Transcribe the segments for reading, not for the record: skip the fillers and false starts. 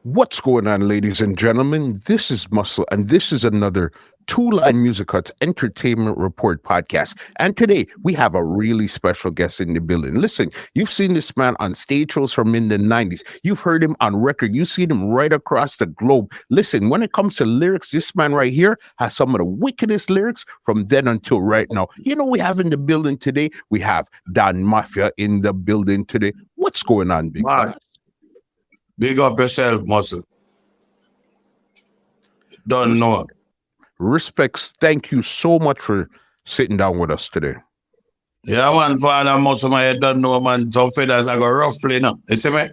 What's going on, ladies and gentlemen? This is Muscle, and this is another Two Line Music Hut's Entertainment Report podcast. And today we have a really special guest in the building. Listen, you've seen this man on stage shows from in the 90s. You've heard him on record. You've seen him right across the globe. Listen, when it comes to lyrics, this man right here has some of the wickedest lyrics from then until right now. You know, we have in the building today, we have DON Mafia in the building today. What's going on, big man? Big up yourself, Muscle. Don't know. Respects, thank you so much for sitting down with us today. Yeah, man, father, Muscle, my head don't know, man. Some feathers I go roughly now. You see me?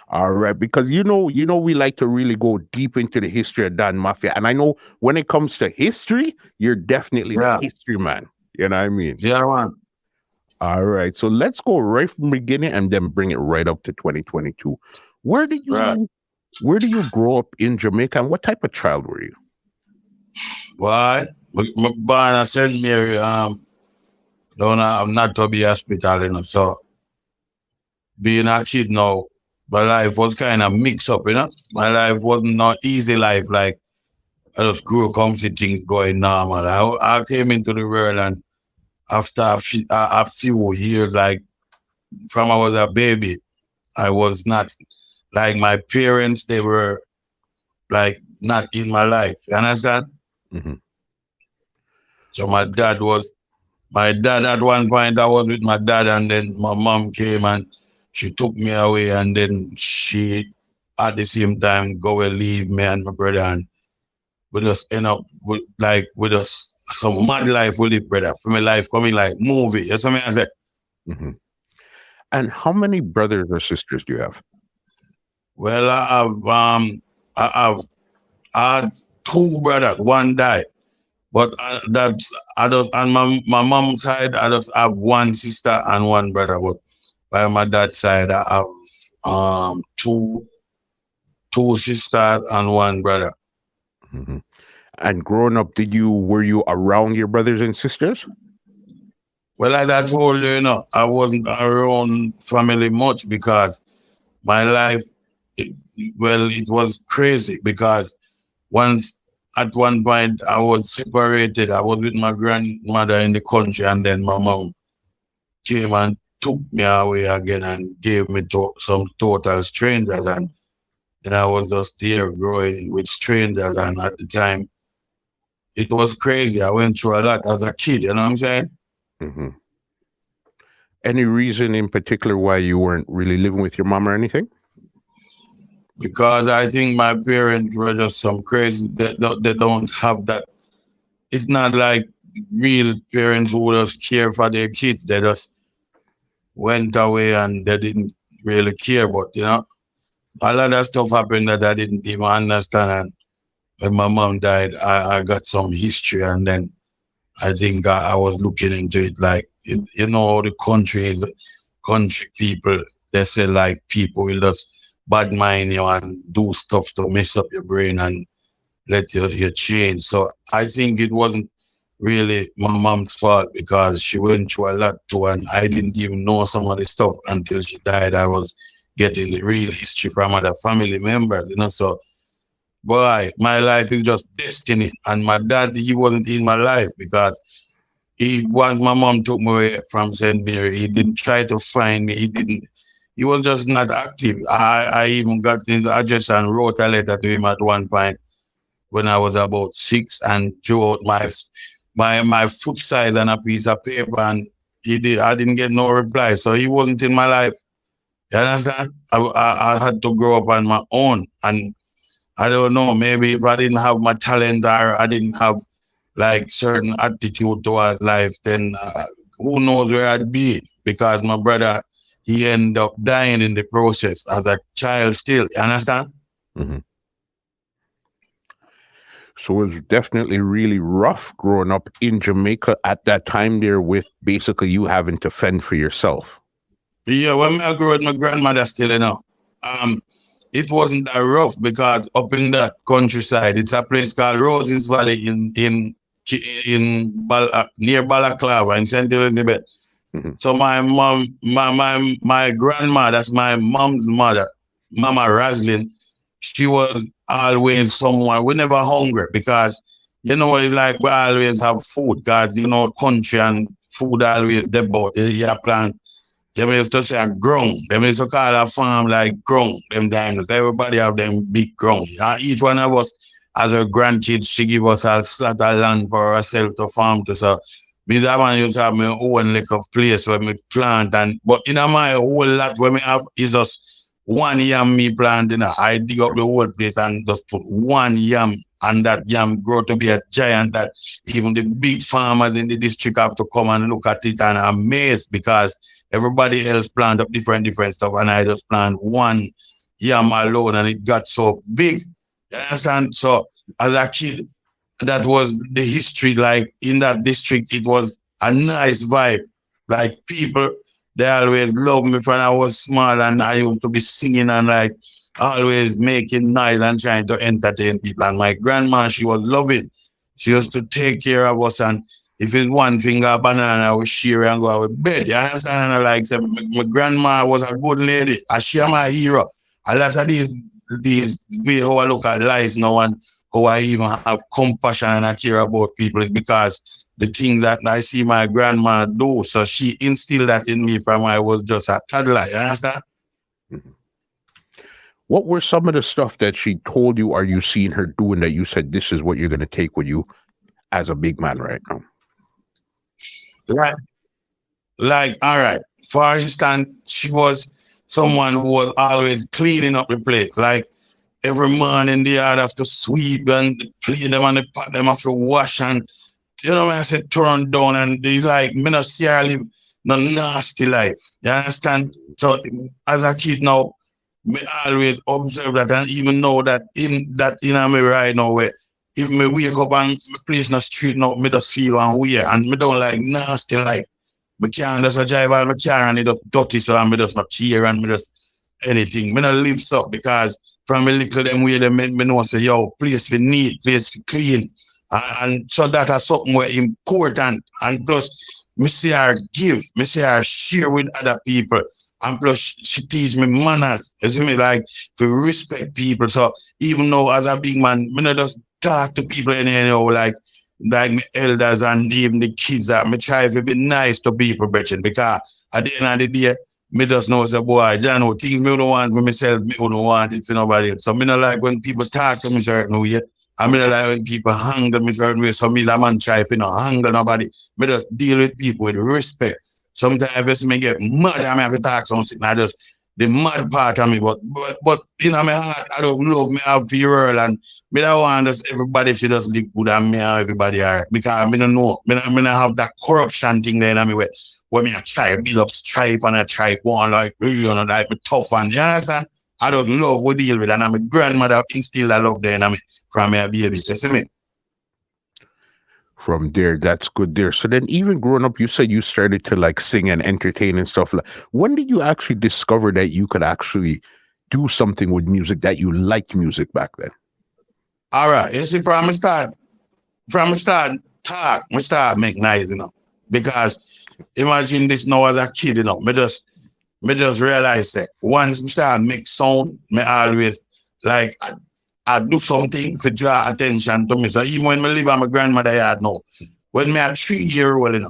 All right, because you know, we like to really go deep into the history of DON Mafia. And I know when it comes to history, you're definitely the history man. You know what I mean? Yeah, man. All right, so let's go right from the beginning and then bring it right up to 2022. Where did you grow up in Jamaica, and what type of child were you? Why? My born at St. Mary, I'm not to be hospital, you know. So being a kid now, my life was kind of mixed up, you know. My life wasn't not easy life, like I just grew up, come see things going normal. I came into the world, and after a few years, like from I was a baby, I was not like my parents. They were like not in my life. You understand? Mm-hmm. So my dad at one point. I was with my dad, and then my mom came and she took me away, and then she at the same time go and leave me and my brother, and we just end up with us some mad life with it, brother. For my life coming like movie. You see me? I said. Mm-hmm. And how many brothers or sisters do you have? Well, I had two brothers. One died, but that's I just on my mom's side. I just have one sister and one brother. But by my dad's side, I have two sisters and one brother. Mm-hmm. And growing up, were you around your brothers and sisters? Well, like I told you, I wasn't around family much because my life, it was crazy because at one point I was separated. I was with my grandmother in the country, and then my mom came and took me away again and gave me to some total strangers, and then I was just there growing with strangers, and at the time it was crazy. I went through a lot as a kid, you know what I'm saying? Mm-hmm. Any reason in particular why you weren't really living with your mom or anything? Because I think my parents were just some crazy. They don't have that. It's not like real parents who just care for their kids. They just went away and they didn't really care. But a lot of stuff happened that I didn't even understand. And when my mom died, I got some history, and then I think I was looking into it. Like the country people. They say like people will just bad mind you and do stuff to mess up your brain and let you change. So I think it wasn't really my mom's fault because she went through a lot too, and I didn't even know some of the stuff until she died. I was getting the real history from other family members, So, boy, my life is just destiny. And my dad, he wasn't in my life because once my mom took me away from St. Mary, he didn't try to find me. He was just not active. I even got his address and wrote a letter to him at one point when I was about 6 and drew out my foot size on a piece of paper, and I didn't get no reply. So he wasn't in my life. You understand? I had to grow up on my own, and I don't know, maybe if I didn't have my talent or I didn't have like certain attitude towards life, then who knows where I'd be, because my brother, he ended up dying in the process as a child still. You understand? Mm-hmm. So it was definitely really rough growing up in Jamaica at that time there, with basically you having to fend for yourself. Yeah, when I grew up with my grandmother still, it wasn't that rough because up in that countryside, it's a place called Roses Valley near Balaclava in St. Elizabeth. Mm-hmm. So my mom, my grandma, that's my mom's mother. Mama Raslin, she was always someone, we never hungry because, it's like we always have food because, country and food always debut. You plant. They used to say a ground. They used to call a farm like ground. Them times. Everybody have them big ground. And each one of us, as a grandkids, she give us a slot of land for ourselves to farm to. So, me that one used to have my own little place where me plant. But in my whole lot where me have is just one yam me plant. I dig up the whole place and just put one yam. And that yam grow to be a giant that even the big farmers in the district have to come and look at it and amazed because everybody else plant up different stuff and I just plant one yam alone and it got so big. You understand? So as a kid, that was the history. Like in that district, it was a nice vibe. Like people, they always loved me when I was small and I used to be singing and like always making noise and trying to entertain people. And my grandma, she was loving. She used to take care of us. And if it's one finger banana, we share and go to bed. You understand? And I like, say, my grandma was a good lady. And she am my hero. A lot of these way how I look at life now and how I even have compassion and I care about people is because the things that I see my grandma do. So she instilled that in me from when I was just a toddler. You understand? Mm-hmm. What were some of the stuff that she told you or you seen her doing that you said this is what you're going to take with you as a big man right now? Like, all right. For instance, she was someone who was always cleaning up the place. Like every morning they had to sweep and clean them and the pot them have to wash and I said turn down and it's like me not see her live no nasty life. You understand? So as a kid now, me always observe that and even know that in me right now where if me wake up and me place in the street now, me just feel one way and me don't like nasty life. Me can't just drive out my car and it just dirty so and me just not cheer and me just anything. Me not live so because from a little them way they make me know say yo, place for neat, place for clean. And so that is something where important and plus me see her give, me see her share with other people. And plus, she teach me manners. You see me, like, to respect people. So, even though as a big man, me not just talk to people anyhow, like my elders and even the kids, that me try to be nice to people, Brethren, because at the end of the day, me just know, say, boy, you know, things me don't want for myself, me don't want it for nobody else. So, me not like when people talk to me certain way. I mean, like when people handle me certain way. So, me, that man try to not handle nobody. Me just deal with people with respect. Sometimes I get mad and I have to talk something. I just the mad part of me, but in my heart, I don't love me have the world and me don't want just everybody to just live good and me and everybody alright. Because I don't know. Me don't have that corruption thing there in me where me I try to build up strife and I try one like like me tough and you understand? I don't love what deal with and I'm a grandmother instill that love there in me from my baby. You see me? From there, that's good there. So then even growing up, you said you started to like sing and entertain and stuff. When did you actually discover that you could actually do something with music, that you liked music back then? All right. You see, from the start, talk, me start make noise, because imagine this now as a kid, me just realize that once me start make sound, me always like, I do something to draw attention to me. So even when I live at my grandmother yard now, when me a 3-year-old,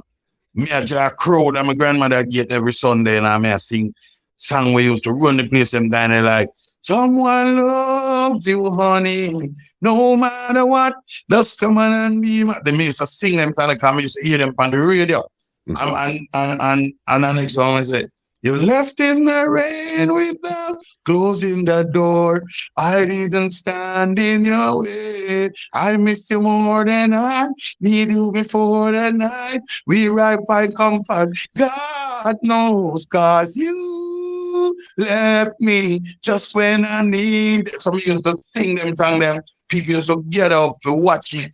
me a draw a crowd at my grandmother gate every Sunday and I sing song we used to run the place them down there like, someone loves you, honey, no matter what, just come on and be my. They used to sing them kind of come, used to hear them on the radio. And the next song I said, you left in the rain without closing the door. I didn't stand in your way. I miss you more than I need you before the night. We ride by comfort. God knows, cause you left me just when I need. Some used to sing them, song them. People used to get up to watch me.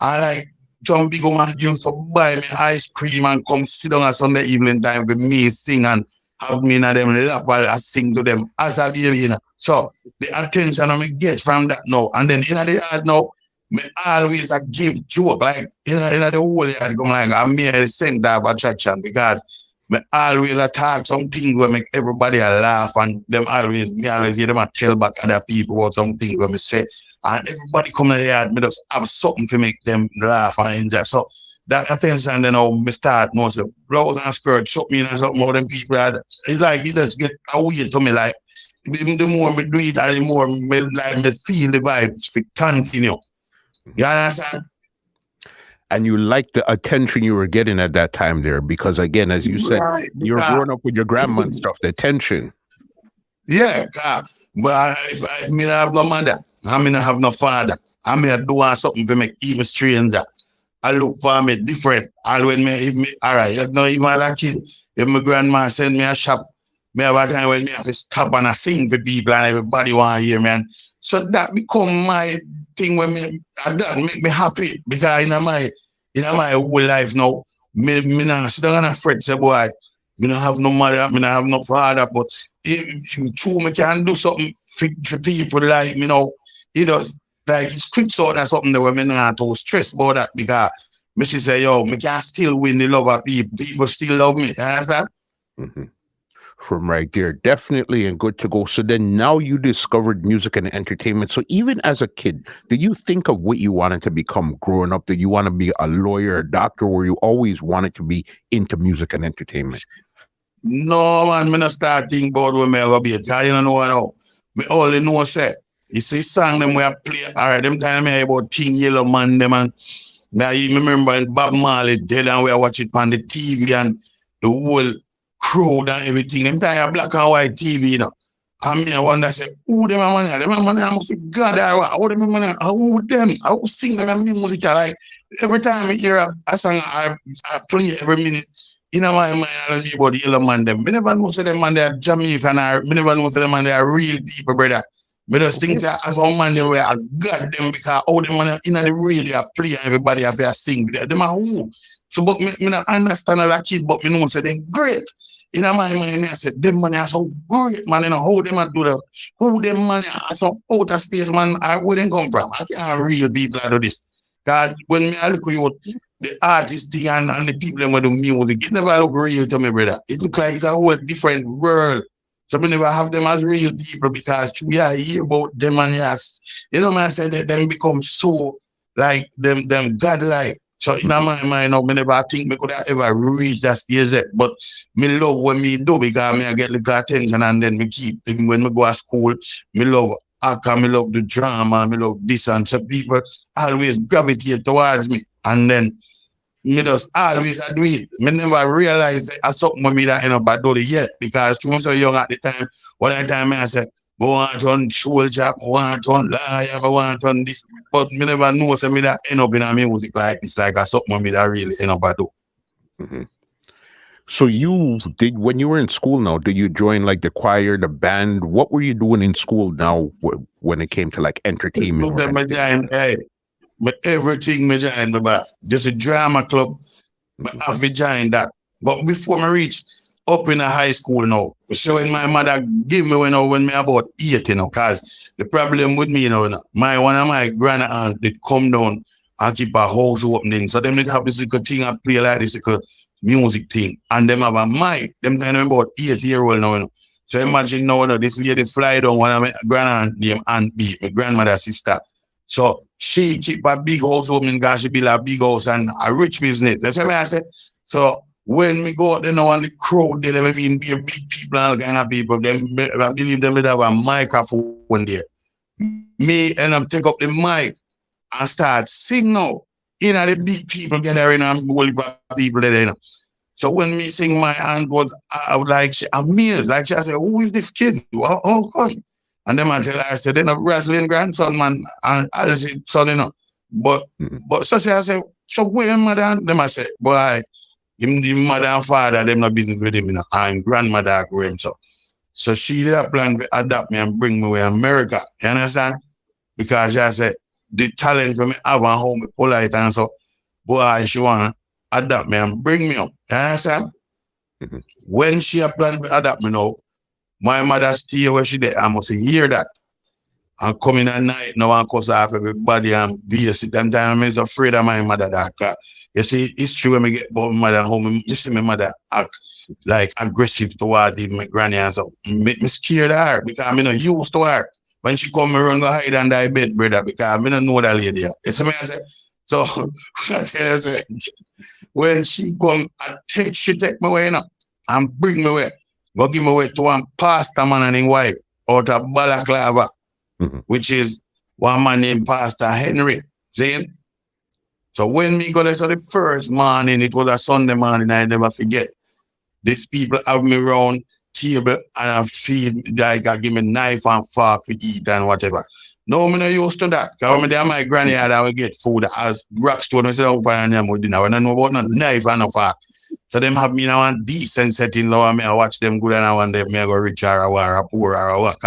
I like some big man used to buy me ice cream and come sit down at Sunday evening time with me sing and have me in them lap while I sing to them as a baby, So the attention I get from that now. And then in the yard now, me always give joke. Like in the whole yard come like I'm mere center of attraction because Me always attack something where make everybody a laugh and me always hear them a tell back other people about something where me say and everybody come to the yard, me just have something to make them laugh and enjoy. So that attention then how me start now say blouse and skirt, something and something more than people had. It's like it just get away to me like the more me do it and the more me like me feel the vibes to continue. You understand? And you like the attention you were getting at that time there, because again, as you said, Right, you're growing up with your grandma and stuff, the attention. Yeah, but I mean, I have no mother. I mean, I have no father. I mean, I do something to make even stranger. I look for me different. Always all right, you know, even like kid, if my grandma send me a shop, me have a time when me have to stop and I sing for people and everybody want to hear, man. So that become my thing when that make me happy because in my whole life now, me not sit down and fret, say, boy, me don't have no mother, me don't have no father, but if you true, me can do something for people like, you know, it does, like, it's quick sort of something that we me not too stress about that because me she say, yo, me can still win the love of people. People still love me, you understand? Mm-hmm. From right there, definitely, and good to go. So then now you discovered music and entertainment. So even as a kid, did you think of what you wanted to become growing up? Did you want to be a lawyer, a doctor, or you always wanted to be into music and entertainment? No, man, me not start thinking about when me ever be a child, you know, now. Me only know, say, you see song them we have play, all right, them time me about King Yellow Man, them, and me I even remember Bob Marley dead and we watch it on the TV and the whole crowd and everything. Them time a black and white TV, you know. I mean, I wonder, say, who them a man? Them a man, I must be God, how them a man? Who them? How sing them a music? Like, every time I hear a song, I play every minute. In my mind, I don't see about the yellow man them. Me never know say them man they are Jamaican or me never know say them man they are real people, brother. Me just think that as one man they were God them because all them man in the real they are play and everybody have their sing. Them are who? So but me not understand all that kids, but me know say they great. In my mind, I said them man are so great, man. You know how them do the who them man are some outer space man. Where they come from? I can't real people do this. God, when me I look at you, the artist thing and the people that do music, it never look real to me, brother. It look like it's a whole different world. So we never have them as real people because we are hear about them and yes, you know, man, I said that them become so like them godlike. So in my mind, now, me never think me could have ever reach that stage yet. But me love when me do because me I get little attention and then me keep when me go to school, me love actor, me love the drama, me love this and so people always gravitate towards me. And then me just always do it. Me never realize I something with me that end up I do it yet because I was so young at the time. One time I said, I want to run soldier, I want to run lawyer, I want to run this. But me never know say me that end up in a music like this, like I something with me that really end up I do. Mm-hmm. So you did when you were in school now, did you join like the choir, the band? What were you doing in school now when it came to like entertainment? But everything me join my boss. Just a drama club, me have to join that. But before me reach up in a high school now, showing my mother give me when me about 8, you know, cause the problem with me, you know, one of my grand aunt did come down and keep a house opening. So them did have this little thing I play like this little music thing. And them have a mic. Them time about 8-year-old now, you know. So imagine now, you know, this lady fly down one of my grand aunt named Aunt B, my grandmother's sister. So she keep a big house opening because she build a big house and a rich business. That's what I said. So when we go out there now and the crowd, they never even be big people and all kind of people. I believe them would have a microphone there. Me and I'm take up the mic and start sing now. You know, the big people get there and I'm whole people there, you know. So when me sing my aunt was, I would like, she amazed. Like she said, who is this kid? How come? And then I tell her, I said, then a Brazilian grandson, man, and I said, son, you know. But so I said, so where mother and them I said, boy, him the mother and father, them not business with him, you know, and grandmother grew him. So she did a plan to adopt me and bring me to America. You understand? Because she said, the talent for me have at home, polite and so, boy, she want to adopt me and bring me up. You understand? Mm-hmm. When she planned to adopt me now, my mother stay where she did. I must hear that. And coming at night now and cuss off everybody and be them time I'm afraid of my mother that you see, it's true when me get about my mother home, you see my mother act like aggressive towards even my granny and so me scared of her because I'm not used to her. When she come around, go hide under the bed, brother, because I don't know that lady. You see me, I say, so I tell you, say, when she come, she take me away, you know, and bring me away. Go give me away to one pastor man and his wife out of Balaclava, which is one man named Pastor Henry. See? So when me go there, so the first morning, it was a Sunday morning, I never forget. These people have me around table and I feel like I give me knife and fork to eat and whatever. No, I'm not used to that. Because when I'm my granny, I will get food as Rockstone and say, oh, and them with dinner. When I know about no knife and no fork. So them have me now a decent setting now and I watch them good and I want them me go rich or poor or what.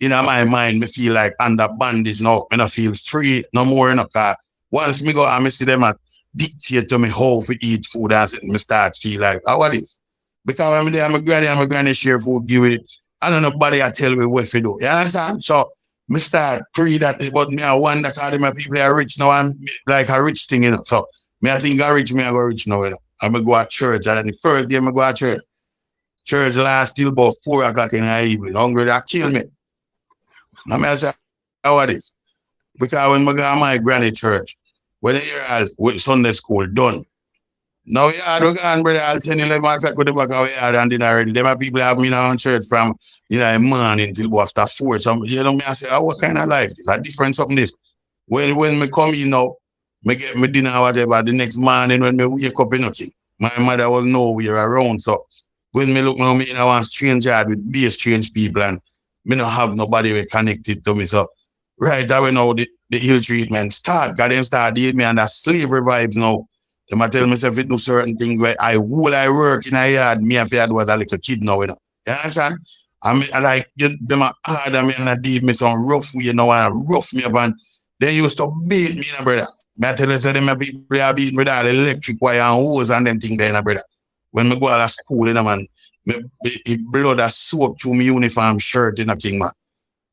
In my mind, me feel like under bondage now. I don't feel free no more. No, once me go and me see them dictate to me how to eat food and me start feel like, oh, what is? Because when I'm there, I'm a granny share food, give it. I don't know nobody I tell me what to do. You understand? So me start pray that but me I wonder because my people are rich now and like a rich thing, you know. So me I think I rich, me I go rich now, you know. I'm gonna go to church and the first day I go to church. Church last till about 4 o'clock in the evening. Hungry that kill me. And I say, how it is? Because when I go to my granny church, when I hear with Sunday school done. Now, yeah, I don't go brother, I'll 10, 11 o'clock with the back of the yard and dinner already. Them people have me now in church from, morning till after 4. So, me, I say, oh, what kind of life? It's a different something this. When me come in now, me get me dinner or whatever, the next morning when me wake up, my mother was nowhere around. So, when me look now, me in a one strange yard with be strange people and me not have nobody connected to me. So, right away now, the ill treatment start. God them start dealing me under slavery vibes now. Them I tell myself to do certain things where I work in a yard, me and Fiad was a little kid now, you know. You understand? I like them hard and me and I did me some rough way, and rough me up and they used to beat me, brother. I tell you, so them people are beating me with all electric wire and hose and them things there, brother. When me go to school, man, it blood that soak through my uniform shirt, thing, man.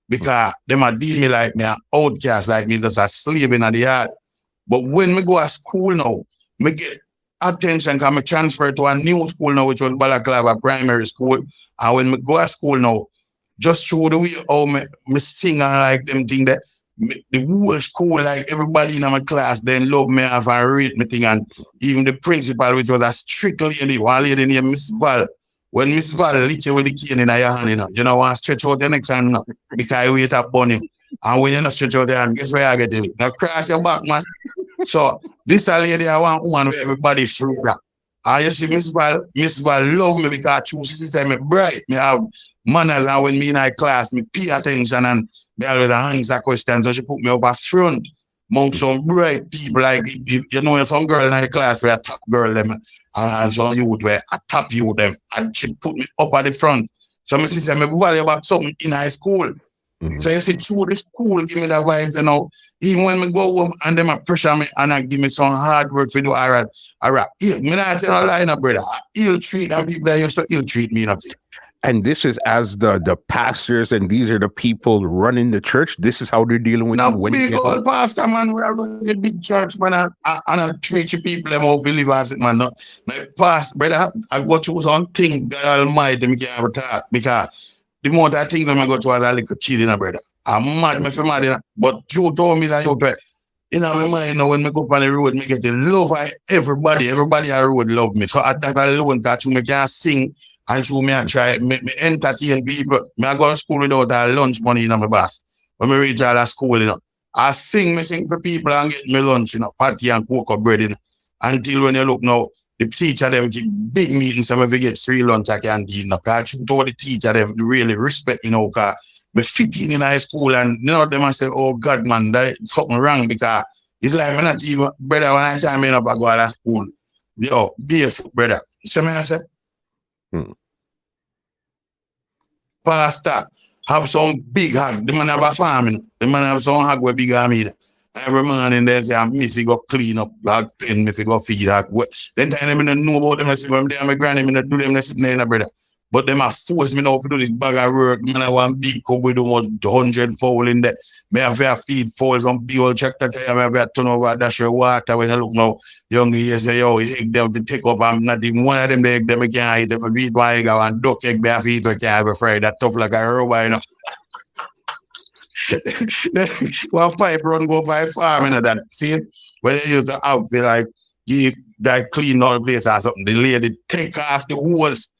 Because them a deal me like me an outcast, like me just a slave in the yard. But when me go to school now, me get attention because I transfer to a new school now, which was Balaclava Primary School. And when me go to school now, just through the way how me sing and like them thing that the whole school, like everybody in my class, then love me and rate me thing. And even the principal, which was a strict lady, one lady named Miss Val. When Miss Val lick you with the cane in your hand, you know, want to stretch out the next hand, because I wait up on you. And when you not stretch out the hand, guess where I get it? Now cross your back, man. So this lady, I want one where everybody through that. And you see, Miss Val love me because she say me bright, me have manners, and when me in her class, me pay attention and me always answer questions. So she put me up at front among some bright people, like some girl in her class where a top girl them and some youth where a top youth them, and she put me up at the front. So me say me value about something in high school. So you see, through the school, give me that vibes, even when me go home and them pressure me and I give me some hard work to do, all right. Me not tell a lie, brother. Ill treat and people that used to ill treat me, And this is as the pastors and these are the people running the church. This is how they're dealing with now, you when big you old pastor, man, we are running a big church, man, and I treat people them how believers, man. No, pastor, brother, I go through something, God Almighty, me can't talk because the more that things when I go to a little kid, brother. I'm mad, but you told me that my mind now when I go up on the road, me get the love of everybody. Everybody on the road love me. So at that alone, because me can sing and through me and try me entertain people. Me I go to school without a lunch money in my boss. When me reach out of school, I sing for people and get me lunch, patty and cocoa bread, until when you look now, the teacher them give big meetings and if you get free lunch I can do, because you told the teacher them really respect me now, because me 15 in high school and them I say, oh God, man, that's something wrong, because it's like me not even, brother, when I time I go to school, barefoot, brother. So me I say, pastor, have some big hog. The man have a farm, the man have some hog with big army. Every morning they say, me fi go clean up hog pen, me fi go feed hog. Then time I don't know about them, I say, when they are my granny, I do them, they sitting there, brother. But them have forced me now to do this bag of work. Man, I want big cup with 100 foul in there. Me have to feed fouls on big old tractor tire. Me have to turn over dash your water. When I look now, young years say, yo, he egg them to take up. I'm not even one of them, the egg them, I can't eat them. I feed one egg, and duck egg, me have to eat, I can't have a fry. That tough like a robot, you know. One pipe run go by farm, you know that. See, when they use the outfit, like, give that clean all the place or something, the lady take off the hose.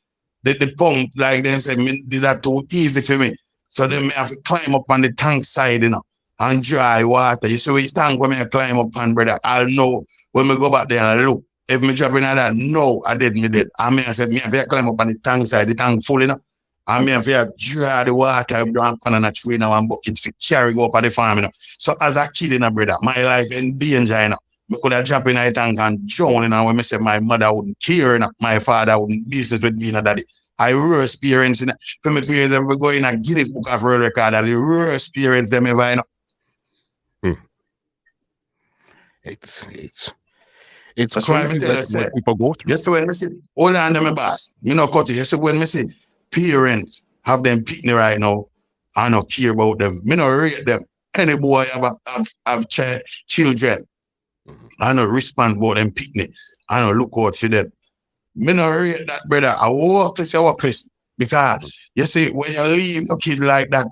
The pump, like they say, did that too easy for me. So then I have to climb up on the tank side, you know, and dry water. You see which tank when I climb up on, brother, I'll know when we go back there and look. If me drop in that, no, I did. I mean, I said, me have to climb up on the tank side, the tank full, you know. I mean, I have to dry the water, down on a tree now and bucket to carry go up on the farm, you know. So as a kid, you know, brother, my life in danger, you know. I could have dropped in the tank and drowned, you know, when I said my mother wouldn't care, you know, my father wouldn't business with me, you know, daddy. I worst experience in for my parents ever go in and Guinness Book of World Record. That's the worst experience them ever, you know. It's that's why I tell you, what people go through. Yes, when I see, hold on, them boss. You know, cut it. Yes, when I see parents have them picnic right now, I don't care about them. Me not rate them. Any boy have children, I don't respond about them picnic. I don't look out for them. Me not rate that, brother. I walk this because you see, when you leave your kid like that,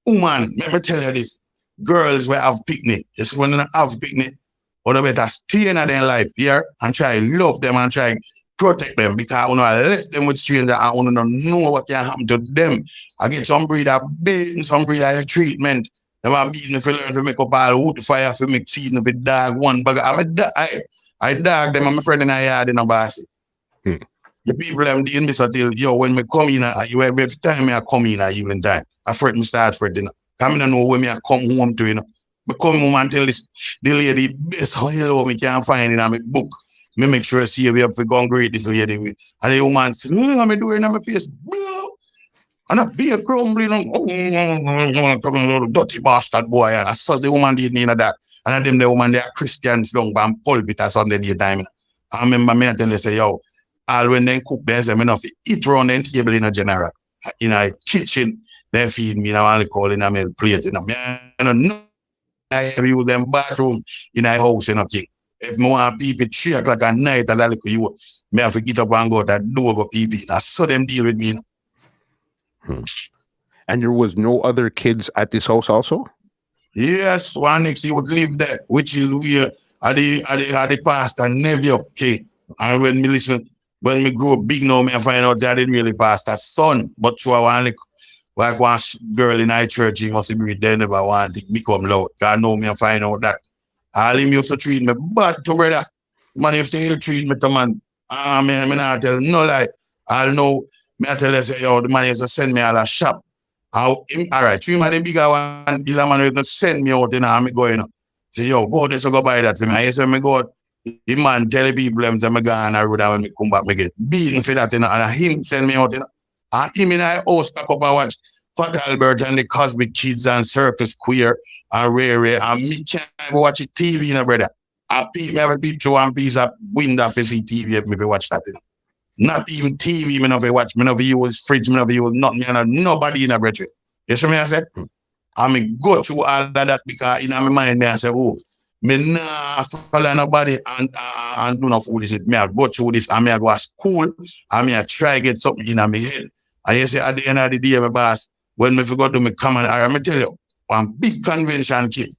woman, let me tell you this. Girls will have picnic. It's when they have picnic, or they better stay in their life here and try love them and try protect them because I want to let them with strangers. I want to know what can happen to them. I get some breed of beating, some breed of treatment. They want beating if you learn to make up all wood fire for make feeding of a dog one. But I dog them and my friend in a yard in a basket. The people I'm dealing with until yo when me come in every time I come in at evening time, I fret me start fretting. Come in and know when me I come home to, you know. But come home and tell this the lady best hello me can't find it in my book. Me make sure I see we have to go and greet this lady with. And the woman said, I'm doing on my face, bro. And I be a crumbling dirty bastard boy. And I saw the woman did me that. And them the woman they are Christians long and pulpit or Sunday daytime. You know. I remember me tell they say, yo, all when they cook, they say, me not eat around the table in a general. In a kitchen, they feed me now only call in a meal plate. You know, I don't know. I use them bathroom in a house, you know, king. If me want people 3 o'clock at night, I like you, me have to get up and go to that door go people. I saw them deal with me. You know. And there was no other kids at this house also? Yes, one next you would live there, which is where the pastor nephew king. And when me listen, when me grow big now, me find out that I didn't really pastor son, but through one like one girl in our church, he must be they never want to become loud. I know me find out that. All him used to treat me bad to brother. Man, if they treat me to man, me not tell no lie. I know, me I tell you, say, yo, the man used to send me out a shop. All right, 3 man, the bigger one, the man used to send me out, you know, and me going, say, yo, go there, so go buy that to me. I say, me go, the man tell the people, them, say, me go on the road, and when me come back, me get beaten for that, you know, and him send me out, you know. And him in our house, back up and watch Fat Albert and the Cosby Kids and Circus Queer and Ray and me can't watch it TV, you know, brother. I have a picture one piece of window for see TV if me watch that, you know. Not even TV, me never watch, me never use fridge, me never use nothing, you know, nobody in a brethren. You see me I said? I mean go through all of that because in my mind I say, oh, me nah follow nobody and do no foolishness. Me I go through this and me I go to school and me I try get something in my head. And you say at the end of the day, my boss, when me forgot to me come and I tell you, one big convention kid,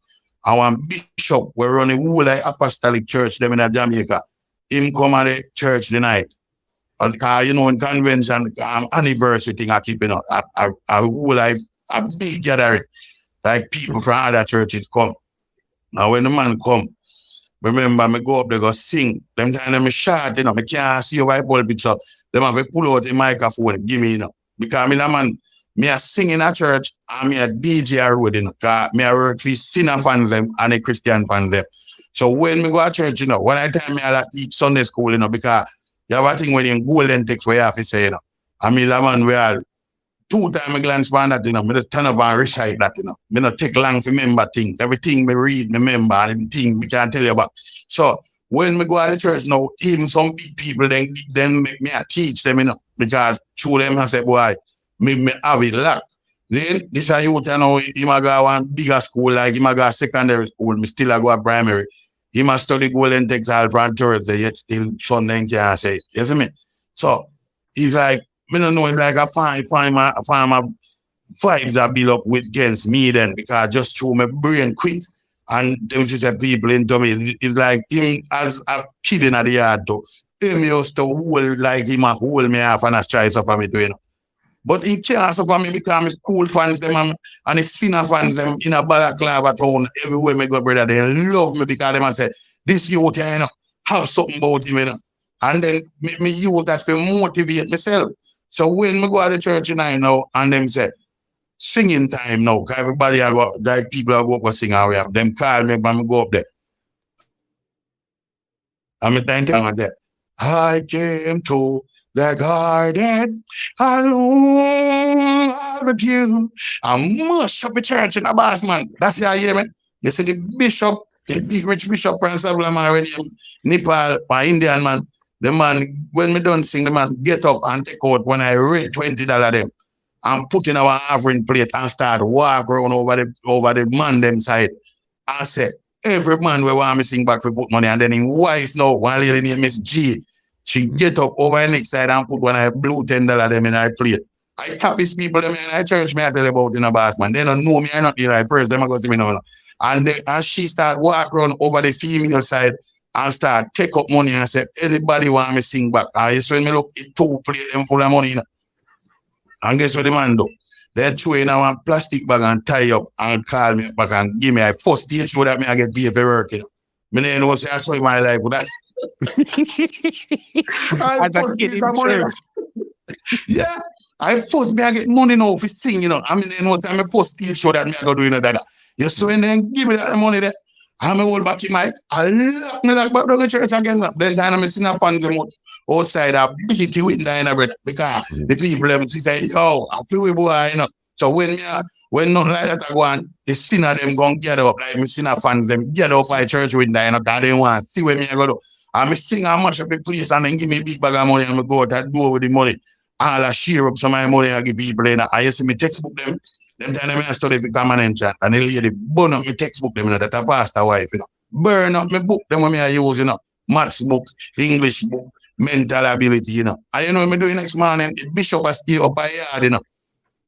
and one bishop, we run a whole apostolic church them in Jamaica. Him come at the church the night. Because, you know, in convention, anniversary thing I keep, you know, a whole a big gathering. Like people from other churches come. Now when the man come, remember me go up there, go sing. Them time them short, you know, me can't see your white bulb picture. Them have to pull out the microphone, give me, you know. Because me, man, me a sing in a church and me a DJ a road, you know. Because me a work with sinner fan them and a Christian fan them. So when me go to church, you know, one I time me I like teach Sunday school, you know, because you have a thing when you in golden text where you have to say, you know. And me, that man, we are 2 times I glance for that, you know. Me just turn up and recite that, you know. Me not take long to remember things. Everything me read, me remember, and everything me can tell you about. So when me go to the church now, even some big people then make me a teach them, you know. because through them I said, boy, me have it locked. Then this is youth, you know, he might go one bigger school, like he might go secondary school, me still go primary. He must study Golden Textile from Thursday, yet still Sunday can't say. You see me? So he's like, me don't know, it's like I find my vibes are built up with against me then, because just through my brain quit. And them just people into me. It's like him as a kid in the yard too. Him used to hold like him a hold me off and a try suffer me too, you know. But he can't suffer me because his cool fans them and his sinner fans them in a balaclava town everywhere me go, brother. They love me because them say, this youth here, you know, have something about him, you know. And then me use that to motivate myself. So when me go to the church now and them say, singing time now, because everybody I go, like people are go up and sing around. Them call me and me go up there. I'm trying to there. I came to the garden alone with you. I must up the church in the boss, man. That's how you hear me. You see the bishop, the big rich bishop, Prince of Nepal, my Indian man. The man, when me done sing, the man get up and take out when I read $20 them. And put in our offering plate and start walk around over the man them side. I said, every man will want me sing back for put money. And then his wife now, one lady named Miss G, she get up over the next side and put one of her blue $10 them in her plate. I tap his people them in our church, me I tell about in a boss man. They don't know me, I not the right first, them I go to me now. And she start walk around over the female side and start take up money and say, everybody want me sing back. I just when me look, it two plate them full of money, you know. And guess what the man do? They throw in a plastic bag and tie up and call me back and give me a first stage show that me I get paid for work. You know? Me never know say I saw my life, but that's yeah. I first me I get money now for sing, you know. I mean, you know, time I post stage show that me I go do you know that. You so and then give me that money there. I'm a hold back in my I lock me like back down the church again. Then time I'm seeing a fan them outside a beat you in there because the people them say, yo, I feel we boy, you know. So when nothing like that I go on, the sinner them gonna get up, like me sinner fans them get up by church with them, you know, because they want to see where me I go do. And me sing and mash up the place and then give me a big bag of money and me go out that door with the money. And I share up some of my money and give people in. I used to me textbook them time I study for common enchant and the lady burn up my textbook them, you know, that a pastor wife, you know. Burn up my book them when I use, you know, maths book, English book, mental ability, you know. And you know what I'm doing next morning, the bishop is still up a yard, you know.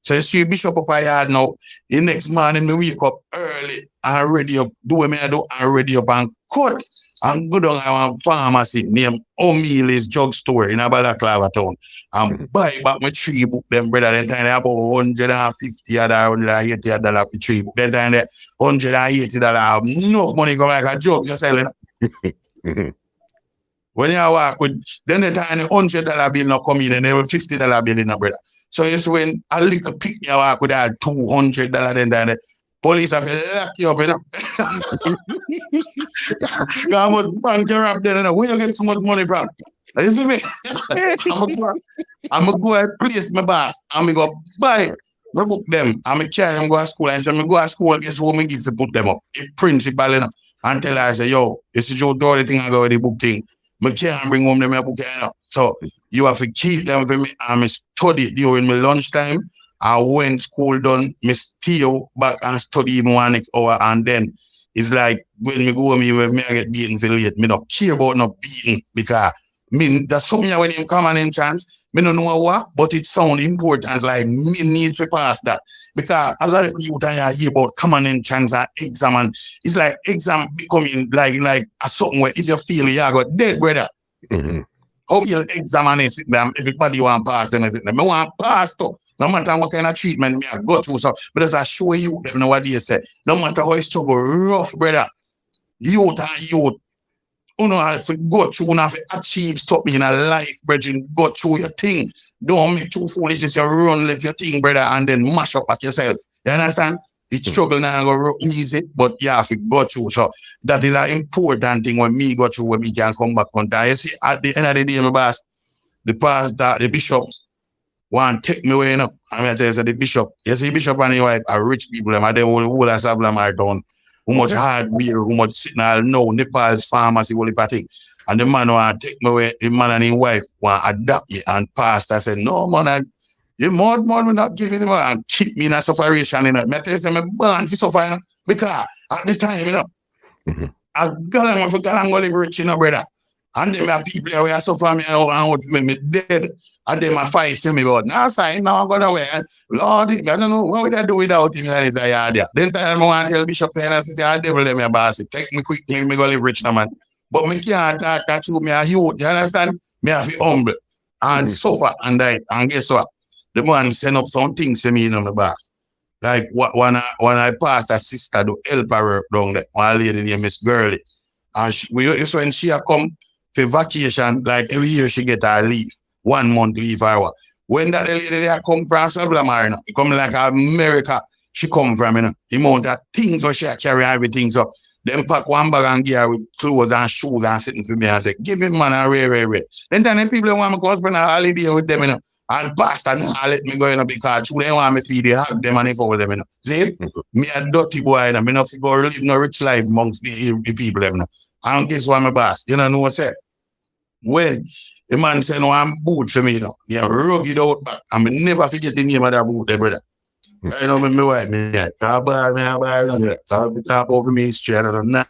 So you see bishop up a yard now, the next morning me wake up early and ready up, do what I do and ready up and cut and go down to a pharmacy named O'Mealy's drugstore in a Balaclava town and buy back my 3 book them, brother. Then time they about $150 or $180 for 3 book. Then time they $180 have enough money go like a joke you're selling. When you walk with, then the time the $100 bill not come in and they have $50 bill in a brother. So it's when a little pick me walk with that $200 then the police have lock you up, you know. I must bank your up there, you know. Where you get so much money from? You see me? I'm going to go and place my boss. I'm going to go buy my book them. I'm going to carry them go to school. And so I go to school, guess who me give to put them up? The principal, you know. And tell her, I say, yo, this is your door, the thing I go with the book thing. I can't bring home them book, you know. So you have to keep them for me. I study during my lunchtime. I went school done, me steal back and study even 1 next hour. And then it's like when me go when me I get beaten for late, me don't care about not beating because that's something when you come and chance. Me don't know what, but it sounds important. Like me need to pass that because a lot of people I hear about common entrance and exam, and it's like exam becoming like a something where if you feel you got dead, brother. How you examine it? Everybody want to pass them. I want to pass too. No matter what kind of treatment me I go through, so because I show you them know what they say. No matter how it's struggle rough, brother. Youth and youth. You know, if you go through and achieve something in a life, brethren, go through your thing. Don't make too foolishness. You run with your thing, brother, and then mash up at yourself. You understand? The struggle now go easy, but you have to go through. So that is an important thing when me go through, when me can come back on time. You see, at the end of the day, my boss, the pastor, the bishop, want to take me away, you know. I mean, I tell you, the bishop, you see, bishop and your wife are rich people, and they will have them are done. How much hard beer, how much sitting all know, Nepal's pharmacy, all the thing. And the man want to take me away, the man and his wife want to adopt me. And pastor said, no, man, you more will not give it and keep me in a separation. You know. I tell you, I'm born to suffer, you know, because at this time, you know, I got live rich, you know, brother. And then my people who are suffer me and me dead. And then my fight to me, but now say, now I'm going away. Lord, I don't know, what would I do without him? Then time I want to tell Bishop, and I say, I devil them, boss. Take me quick, make me go live rich now, man. But me can't talk that to me a youth, you understand? Me have to be humble and suffer and die. And guess what? The man send up some things to me, you know, my boss. Like when I passed a sister to help her work down there, one lady named Miss Girlie. And when she come for vacation, like every year she get her leave, 1 month leave hour. When that lady there come from Sablamar, you know, come like America, she come from, you know, the amount of things where she carry everything. So them pack one bag and gear with clothes and shoes and sitting for me and say, give him man a rare. Then people want me to spend a holiday with them, you know. And pastor now let me go, you know, because they want me to feed, they hug them and they follow them, you know. See? Me a dirty boy, you know. Me not to go live no rich life amongst the people, you know. And guess what, my boss? You know what I say? When the man said, no, I'm boot for me, you know. Yeah, rugged out back. I mean, never forget the name of that boot there, brother. You know, me wife, me, yeah. Talk over me history, I don't know.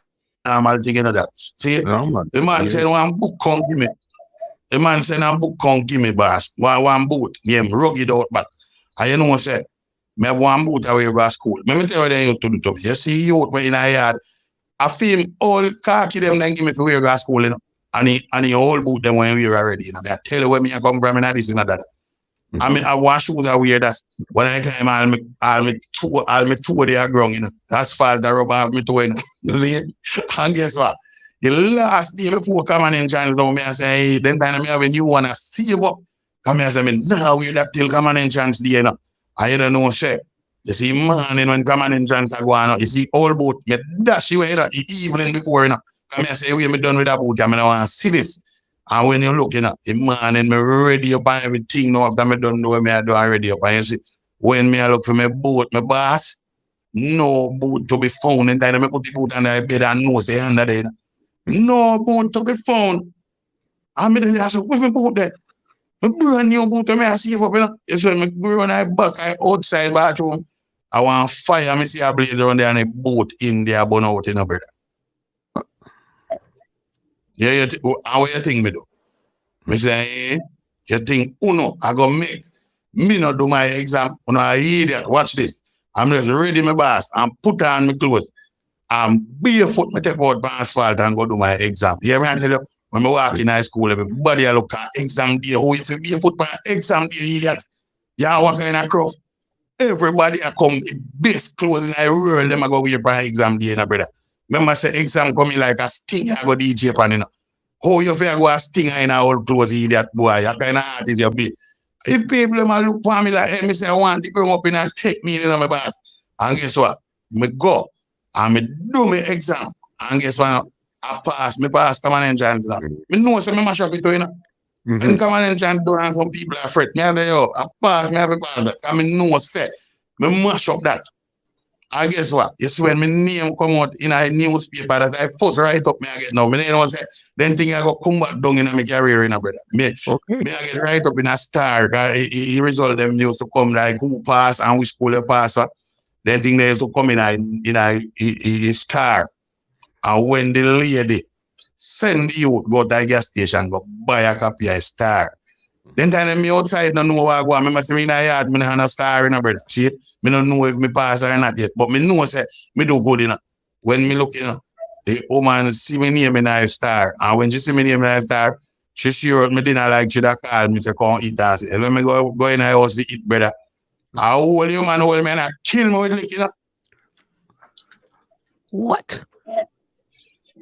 I'm thinking of that. See? The man said, no, I'm boot, come give me. The man said, I'm book, come give me, boss. One boot. Yeah, rugged out back. And you know what I said? Me have one boot away to school. Let me tell you what they used to do to me. You see you out in a yard. I feel all khaki them then give me to wear to school, you know. And the whole boot them when we were already, you know. I tell you where me I come from and this and that. I mean, I want shoes that wear that's when I time I'll me two they are ground, you know. That's far the rubber have me to you know. And guess what? The last day before coming in chance down, me I say, hey, then time me have a new one, I save up. Come here, I say, no, we're that till coming in chance day, you know. I don't know, say. You see, man, when coming in chance I go on, you see, all boat, me dash you, you know, evening before, you know. Come here, I say, we me done with that boat, I mean, I want to see this. And when you look, you know, the man and me ready up and everything, now after me done know me I do already up. And you see, when me I look for my boat, my boss, no boat to be found, and then I put the boat under the bed and no say under there. No boat to be found. I mean, I said, where's my boat there? My brand new boat, I see up, you know. You see, my go on I back, I outside bathroom. I want fire, I see a blaze around there and a boat in there, burn out, you know, brother. Yeah, how you think me do? Me say, hey, you think, no, I go make me not do my exam. No, I idiot. Watch this. I'm just ready, my boss. I'm put on my clothes. I'm barefoot, me take out my asphalt and go do my exam. You hear me? I tell you, when I walk in high school, everybody I look at exam day. Who if you barefoot by exam day, idiot? Yeah, what kind of crowd? Everybody I come with best clothes in the world, them I go wear by exam day, brother. Remember, I say exam coming like a sting, I go DJ pan, you know. How you feel go a sting in a old clothes, idiot boy? You kind of artist you be. If people them look for me like, hey, me say I want to come up in and take me in my boss. And guess what? Me go and me do my exam. And guess what? I pass. Me pass come and enjoy that. Me know so me mash up it too, you know. And come and enjoy do and some people are afraid. Me have yo, I pass, me have a pass that. And me know say, me mash up that. And guess what? You see when my name come out in a newspaper that I first write up me I get now. Me know say then thing I go come back down in my career in a brother. Me I get right up in a star. He result them news to come like who pass and which school you pass. Then thing they used to come in a star. And when the lady send you go to the gas station go buy a copy of a star. Then time me outside don't know what I go. I remember saying in a yard, me have a star in a brother. See, me don't know if me pass or not yet. But me know say me do good enough. When me look, you know, the woman see me name in a star. And when she see me name in a star, she sure me didn't like she da call me say come eat that. And when me go in the house to eat, brother, I hold you man, hold me and I kill me with lick, you know. What?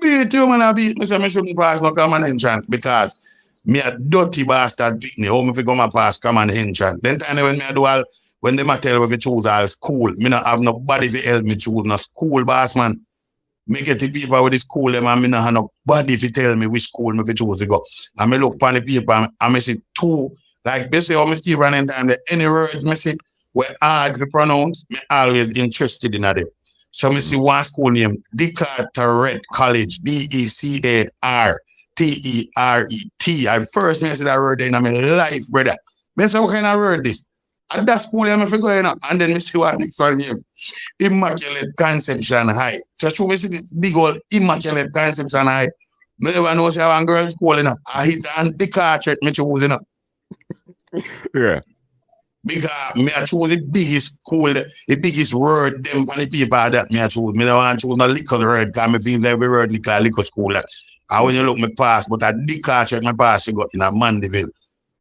Beat you man, I beat me say me shouldn't pass no common entrance because me a dirty bastard pick me. How me fi come a pass common entrance. Then time when me a do all, when them a tell me fi choose all school, me not have nobody to help me choose no school, boss man. Me get the paper with the school them and me not have nobody to tell me which school me fi choose to go. And me look on the paper and me see two, like basically how me still running time, any words me see were hard to pronounce, me always interested in them. So me see one school name, Decatur College, DECAR. T-E-R-E-T. I first message I word in my life, brother. I say, what kind of word this? At that school, I'm figuring out, and then I see what next one name. Immaculate Conception High. So true, we see this big old Immaculate Conception High. I never know say one girl school, you know. I hit and the car check me choose, you know. Yeah. Because me I choose the biggest school, the biggest word them for the people that me I choose. Me don't want to choose no liquor word, because me feel every word like liquor school. And when you look me pass, but I the car check my pass, you got in a Mandeville.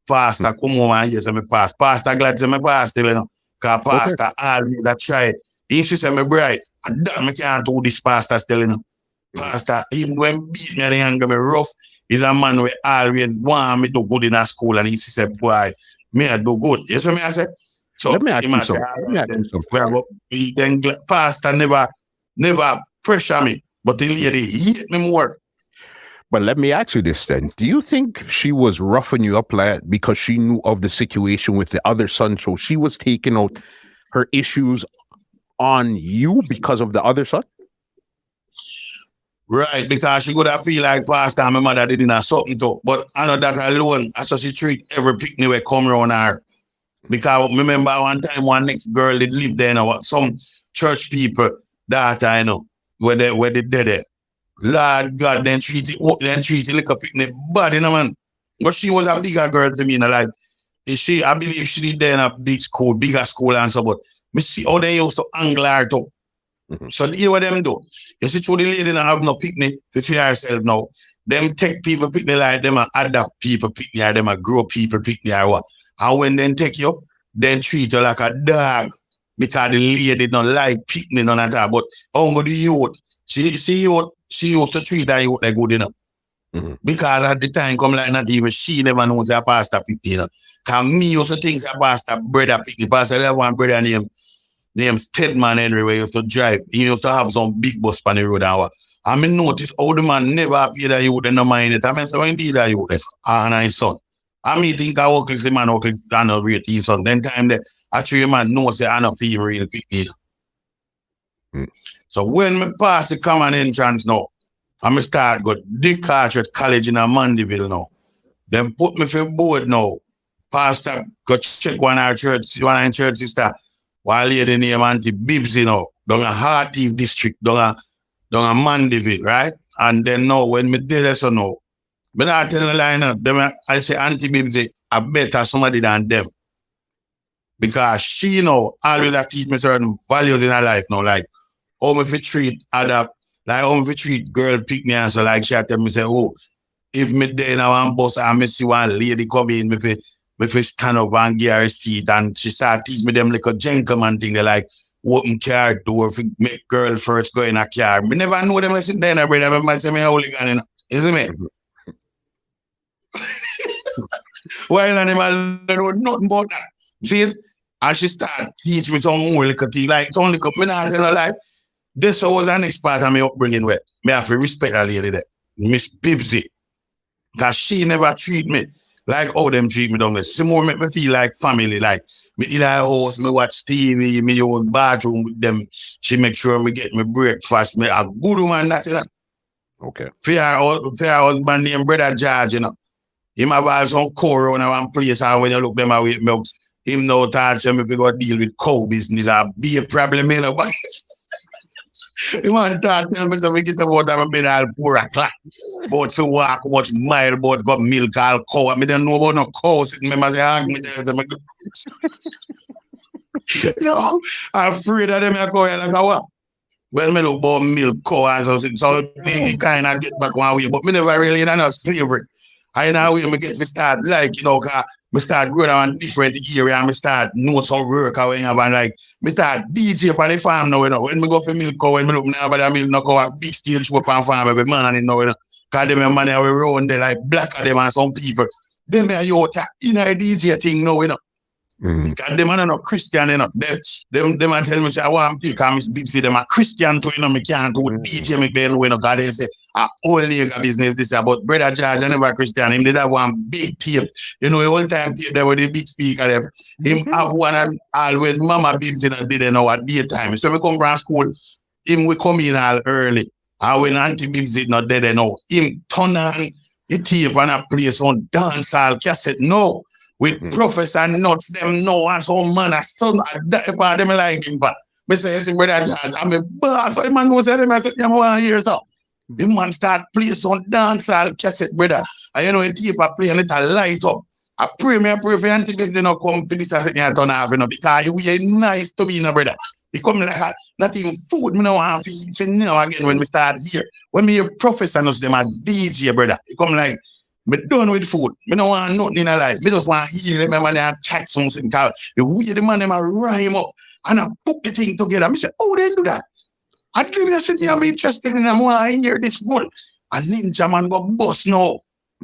Pastor come over and yes, me pass. Pastor glad to me pass still, you know. Because Pastor always that try. He say me bright. And that me can't do this pastor still, you know. Pastor, even when beat me and anger me rough, he's a man who always want me to good in a school, and he said, boy, me I do good. You see me I say? So Let me ask you something. Then pastor never pressure me, but the lady hate me more. But let me ask you this then. Do you think she was roughing you up like because she knew of the situation with the other son? So she was taking out her issues on you because of the other son? Right, because she could have feel like pastor and my mother didn't have something to. But I know that alone, I saw she treat every picnic we come around her. Because remember one time one next girl that lived there, you know, some church people that I know where they did it. Lord God, then treat it like a picnic bad, you know, man. But she was a bigger girl to me, you know, like I believe she did there in a big school, bigger school and so, but me see how they used to angle her too. So hear what them do. You see, the lady don't have no picnic to fear herself now. Them take people picnic like them and adapt people picnic or them and grow people picnic or what. And when they take you, then treat you like a dog. Because the lady don't like picnic none at all. But how the youth, she used to treat that youth like good enough. Because at the time come like not even she never knows that pastor picnic, you know. Because me used to think that pastor brother picnic. Pastor have one brother named Stedman Henry where he used to drive. He used to have some big bus on the road. I mean, notice how the man never appeared that you would not mind it. I mean, so when did that you this? And his son. I mean, think I work with the man who can rate his son. Then time that actually man knows that I don't feel real picnic. So when me pass the common entrance now, I'm start go Dick Carteret College in a Mandeville now. Then put me for board now. Pastor go check one of our church sister. While lady name Auntie Bibbs, you know, down a Hearty district, down a Mandeville, right? And then now when me did that, so now, but I tell the line up, I say Auntie Bibbs, I better somebody than them. Because she, you know, always teach me certain values in her life now, like how me treat other, like how me treat girl pick me and so like she tell me say, oh, if me there now one bus and me see one lady come in, me stand up and give her a seat and she start teach me them like a gentleman thing. They like open car door, make girl first go in a car. Me never know them sitting there in a brother. I say me a hooligan, you know. You see me? While animal know nothing about that. See? And she start teach me some more like a thing. Like it's only me not say no like this was the next part of me upbringing with. Me have to respect that lady there. Miss Bibsy. Cause she never treat me like how them treat me down there. She more make me feel like family. Like me in her house, me watch TV, me own bathroom with them. She make sure me get me breakfast. Me a good woman that, you know. Okay. For her husband named Brother George, you know. Him have some core on one place and when you look them away, him no touch him if you go deal with cow business or be a problem, you know. But he want to tell me something get about them been all 4 o'clock. But to walk much mile, but got milk all cow. I mean, don't know about no cows. Remember, say, yo, I'm afraid of them. I go like, what? Well, me look about milk cow and so they kind of get back one way, but me never really in a favorite. I know we get to start like, you know, me start growing on different area and me start know some work I have and like me start DJ on the farm now, you know. When me go for milk cow, when me look now but I mean no go a big stage show up on farm every man and you know, cause them money we run they like black of them and some people. Them are you in a DJ thing now, you know. Because them are not Christian, you know. Them are telling me, say, I want to come see them are Christian too, you know, me can't do DJ make them know, you know, because they say, I only got business this about Brother George, I never Christian. Him did have one big tape, you know, all time tape there with the big speaker there. Him have one and always Mama Bibs in a did know at daytime. So we come from school, him we come in all early. And when Auntie Bibs is not dead, you know, him turn on the tape and I play some dancehall cassette no with Professor Nuts them no and some man I still that part them like him but me say yes brother John I'm a boss so the man goes them I said you want to hear so the man start play some dancehall cassette brother and you know the tape I play and it a light up I pray for antibiotics they not come for this I said you turn off you know because we are nice to be in a brother it come like not even food me no want to know again when we start here when me hear Professor Nuts them a DJ brother it come like me done with food. Me don't want nothing in a life. Me just want to hear them and they chat something. The way the man them a rhyme up and I put the thing together. Me say, oh, they do that. I dream that city I'm interested in them. I hear this good. A ninja man go bust now.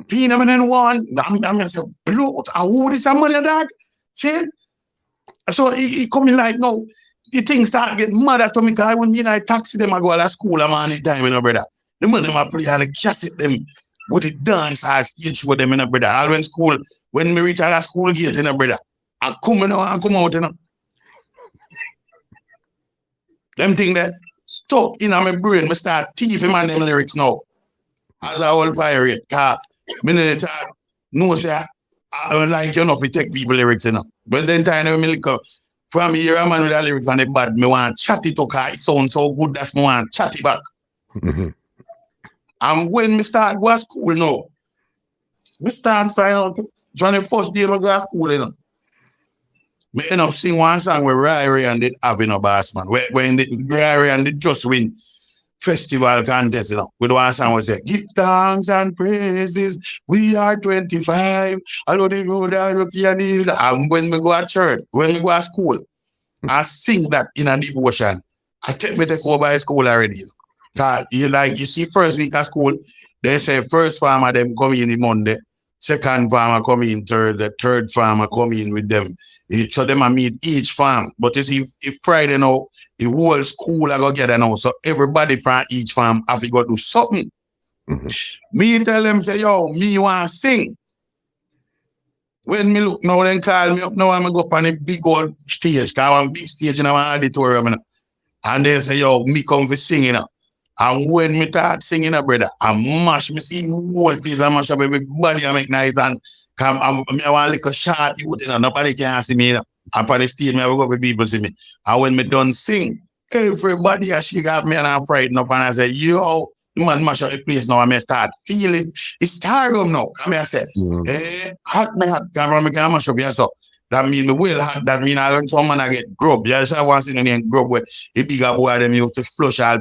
Beenie Man and one. I'm say, blood. Who this a money dog? See? So he coming like no. The thing start getting mad at me because when I taxi them, I go to school a man time, you know, brother. The man them a play all the cassette them. With the dance I stage with them in a brother. I went school when we reach our school gate in a brother. I come in and come out in a them thing that stuck in my brain. I start thieving man them lyrics now. As a old pirate. Me no say I don't like you know if we take people lyrics you know. But then time when me look up from here a man with the lyrics and the bad me want chat it because it sounds so good that's me want chat it back. And when we start go to school now, we start sign out during the first day we go to school, you know. Me end up sing one song where Ray and did have in a bass man. When the Ray and did just win festival contest, you know. With one song we say, give thanks and praises, we are 25. I know the road I look here and when we go to church, when we go to school, I sing that in a devotion. I take me to go by school already. You know. You see first week of school, they say first farmer them come in the Monday, second farmer come in the third farmer come in with them. So them I meet each farm. But you see, if Friday now, the whole school I go together now. So everybody from each farm have to go do something. Me tell them, say, yo, me want to sing. When me look now, then call me up now, I'm going to go up on a big old stage. Because I want a big stage in our auditorium. You know? And they say, yo, me come for singing. You know? And when me start singing, brother, I mash me see whole place, I mash up everybody, I make nice and I want like a shot, you know, nobody can see me. You know? And for the stage, I will go for people see me. And when me done sing, everybody she got me and I'm frightened up and I say, yo, man mash up the place now, I may start feeling it's stardom now. I say, hot me hot, I can mash up here so. That mean me will hot, that mean I learn someone I get grub. Yes, I want to see the name grub where a bigger boy them you to flush all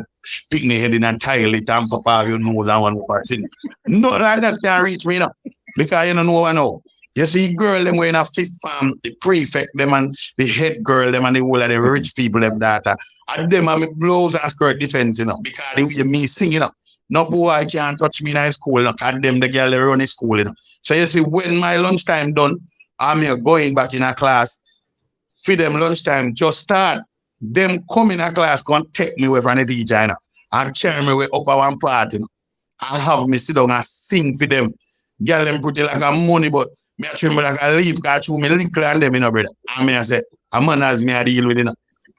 picnic head in and tile it and pop out your nose and one person. No like that can reach me now. Because you don't know what I know. You see girl them wearing a fifth farm, the prefect them and the head girl them and the whole of the rich people them data. And them and me blouse and skirt defense, you know, because they hear me sing, you know. No boy can't touch me in high school, you know, and them the girl they run in school, you know. So you see when my lunchtime done, I'm here going back in a class. For them lunchtime just start. Them come in a class, come take me away from the DJ, you know, and carry me away up at one part, you know, and have me sit down and sing for them. Girl them pretty like a money, but me a treat me like a leaf, because through me little and them, you know, brother. And me I say, a man has me a deal with, you know.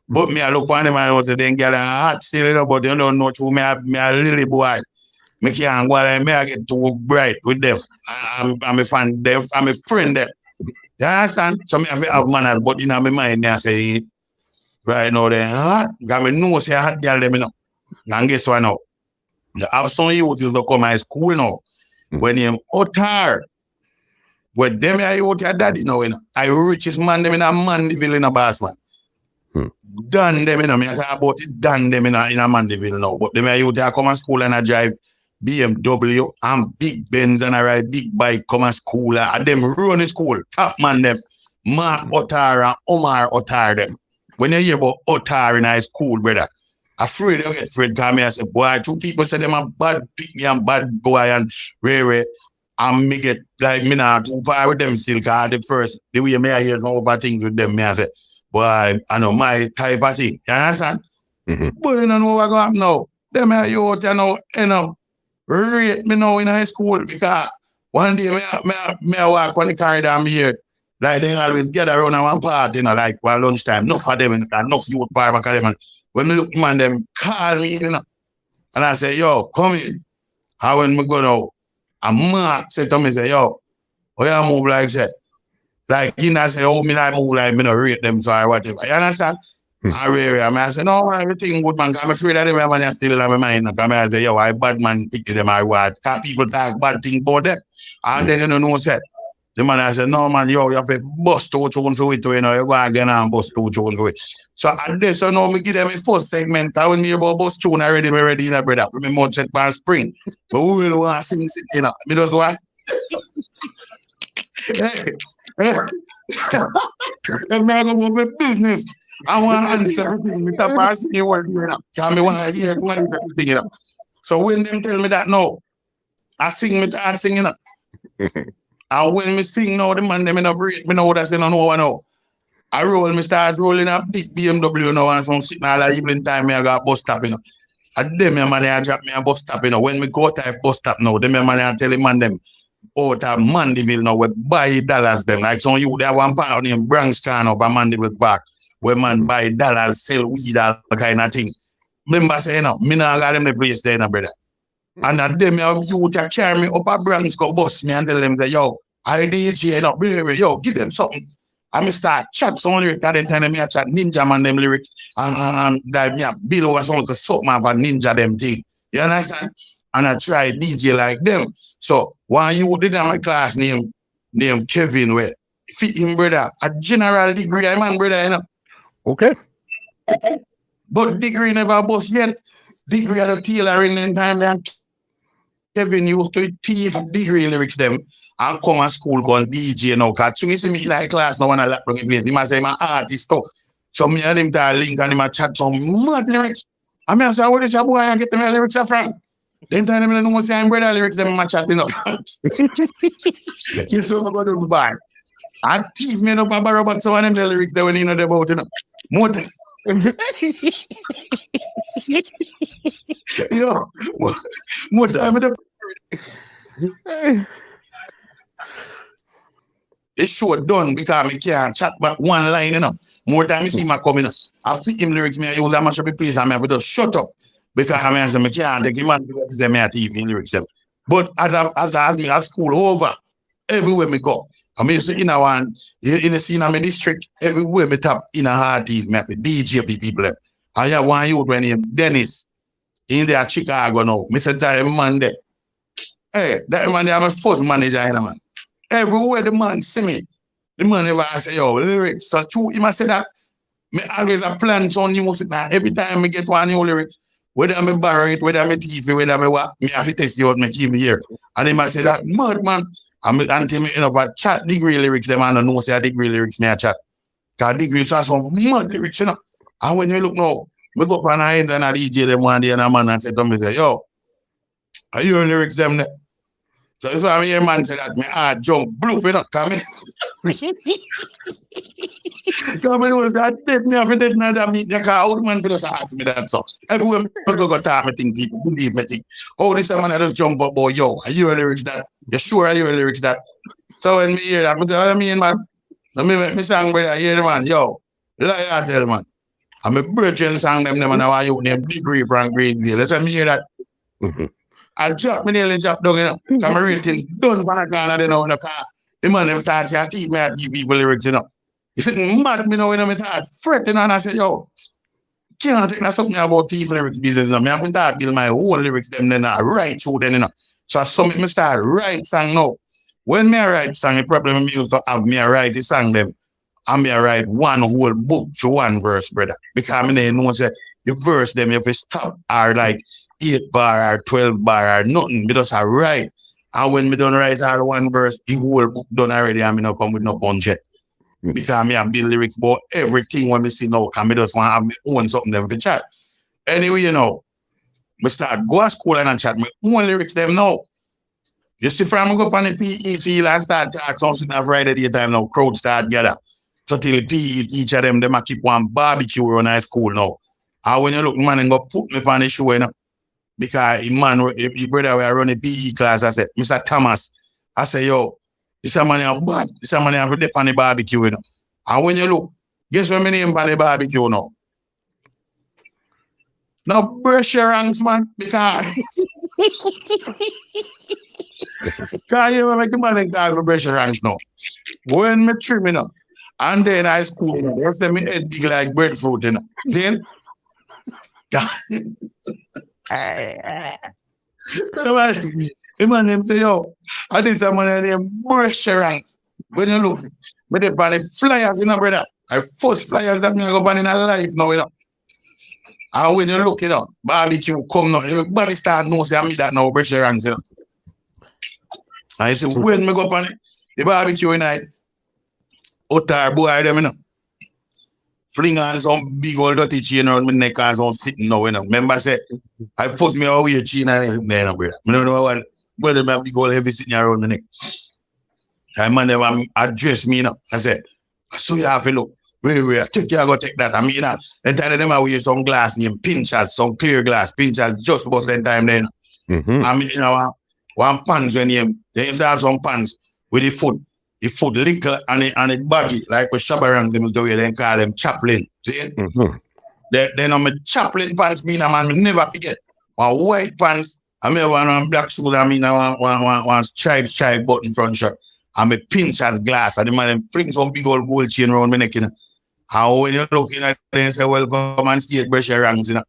But me I look on them and I say, then girl are hot still, you know, but you don't know through me a little boy. Me can't go like me I get too bright with them. I'm a fan them, I'm a friend them. You understand? So me have manners, but in my mind, I say, right now, they're hot. Because I know say hot girl them, you know. And guess what now? You have some youth to come to school now. When you're Otar, when them are youth, your daddy now, you know. I richest man them in a Mandeville in a bass man. Done them, you know. Me I talk about it, done them in a Mandeville now. But them are youth, they come to school and I drive BMW and big Benz and I ride big bike, come to school and them run in school. Top man them, Mark Otar and Omar Otar them. When you hear about Otar in high school, brother, afraid you get afraid because me I say, boy, two people say them are bad pick me and bad boy and rare and me get like me not too far with them still because the way me I hear some over things with them, me I say, boy, I know my type of thing. You understand? But you don't know what going on now. Them are youth, you know, rate me now in high school because one day me walk on the corridor I'm here. Like they always gather around at one part, you know, like while lunchtime. Enough of them, enough youth part of them. When me look man, them call me, you know. And I say, yo, come in. And when me go now, And Mark said to me, say, yo, oh yeah, move like that. Like, you know, say, oh, me not move like me not rate them, so I whatever. You understand? I said, no, everything good, man. I'm afraid that them man still have my mind. I say, yo, I bad man pick them, I what. People talk bad thing about them. And then you know, said, the man I said, no, man, yo, you have to bust two tunes to it, you know, you go again and bust two tunes to it. So at this, you know, me give them a first segment. I will me about bust tune already, me ready, you know, brother. For me, more set by spring. But we will want to sing, you know. Me just want I'm not going to business. I want to answer everything. Me tap and sing word, you know. Because me want to hear everything, you know. So when them tell me that, no, I sing, me and sing, you know. And when me sing now, the man, them in a break, me know what I say, no one know. I roll, me start rolling a big BMW now, and from sitting all the evening time, me I got bus stop, you know. And them, man, I drop me a bus stop, you know. When me go to a bus stop now, them, man, I tell him, man, them, out of Mandeville now, we buy dollars them. Like some you, there one pound in Bronx town up a Mandeville Park, where man buy dollars, sell weed, all kind of thing. Remember saying, no, me not got them the place there, no, brother. And at them, you to carry me up a Bronx, go bust me and tell them, that, yo, I DJ, no, yo, give them something. I me start chat some lyrics at the time, me I chat Ninja Man them lyrics, and that me a build over something to something of a ninja them thing. You understand? And I try DJ like them. So one you did in my class named Kevin, where fit him brother, a general degree, man brother, you know. Okay. But degree never bust yet. Degree at the tailoring in time then Kevin used to teach degree lyrics them and come to school go and DJ now. Cause you see me in like class now when I like bring place. He must say my artist too. So me and him to link and him a chat some mad lyrics. I mean I say, where did your boy and get them lyrics from? Them time them don't know say I'm brother lyrics them chat, you know. You so go to Dubai. I teach me up about Robert so one of them the lyrics that when you know about, you know. More you know, more time it's short done because me can't chat back one line, you know. More time you see my coming, I see him lyrics me I use that much of a place and I have to shut up because I mean I can't take him and because they may TV lyrics them. But as me at school over, everywhere me go. I mean, so in the scene of my district, everywhere me tap in a hard me have to DJ people. I have one youth when named Dennis in there Chicago now. Mr. Jerry man there. Hey, that man there, I'm my first manager, you know, man. Everywhere the man see me, the man ever say, yo, lyrics. So true, he must say that. Me always a plan on new music now. Every time me get one new lyric, whether I'm a borrow it, whether I'm a TV, whether I'm a what, me have to test you out, me keep me here. And he must say that, mad man. And until me, you know, but chat degree lyrics, them man don't know say degree lyrics me a chat. Cause degree are some mad lyrics, you know. And when you look now, me go up on the end and I DJ them one day and a man and say to me, say, yo, are you lyrics them there? So that's why I hear man say that my heart jump blue, you know, come in. Come in was that dead me after dead now that me the car old man just ask me that so. Everywhere I go talk me think people believe me think. Oh, this man I just jump up, boy, yo, are you lyrics that? You sure are you lyrics that? So when me hear that, I say, what I mean, man? I mean, me song brother, hear the man, yo, lie I tell man. I'm a brethren sang them and I want you name degree from Greenville. That's why me hear that. I drop me nearly drop down, you know. Come rating done for the car, you know, in the car. The man them start to teach me how to teach people lyrics, you know. He said, mad me now, you know, me start fretting and I said, yo, can't think something about teach lyrics business, you know. Me have to start build my own lyrics, them then I write through them, you know. So I me start write song now. When me I write song, the problem me used to have me I write the song them. And me I write one whole book to one verse, brother. Because I mean, know say the verse them, you have to stop are like 8 bar or 12 bar or nothing. Because I write. And when me don't write all one verse, the whole book done already and me not come with no punch yet. Because me I build lyrics about everything when me see now. And me just want to have my own something them to chat. Anyway, you know, me start go to school and chat my own lyrics them now. You see, from go up on the PE field and start talking something I've write at the time now, crowd start gather. So till PE, each of them a keep one barbecue around high school now. And when you look, man, and go put me on the show, you know. Because man, if brother we are running PE class, I said, Mr. Thomas, I say, yo, this a man have bad, this a man have dip on the barbecue, you know. And when you look, guess what my name on the barbecue now? Now brush your ranks, man, because Cause you make the man and call me pressure ranks now. When me trim, and then I school, they say me head big like breadfruit, Then, so man, them say, yo, I think someone named pressure ranks. When you look, me they ban the flyers, brother. I first flyers that me go ban in a life now, And when you look, barbecue come now, everybody start know say me that now pressure ranks, I say, when me go up on the barbecue night, outer boy them, fling on some big old dirty chain around my neck and some sitting now, Remember, say, I force me away a chain and then, brother. I don't know what them have big old heavy sitting around my neck. I man, them address me, I said, so you have to look. Wait, take care, go take that. I mean, and time them I wear some glass named pinchers, some clear glass, pinchers just about the time then. I mean, one pants when they have some pants with the foot little and the baggy, like with Shabarang, them do then call them chaplain. See? Then on my chaplain pants, man, me never forget. One white pants, I mean one black suit, I mean one stripe button front shirt. And me pinch as glass, and the man bring some big old gold chain around my neck, And when you're looking at it, and say, well, come and see it, pressure ranks, I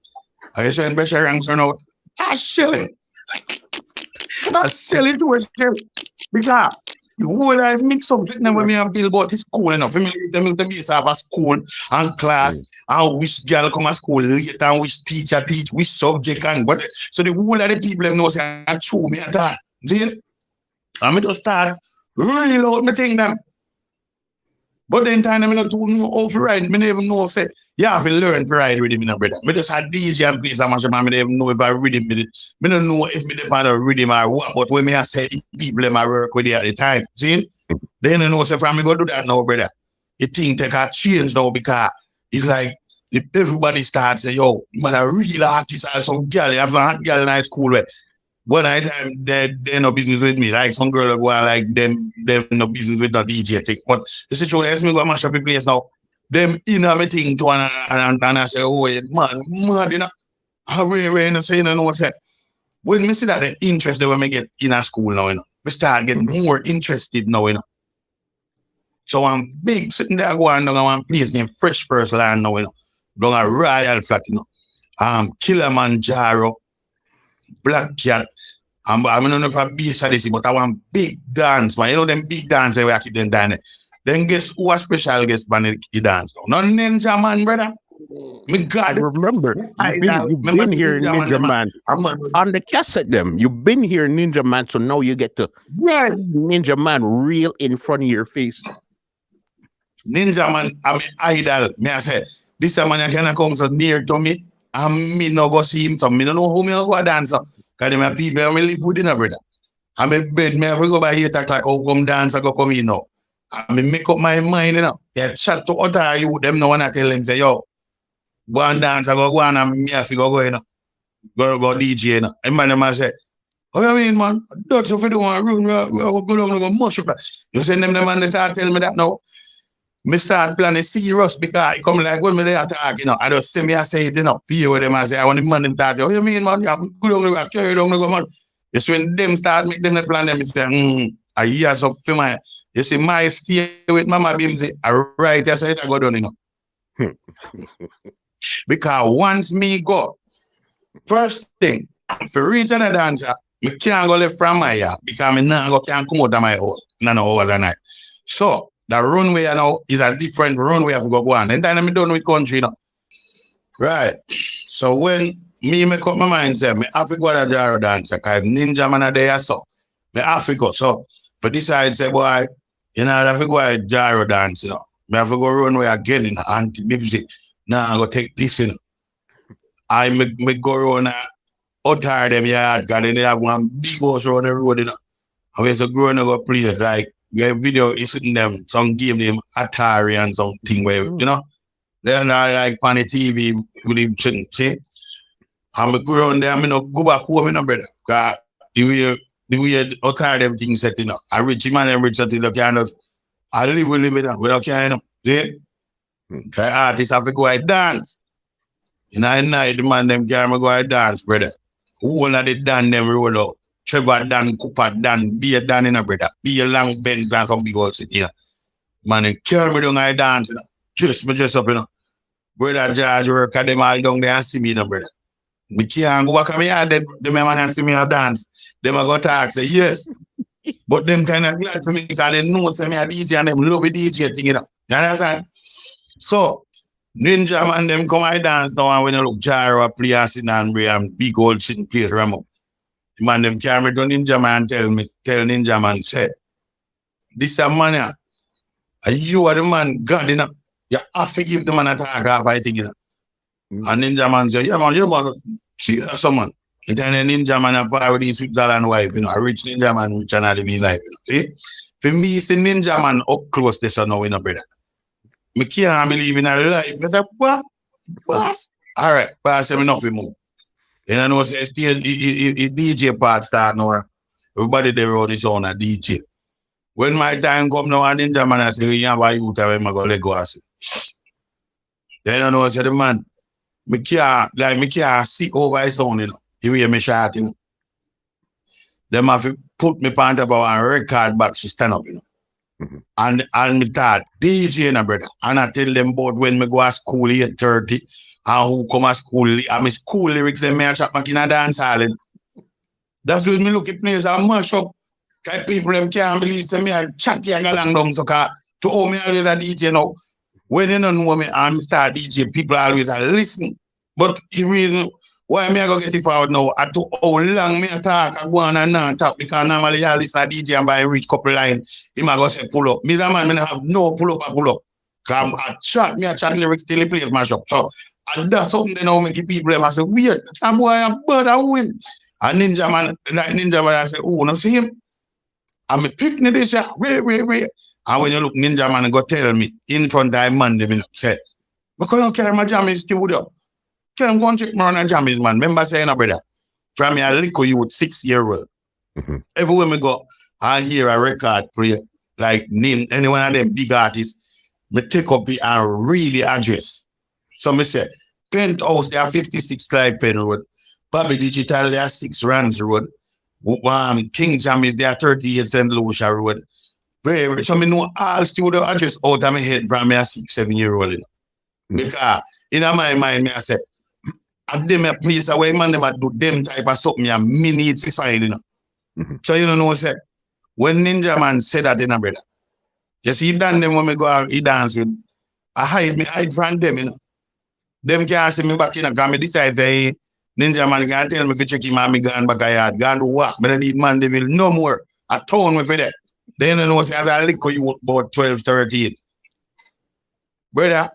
just when pressure ranks are now, I sell it. I sell it to a because the whole life mix something when me have build about this school enough. For me, the base of a school and class, and which girl come to school later, and which teacher teach, which subject, and what. So the whole of the people know say, I chew me at that. Then, I just start really loud me thing them. But then time I don't know how to ride. I never know say you have to learn to ride rhythm, brother. I just had DJ and play some man. I don't even know if I rhythm with it. I don't know if me depend on rhythm or what. But when I say people them I work with it at the time, see? Then I know say from me go do that now, brother. The thing take a change now because it's like if everybody starts say, yo, man, a real artist or some girl, you have a hot girl in high school with. One night time they no business with me. Like some girl go like them no business with the DJ thing. But the situation is me go mash up the place now. Them in a meeting to and I say, oh man, how we say no what's that? When me see that the interest that when me get in a school now, me start getting more interested now, So I'm big sitting there going down one place named Fresh First Land now, Down a Royal Flat, Kilimanjaro. Black Cat. I don't know if I'm being sadistic, but I want big dance, man. You know them big dance we keep them down there. Then guess who a special guest man the dance? No Ninja Man, brother. Me God. I remember. You've been here in Ninja Man. On the cassette them. You've been here in Ninja Man, so now you get to Ninja Man real in front of your face. Ninja Man, I'm idol. Me I say, this man can come so near to me. And me no go see him, so me don't know who me go dance. Because them people I live with brother. I'm a bed, me have to go by here talk like, oh, come dance, I go come in now. I make up my mind, Yeah, chat to other you them no one I tell them, say, yo, go and dance, I go on and me have to go, Go DJ, And man say, oh, you mean, man? That's if you don't want to run, go down and go mush up. You send them man, they start tell me that now. Me start planning serious because it come like when me there talk, I just say me I say it, Fear with them I say I want the man them talk. Oh, you mean man? You have go down, carry down, go man. It's when them start make them plan them say, I hear some for my. You see my stay with Mama Bim say, right, that's it I go down, Because once me go, first thing, for reach another dancer, me can't go left from my yard because me can't come out of my house. No overnight. So the runway now is a different runway of go on. And then I'm done with country now. Right. So when me make up my mind, say, me have to go to the gyro dance, because Ninja Man are there, so me have to go. So, but decide, say, boy, I have to go to gyro dance, Me have to go runway again, and people say, nah, I go take this, I me go around out them yard, because they have one big house around the road, And we so growing up place, like, your video is in them, some game name Atari and something where, they're not like on the TV with him shouldn't see. I'm a go around there, I'm gonna go back home, brother. Because the way Atari everything set, I rich man and rich set it, I live with it without caring, see? The artists have to go and dance. At night, the man them carry me go and dance, brother. Who one of the dance them roll out? Trevor Dan, Cooper Dan, be a Dan in a brother, be a long bench and some big old city, you know. Man, they carry me down I dance, you know. Me dress up, you know. Brother George work at them all down there and see me, you know, brother. Me can't go back at me yard, them man and see me a dance. Them a go talk, say yes. But them kind of glad for me because they know say me a DJ and them love the DJ thing, you know. You understand? So, Ninja man, them come I dance now and when you look Jaro play and sit and bring and big old sitting place ram up. The man them carry me to Ninja man tell Ninja man, say, this a man here. And you are the man, God, you know. You have to give the man a talk off, I think, you know. And Ninja man say, yeah man, see someone. And then the Ninja man a part with his Switzerland wife, you know, a rich Ninja man which are not living life, you know. See? For me, it's the Ninja man up close this now, you know, brother. I can't believe in a life. I said, what? Boss? All right, pass him enough, we move. And I know say still the DJ part start now. Everybody there on his own a DJ. When my time come now, and Ninja man I say, yeah, why you tell him I go let go I say. Then I know I said the man, I can't see over his own, you know. You hear me shout, you know. Them have to put me pant about and record box to stand up, you know. And me thought, DJ na brother. And I tell them about when me go to school 8:30 and who come to school, and my school lyrics and me a chat back in a dance hall. That's when me look at players and mash up. Cause people them can't believe say me a chat and go along down to how me always a DJ now. When you don't know me and start DJ, people always a listen. But the reason why me I go get it forward now, I took how long me I talk, I go on and on talk, because normally I listen to DJ and by reach couple lines, he might go say pull up. Me that man, me have no pull up. Cause I chat lyrics till he plays mash up. So, and that's something they now make people them I say, weird, that boy a bird I win. And Ninja man, I say, oh, no see him? I'm a picnic this year, wait. And when you look Ninja man go tell me, in front of that man, they say, because I don't carry my Jammys studio. Can go and check me on a Jammys, man. Remember saying, brother, from me a little youth, 6-year-old. Everywhere me go, I hear a record play, like name any one of them big artists, me take up it and really address. So me say, Penthouse, they are 56 Clyde Pen Road. Bobby Digital, they are 6 Rands Road. King Jammys, they are 38 St. Lucia Road. So me know all studio address out of my head from me a 6-7-year-old. You know? Because in my mind, me I say, at them a place where man them a do them type of something a me need to find, you know. So you know say, when Ninja man said that in a brother, you see Dan them when me go out, he dance with, I hide from them, you know. Them can't see me back in a car, me decide say, Ninja man can tell me to check him and me gone back a yard, gone to work, but I need man they will no more. I told me for that. Then you know say as I lick you about 12, 13. Brother,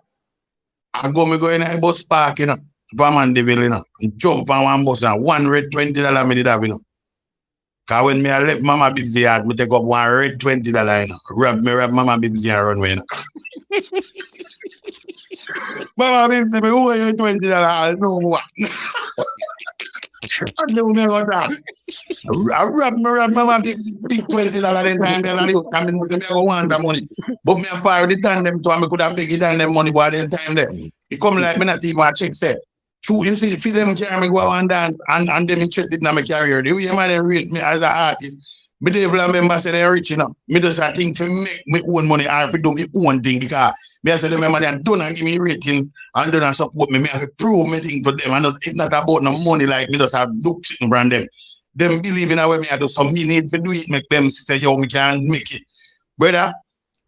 I go in a bus park, you know, Paman Devil, you know, and jump on one bus and $120 me did have, you know. Cause when me I left Mama Bibsy yard, me take up $120, you know. Rob Mama Bibsy and run away, you know. Mama Bibsy, me owe you $20, I know what. I know me about that. I rob Mama Bibsy big $20 then time then I come in with me I want that money. But me a fire the time them to and me could have taken them money by then time there. It come like me not even a check say. True, you see, if them carry me go and dance and them interested in my career, the way man rate me as an artist, me devil remember say they're rich, you know. Me just I think to make my own money or to do my own thing because me I say remember they don't give me rating and don't support me. Me have to prove me thing to them. And it's not about no money like me just have look from them. Them believe in a way me I do some me need to do it, make them say yo me can make it. Brother,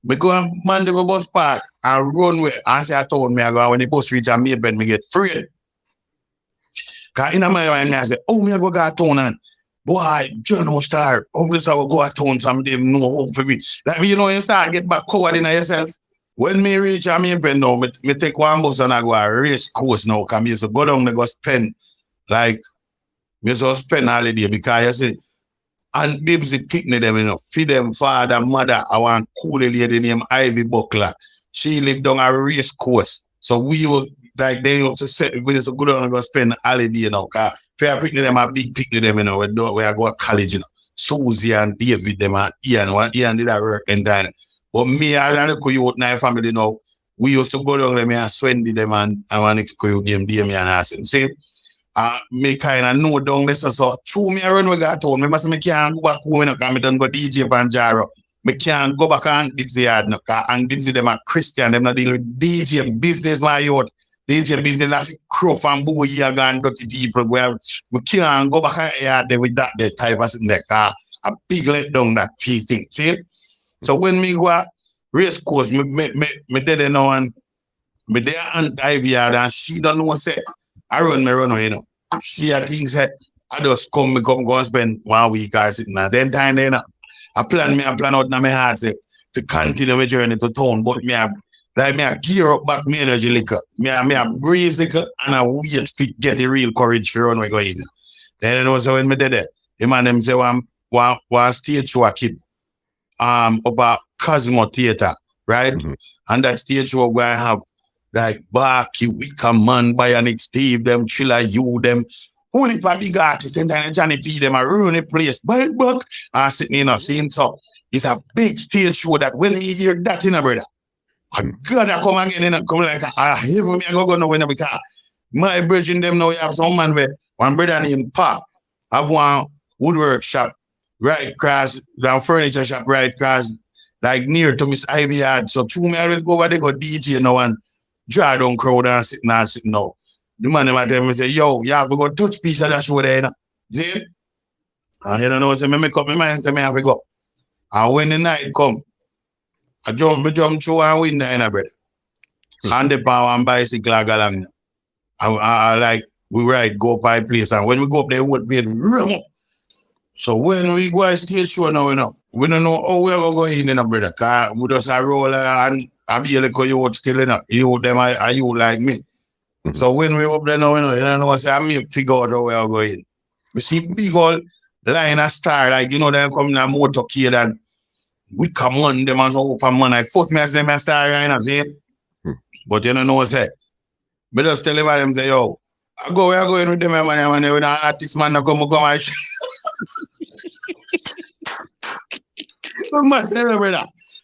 me go and man the bus park and run where and say I told me I go when the bus reach and me get free. Cause in my mind, I say, oh, me I go to town and boy, Journal Star, obviously I will go to town, some them know hope for me. Like you know, you start get back covered in yourself. When me reach and me now, me take one bus and I go a race course now, cause me used to go down there go spend like me used to spend holiday because you see, and Bibsy picnic them, you know, feed them father, mother, I want cool lady named Ivy Buckler. She lived down a race course. So we were like they used to say we used to go down and go spend holiday, you know, cause fair picnic them a big picnic them, you know, where I go to college, you know. Susie and David them and Ian did that work and then. But me and the youth now family now, we used to go down there and Swendy them and I want to go game Damian and Asin. See? Me kind of know down this. So true me I run with God told me, but me can't go back home because me done go DJ Panjaro. Me can't go back and Dipsy yard no, and Dipsy them are Christian, them not deal with DJ business my youth. DJ business that's crow and boogie and dirty people where we can't go back there with that the type of thing there. A big let down that key thing. See? So when me go race course, me did know and me there and dive yard and she don't know what say. I run, you know. She I think said I just come go and spend 1 week or sitting there. Then time then I plan out in my heart say, to continue my journey to town, but me I gear up back my energy liquor. Me I breathe liquor and I wait to get the real courage to run we go in. Then you know so when me did it, the man them say one stage show I keep about Cosmo Theatre, right? Mm-hmm. And that stage show where I have like Barky, Wicca Man, Bionic Steve, them Chilla You, them only for big artists and then Johnny P them are ruining the place. But sitting in a scene so it's a big stage show that when you hear that in a brother. I gotta come again and come like I hear me I go nowhere because my brethren them now have some man with one brother named Pop. Have one woodwork shop right across down furniture shop right across like near to Miss Ivy Yard. So two me I will go over there go DJ now and draw down crowd and sitting now. The man them tell me say, yo, you have to go touch piece of that show there, you know. See? And you don't know, so me make up my mind say me have to go. And when the night come, I jump through and win there, you know, brother. And the power and bicycle I go along. I like we ride, go by place, and when we go up there, would be rum. So when we go to stage show now, you know, we don't know how we're going to go in, you know, brother. Because we just a roll and I be like you still, you know, you them are you like me. Mm-hmm. So when we up there now, you don't know, so I may figure out how we're going. We see big old line of star, like, you know, they come in a motorcade and we come on them and so open man. I thought me as them a star, you know, see? Mm-hmm. But you don't know what say. But just tell them, say, yo, we are going with them, man, when an artist man come and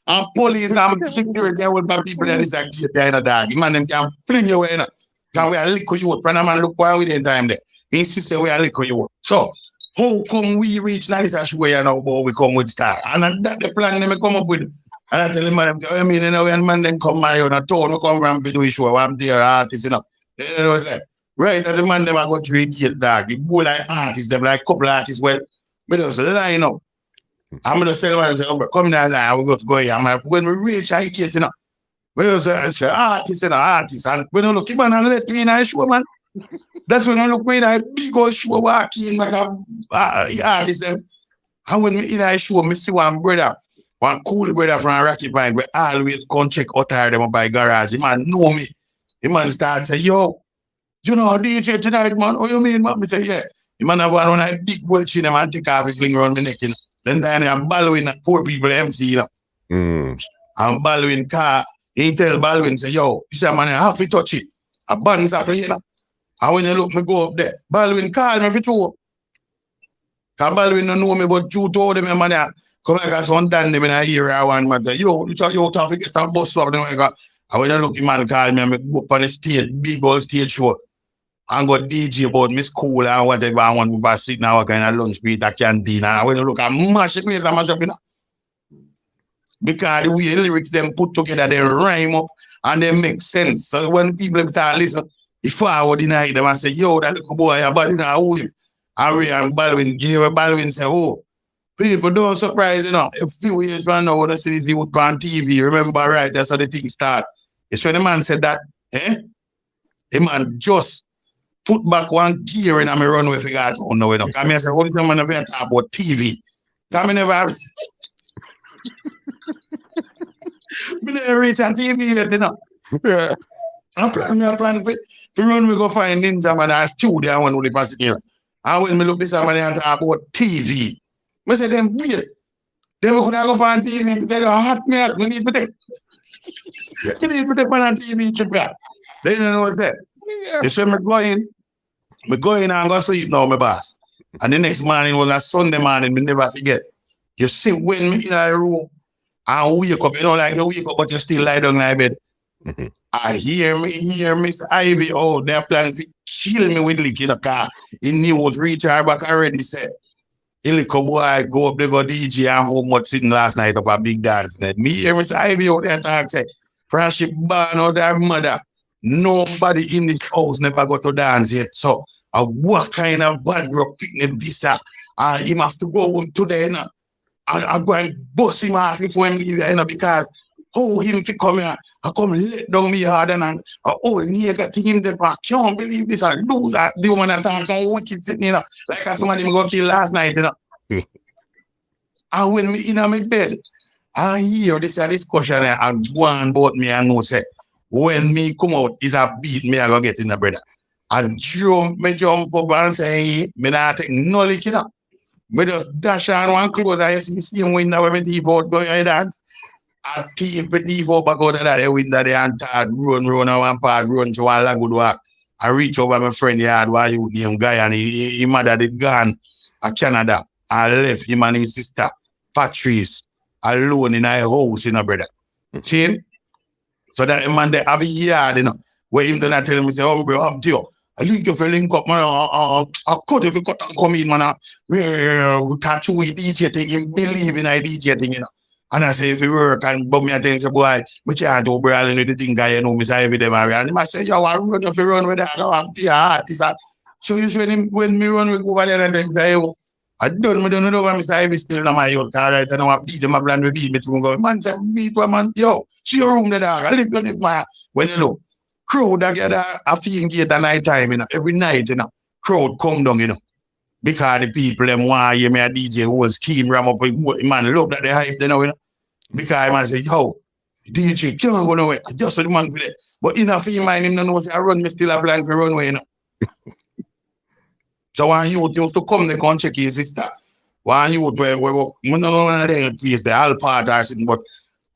and police and security will be people that is actually there, dog. Man, them can fling you away. Can we are liquor you? Brother man, look why we didn't time there. He insist we are liquor you. So, how come we reach nice where now, boy, we come with star? And that the plan they come up with. And I tell him, I mean, you know, when man then come my own, I told him, come from video show, I'm there, artist, you know. You know, say, right, as the man, them are going to read it, dog. The boy like artists, them like couple artists, well, but just line up. I'm going to tell them, come down, I will go here. I'm like, when we reach, I get, you know. But I say, artist, and when you look, man, and let me in a show, man. That's when I look in a big old show, walking like a artist, them. And when we in a show, I see one brother, one cool brother from Rocky Pine, we always come check out them by garage. The man know me. The man start say, yo, you know DJ tonight, man? What you mean, man? I say, yeah. The man have one of big world chin and take off his ring around the neck, you know. Then I'm ballowing at 4 people MC, you know. I'm ballowing car. He tell Baldwin, say, yo, you say, man, I have to touch it. A band's up here. And when you look, me go up there. Baldwin call me for two. Because Baldwin don't know me, but you told him, man, come like a son done them in a year or one, man. Yo, you talk, to get a bus up. And when you look, the man call me, I go up on the stage, big old stage show. And go DJ about me school and whatever. I want to sit now, I kind of lunch break, a canteen. And when you look, I mash it, I mash up, you know. Because the way the lyrics them put together, they rhyme up and they make sense. So when people start listen, if I would deny them and say, yo, that little boy, your body now, who you? And Baldwin say, oh, people don't surprise, you know. A few years from now, when I see this people on TV, remember, right, that's how the thing start. It's when the man said that, the man just put back one gear in and I run with the guys. Oh, no, we don't. I mean, I said, what is the man ever talk about TV? I mean, never have we never reach on TV yet, you know. Yeah. I plan to run, we go find Ninja Man and studio one with the pass here. And when we look this man and talk about TV, I say them weird. Then we could go find TV, they go hot me up, we need to take. We need to take one on TV to back. They don't know what's that. They say me go in and go sleep now, my boss. And the next morning was a Sunday morning, me never forget. You see when me in a room, and wake up, you know, like you wake up, but you still lie down in my bed. Mm-hmm. I hear Miss Ivy, oh, they're planning to kill me with lick in the car. He knew what reach her back already said. He little boy go up there go DJ and how much sitting last night up a big dance. Me hear Miss Ivy out there talk say, friendship born out her mother. Nobody in this house never got to dance yet. So what kind of bad rock picnic this? Him have to go home today. I'm going to bust him off before him leave here, because how him to come here, I come let down me hard and oh, nigga to him that I can't believe this and do that. The woman that talks so wicked sitting, like somebody go kill last night, And when me in my bed, I hear this discussion and go on about me and know say, when me come out, is a beat me, I go get in the brother. And jump up and say, hey, me not take no lick, Me just dash on one clothes, I see the same window where me default go ahead and I keep the default back out of that window there and run on one part, run to one good walk. I reach over my friend yard while you young guy and he mother the gone to Canada. I left him and his sister, Patrice, alone in a house, brother. See? So that man they have a yard, where him then I tell him, say, oh, bro, I'm deal. I link you for link up, man. I cut if you cut and come in, man. We catch you with DJ thing, him believe in a DJ thing, And I say, if you work and bum me a thing, say, boy, but you can't do brother, the thing guy, me say every day, man. And I say, yo, I run if you run with that, I'm the artist. So usually when me run, we go over there and then say, oh, I don't know why me say I still in my youth. All right, I know I beat them up and we beat me to go. Man say, beat one man, yo, see your room the dog. I live my when you look. Crowd together a feeling gate at night time, every night, crowd come down, because the people them want hear me a DJ who will scheme ram up man love that they hype, because man say, yo, DJ can't go nowhere. Just so the man play. But in a few mind him know say I run me still a plan for runway, So when you used to come they come check his sister. When you would where no one of them place the all part or something, but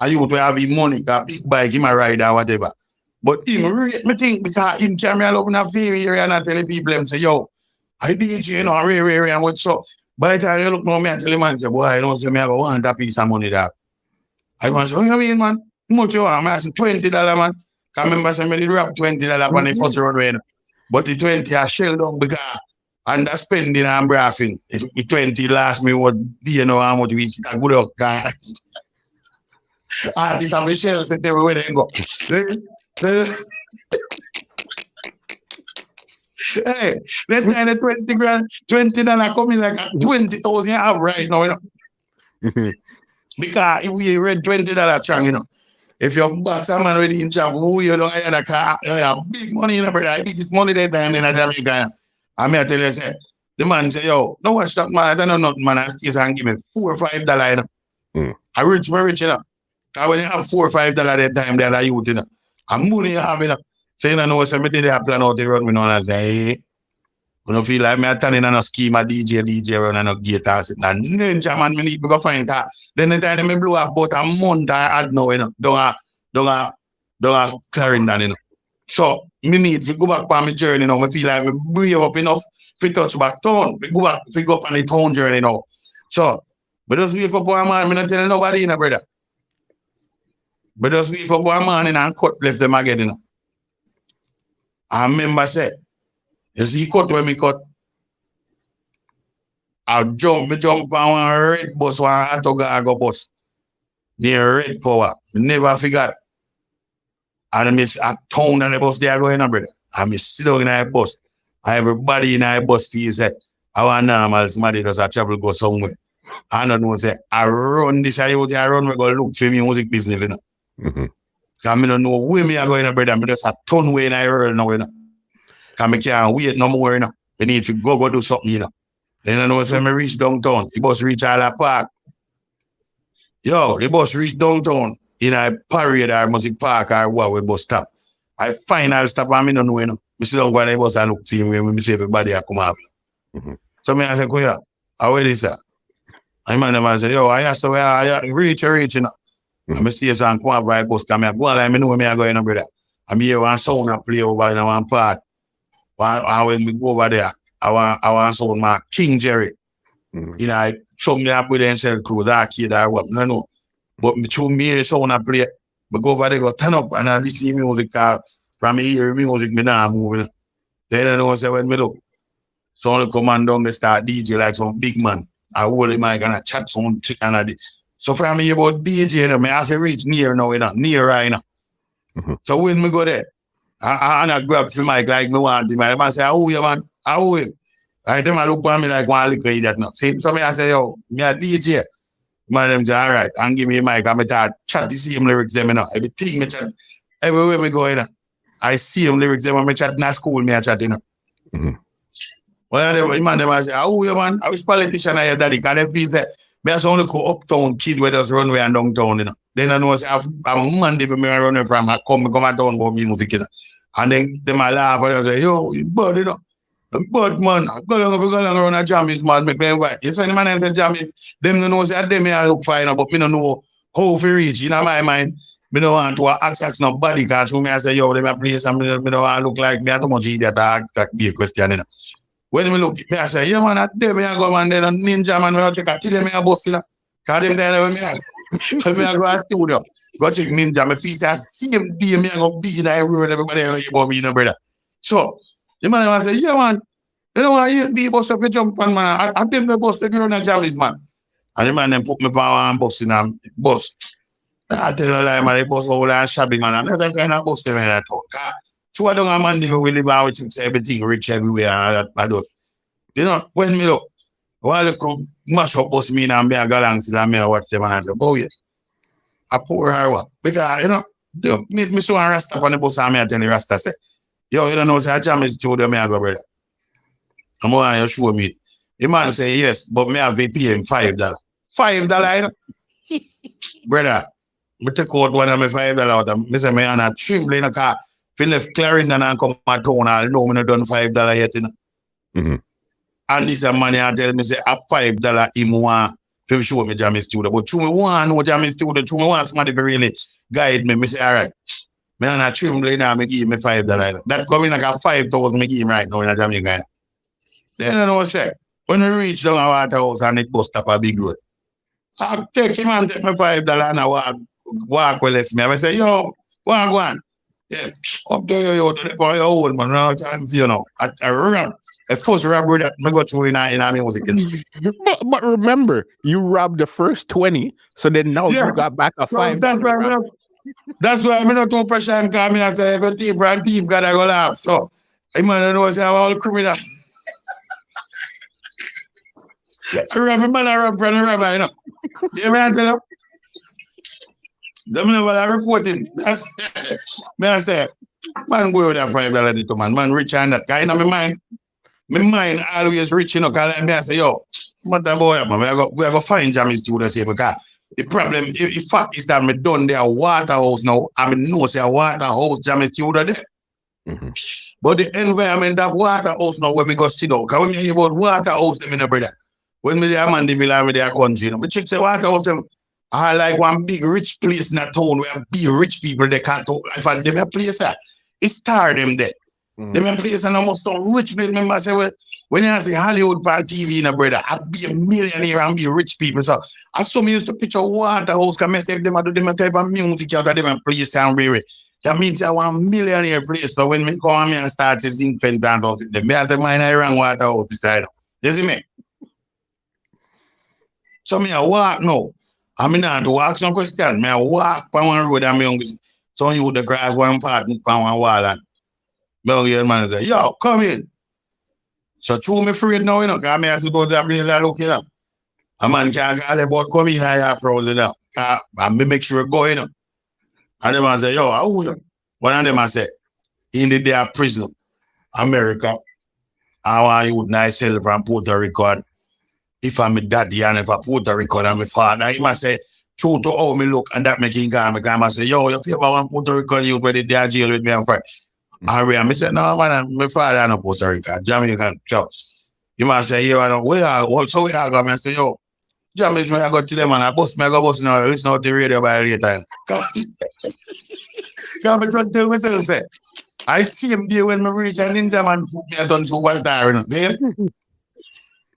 you would have him money, a big bike, him a ride or whatever. But him rate me think because him carry along in a very area and I tell the people them say, yo, I DJ, rare and what's up. By the time you look now, me and tell the man, say, boy, I don't say me I want a piece of money that. I want to say, what you mean, man? How much you want? I say $20, man. I remember saying me drop $20 on the first runway. But the 20 I shell down because and that spending and brassing. The 20 last me what do you know how much we get a good up. Artists have a shell set everywhere they go. Hey, let's say the 20 grand, $20 coming like a 20,000 you have right now, Because if we read $20 chang, if your box a man ready in job, who you don't have a car, you have big money, brother. Biggest money that time in Jamaica. I mean, I tell you, say, the man say, yo, no watch that man, I don't know nothing, man, I still and give me $4 or $5, I rich, Because when you have $4 or $5 that time, they're youth, and money you have, So you know, somebody they plan out the run with on that day. I don't feel like me turning on a scheme a DJ run and a guitar sitting and ninja man me need to go find that. Then the time me blow off about a month I had now, don't Clarendon, So me need to go back on my journey now. I feel like me brave up enough to touch back town. We go back to go up on the town journey now. So but just wake up one man, me not telling nobody, brother. But just wake up one man and cut left them again, I remember say, you see cut when me cut. I jump on one red bus, one Atogago bus. Near Red Power. Never forgot. And I miss a town and the bus there going on, brother. I miss sit down in a bus. Everybody in a bus feel say, I want normal somebody does a travel go somewhere. I don't know say, I run this I run we go look for me music business, Because I don't know where me are going, brother. I just a ton way in a world now, Because I can't wait no more, I need to go do something, Then I know when I reach downtown, the bus reach all that park. Yo, the bus reach downtown in a parade or music park or what we bus stop. I final stop and I don't know, I sit down go on the bus and look see me when I see everybody I come out. So I say, go here, how are this, sir? And man say, yo, I asked where I reach, And I see some come up by bus come here. Go on, I know where I going, brother. I'm here one sound I play over in one part. When we go over there, I want sound my King Jerry. Something up with them sell clothes, that kid I want. No. But to me, sound I play. But go over there, go turn up and I listen to music. From me hear music, me now moving. Then I know say when me look, someone come on down, they start DJ like some big man. I hold the mic and I chat some chick and I did. So from me about DJ, I have to reach near now, near right now. So when me go there, I grab the mic like me want him. I say, how you man? How him? I them I look at me like one little idiot now. So me I say, yo, me a DJ. Man, them say, all right, and give me a mic. I'm start chat the same lyrics them now. Everything me chat. Everywhere me go in, I see them lyrics them when me chat in school, me a chat in. Well, man, them I say, how you man? I wish politician I have daddy. Can they feel that? Me a only go uptown kids where just run away and downtown, Then I know say I'm Monday for me run from I come and down go music, And then them I laugh and they say, yo, you bud, But man, go along around a Jammys, man, make them white. You say the man say Jammys, them don't know say them may look fine, but me don't know how to reach. In my mind, me don't want to ask nobody because me I say, yo, them a play something, me don't want to look like me too much idiot to ask that be a question. When me look, me I say, yeah man, at them me I go man, then a ninja man, I check out till them I bust cause them there when me I go to studio, go check ninja, me feel say same day me I go beat that road everybody about me, brother. So the man I say, yeah man, you know why the bus up jump on man. I them the bus the girl and Jammys man. And the man then put me power and bus in a bus. I tell you like man, the bus all and shabby man. And that's kind of bus them in that talk. So I don't have man we live out with everything rich everywhere and that. You know, when me look, while they could mash up bus me and me a galaxy and me watch them and I say, oh yeah. I pour her what? Because you know, me so a Rasta on the bus and me I tell the Rasta say, yo, you don't know say Jammys told them me I go brother. I'm going to show me. The man say yes, but me have to pay him $5. $5, brother. I take out one of my $5 out. I say, man, I trim in a car. If you left Clarendon and come to town, I know me not done $5 yet. And this money I tell me, say, a $5 him want to show me Jammys studio. But you me want no Jammys studio. You me want somebody to really guide me. I say, all right. Man, I trim in and I give me $5. That coming like a 5,000 I give him right now in a Jamaica. Then I know what I say. When we reach down a Waterhouse and it bust up a big road, I take him and take me $5 and I walk with us. I say, yo, go on. Yeah, up there, yo, to the your old man. Now, you know, I run. The first robbery that I go through in our music. But remember, you robbed the first 20, so then now you got back a so $5. That's why I'm not too pressure and call me and say, every team gotta go laugh. So, I know I say, all criminals. Every man I run friend rabbi, you know. You ever tell them? Them never are reporting. Me I say, man go with that $5 to man. Man rich and that guy in my mind. My mind always rich, you know, because me I say, yo, what the boy, man, we are going to find Jammys to the same because the problem, the fact is that me done their Waterhouse now, I mean, no, say Waterhouse Jammys to there. But the environment of Waterhouse now, when we go sit down, because when we hear about Waterhouse, them in the brother. When we are man, they will have their country. You know? But check say Waterhouse, them are like one big rich place in that town where big rich people, they can't talk. If I them a place, it star them there. Them a place and almost some rich place. Remember, I say, well, when you see Hollywood on TV, you brother, I'd be a millionaire and be rich people. So I saw me used to picture Waterhouse, because I say, if them do them type of music out of them a place and really. That means I want a millionaire place. So when me come and start to sing Fent and all, them have the mind I run Waterhouse beside them. You see me? So me I walk now. I mean not to ask some question. Me I walk on one road and me young so you the grass one part on one wall and me young man say, yo, come in. So true me afraid now, you know, because me I suppose that place I look here. A man can't call about come in I have frozen now. And me make sure go in. And the man say, yo, how you? One of them I say, in the day of prison, America, I want you myself from Puerto Rico. If I'm a daddy and if I Puerto Rico and my father, he must say, true to how me look, and that making calm. Because I say, yo, if you ever want Puerto Rico, you where they jail with me and friend. And I say, no, man, my father is not Puerto Rico, Jamaican. So, you must say, yo, I don't, where are also we are going? I say, yo, Jammys, I go to them and I go bust now, listen to the radio by the time. Come and tell myself, say, I see him there when I reach a ninja man, I done superstar, you know.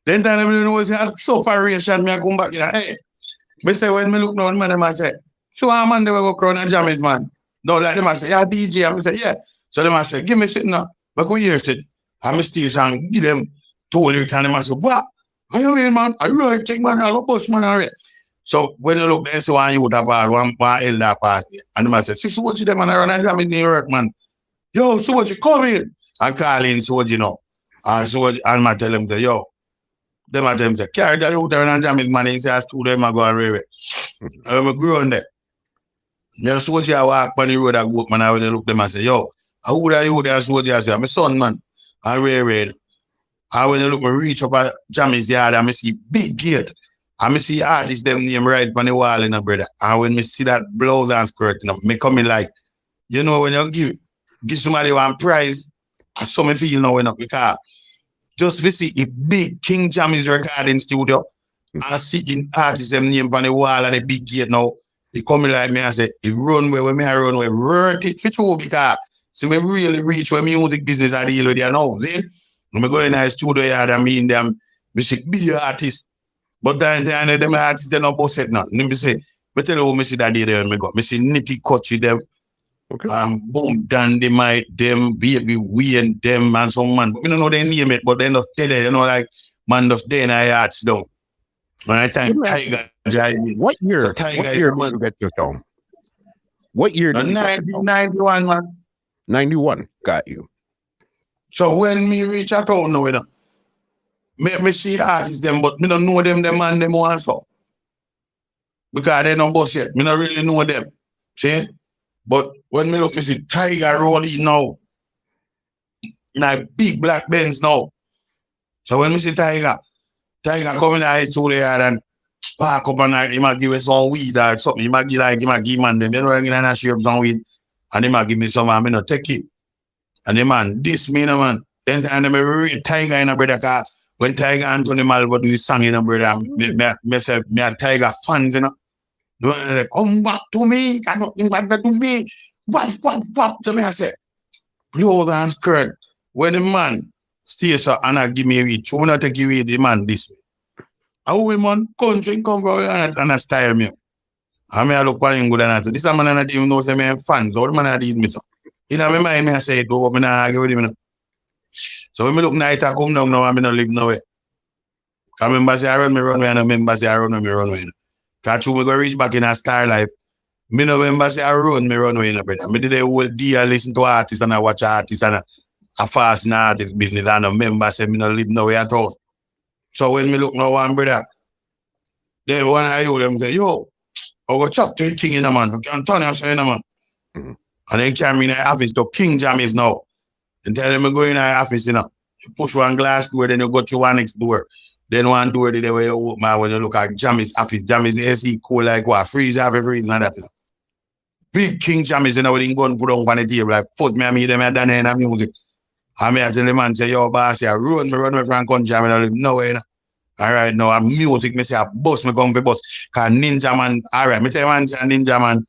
Then time I know say so far reaction, me I come back, you know, hey. Me say when me look now, man, I say, So I'm on the way go crown and jam it, man. No, like them I say, yeah, DJ. I say, yeah. So them I say, give me sitting now. But go hear it. I'm still and give them two lyrics and them I say, what? Are you mean, man? Are you really take man? I love bus man already. So when you look there, so one youth apart, one elder party, and them I say, so what you them and I run and jam it in New York, man. Yo, so what you come in? And call in, so what you know. And so what, and I tell them, yo, them I tell them, say, carry that out there and jam it, man. He says, to them I go and rave it. I'm growing there. You know, soldier I walk on the road, I go up, man, I would look them and say, yo, who are you there, soldier? I say, I'm a son, man. I rave. I when you look, me reach up at Jammys yard, and I see big gate. And I see artists, them name right on the wall, you know, brother. And when me see that blouse and skirt, you know, me coming like, you know, when you give somebody one prize, I saw me feel now, you know, because just we see a big King Jammys recording studio, and see in artists, them name on the wall and the big gate now. He come like me and say, he run where me I run where, worth it for true because see me really reach where music business I deal with there now. Then when I go in the studio yard and me in them, me say be artist. But then them artists they not boss it now. Me say, me tell you how me see that day there me go. Me see nitty cut with them. Okay. Boom, Dynamite, them, Baby We and them and some man. But me don't know their name it, but they just tell you, you know, like man just there in our hearts down. When I time Tiger driving. What year? So Tiger what is year the did you get this song? What year did you get this song? 91, man. 91. Got you. So when me reach a town now, you know, me see artists them, but me don't know them man them also. Because they don't boss yet. Me don't really know them. See? But when me look, me see Tiger rolling now. Like big black Benz now. So when me see Tiger coming out to the yard and park up and he might give us some weed or something. He might give man them, you know, and share some weed. And he might give me some and me not take it. And the man, this me, no man. Then time I read Tiger in a brother car. When Tiger Anthony Malvo do his song in a brother, me say, me a Tiger fans, you know. Like, come back to me, come back to me. What? So me I say, blow and skirt. When the man stays up and I give me a weed, so when I take away the man this way. A woman country come from and I style me. I mean I look for him good and that. This man I don't even know say me a fan. So the man I did me so. In my mind, I say, do what I argue with him. So when I look night, I come down now, I'm not live nowhere. I remember say I run way, and I remember say I run way. Because we go reach back in a star life. I remember say I run way, brother. I did a whole day, I listen to artists and I watch artists and I fast in artist business and I remember say I don't live nowhere at all. So when I look now, one brother, then one I hear them say, yo, I go chop to the king in a man. I can't turn him say in a man. And they carry me in the office to King Jammys now. And tell them I go in the office, you know. You push one glass door, then you go to one next door. Then one door the way you open when you look at Jammys office. Jammys AC cool like what? Freeze have everything like that. You know. Big King Jammys, you know, with him gun put on the table. Like, foot me and me, them I done in the music. And me I tell the man, say, yo, boss, yeah, run me from country. I don't live nowhere, you know. All right, now I'm music, me say, I bust me come for bus. Because Ninja Man, all right, me tell you one say Ninja Man,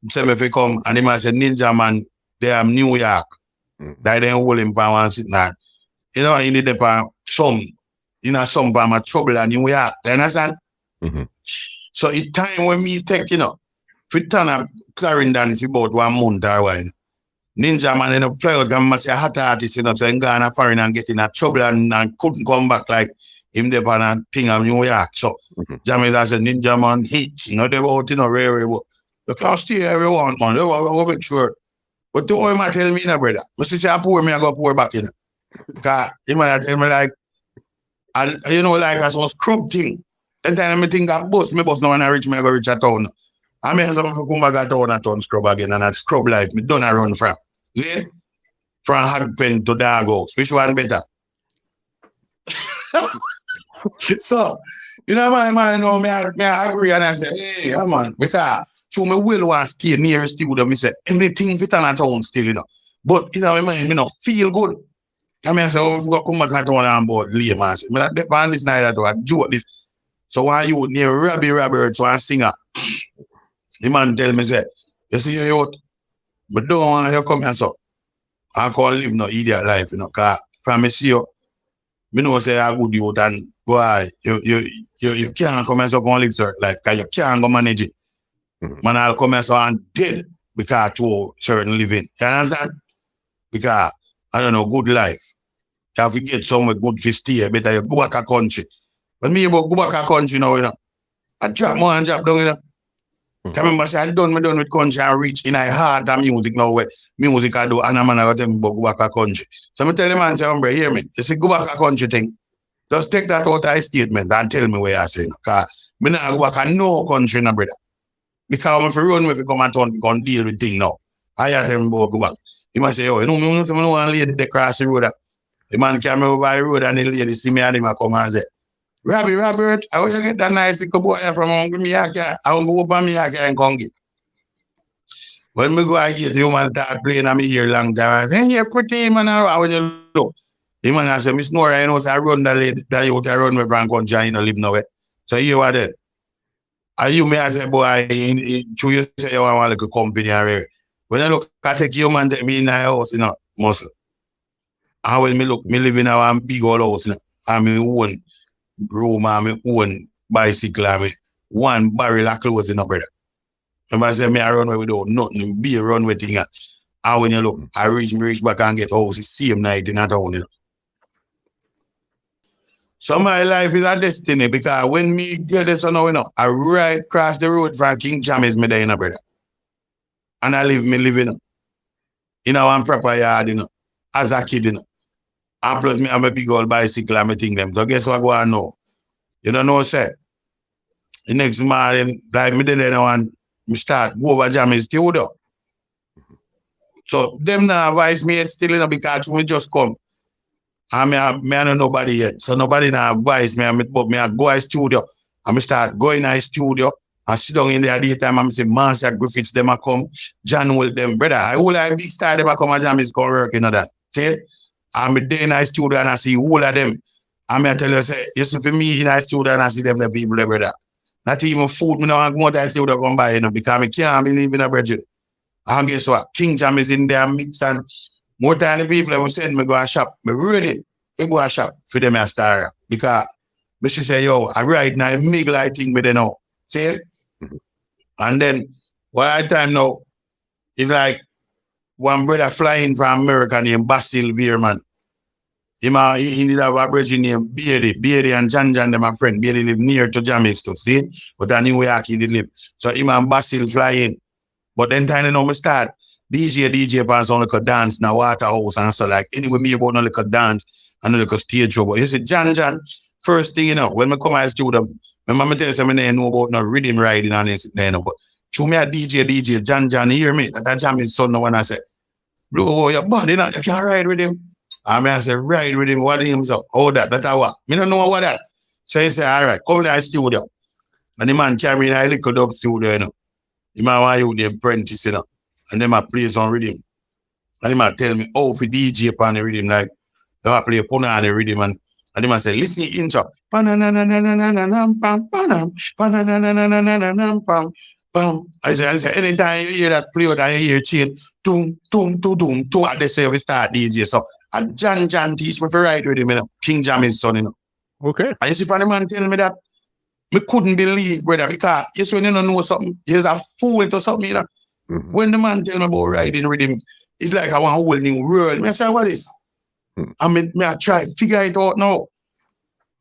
say me if he come, and he man say, Ninja Man, they are New York. That they hold him for one sitting there. You know, he need some for my trouble in New York. You understand? So it's time when me take, you know, if we turn up Clarendon, it's about 1 month or while. Ninja Man, you know, play out, and say, hot artist, you know, so he go on a foreign and get in a trouble and couldn't come back like him there on a thing of New York. So, Jammys, I said, Ninja Man, hit, you know, they were out, you know, very well. You can't stay everyone, man. They will make sure. But don't worry, tell me, no, brother. I say, I pour me, I go pour back in. Because he might tell me, like, you know, like, I was scrub thing. Then time I think I bust now when I reach a town. I mean, some come back at town scrub again, and I scrub like me done a run from. See? From Hagpen to Dagos. Which one better? So, you know, man, no, me I agree, and I say, hey, yeah, man, because so me will want to stay near the studio. Me say everything fit on a town still, you know. But you know, my mind, me not feel good. I mean, I say, oh, if we come back at town and board, lame, man. Me not depend on this night at all. I joke this. So why you near Robbie Roberts, one singer? The man tell me, say, you see your youth, but don't want to come here, so I can't live no idiot life, you know, because from me see you, me know say I good youth and go ahead. You can't come here so come live certain life, because you can't go manage it. Man, I'll come and so I'm dead because to certain living. You understand? Because, I don't know, good life. You have to get somewhere good to stay, better you go back a country. But me about go back a country now, you know. I drop more and drop down, you know. I remember say I done with country and reach in a heart and music now where music I do and a man I tell me about go back a country. So I tell the man, say, hombre, hear me. You say go back a country thing. Just take that out of a statement and tell me where I say. Because I not go back a no country, no brother. Because if you run with it, come and turn, go and deal with things now. I tell him about go back. He must say, oh, you know, me no one lady they cross the road. The man came over by the road and the lady see me and him come and say, Robert, I want you get that nice little boy from Hungry Miyake. I want to go up on Miyake and come get. When we go and get the man start playing and me hear long time, I say, hey, pretty man, I want you look. The man I say, Miss Nora, I know I run that lady, that you run with Frank country and you don't live nowhere. So you are there. Are you me? I say, boy, you say you want a little company already. When I look, I take you man, take me in the house, you know, muscle. And when me look, me live in a big old house, you know, and me own room, and me own bicycle, and me one barrel of clothes, you know, brother. Remember I say, me I run away without nothing, be a run with thing. And when you look, I reach back and get house the same night in a town, you know. So my life is a destiny because when me get this, you know, I right across the road from King Jammys, me there, you know, brother. And I live in a one proper yard, you know, as a kid, you know. And plus me, I'm a big old bicycle, I'm a thing them. So guess what I go on now? You don't know, sir. The next morning, like me did now and me start go over Jammys studio. So them now advise me still, you know, because me just come. And me I know nobody yet. So nobody now advise me, but me I go to studio. And me start going to studio. I sit down in there at the time and I say, Master Griffiths, them a come, John will them, brother. I will have big star, them a come and Jammys go work, you know that. See? I'm there in the studio and I see all of them. And I tell you, say, you see for me in the studio and I see them, the people, the brother. Not even food, me don't want to go to the studio come buy, you know, because I can't believe in a brethren. And guess what? King Jammys in there mix and more than the people will send me go and shop. Me really, we go and shop for them a star. Because me should say, yo, I right now, make like thing with them now. See? And then, one time now, it's like one brother flying from America named Basil Veerman. He did have a brother named Beardy and Jan, them my friend. Beardy live near to Jammys too, see? But I New York he did live. So him and Basil flying. But then time you know, me start DJ pants on like a dance in a Waterhouse and so like anyway me about no like a dance and no like a stage show. But you see, Jan, first thing you know, when me come out studio, remember me tell you something I know about no rhythm riding and this, you know, but to me a DJ, Jan, hear me? That Jammys son no one I say, bro, your body, you can't ride with him. And I say, ride with him, what him so? Oh that's what? Me don't know what that. So he say, all right, come to the studio. And the man carry me in a little dub studio, you know. The man want you the apprentice, you know. And then I play some rhythm. And he might tell me, oh, for DJ upon the rhythm, like, I play a puna on the rhythm, and he might say, listen to the intro. I say, anytime you hear that play out and you hear chain, doom, at the say we start DJ. So, and Jan teach me for ride with him, you know, King Jammys son, you know. Okay. And you see, the man tell me that, me couldn't believe, brother, because just when you don't know something, you're a fool to something, you know. When the man tell me about riding with him, it's like I want a whole new world. Me I say, what is? I mean, I try to figure it out now.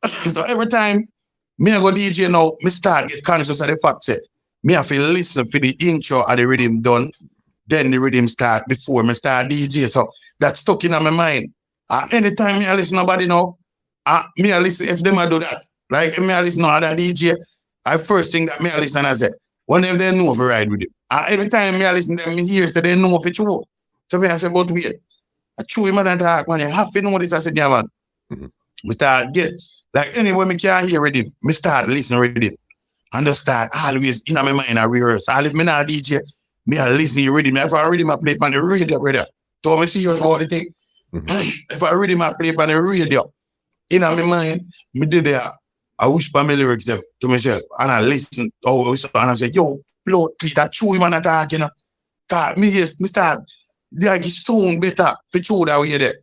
So every time me I go DJ now, me start get conscious of the fact that me have to listen for the intro of the rhythm done, then the rhythm start before me start DJ. So that's stuck in my mind. Anytime me I listen to nobody now, me I listen if them I do that. Like me I listen to other DJ, I first thing that me I listen I say, whenever they know if I ride with him. Every time me I listen to them, me hear so they know if it's true. So me I say, but wait, I chew him and talk, man, you have to know this. I said, yeah, man. Me start get, like anyway me can't hear with him, me start listening with him. And just start always in my mind I rehearse. All if me not DJ, me I listen to rhythm. If I read him I play on the radio, brother. So me serious about the thing. If I read him I play on the radio, in my mind, me did there. I whisper my lyrics them to myself and I listen. And I say, yo, Lord, please, that true man attack, you know. God, me start, like it sound better for true that way there.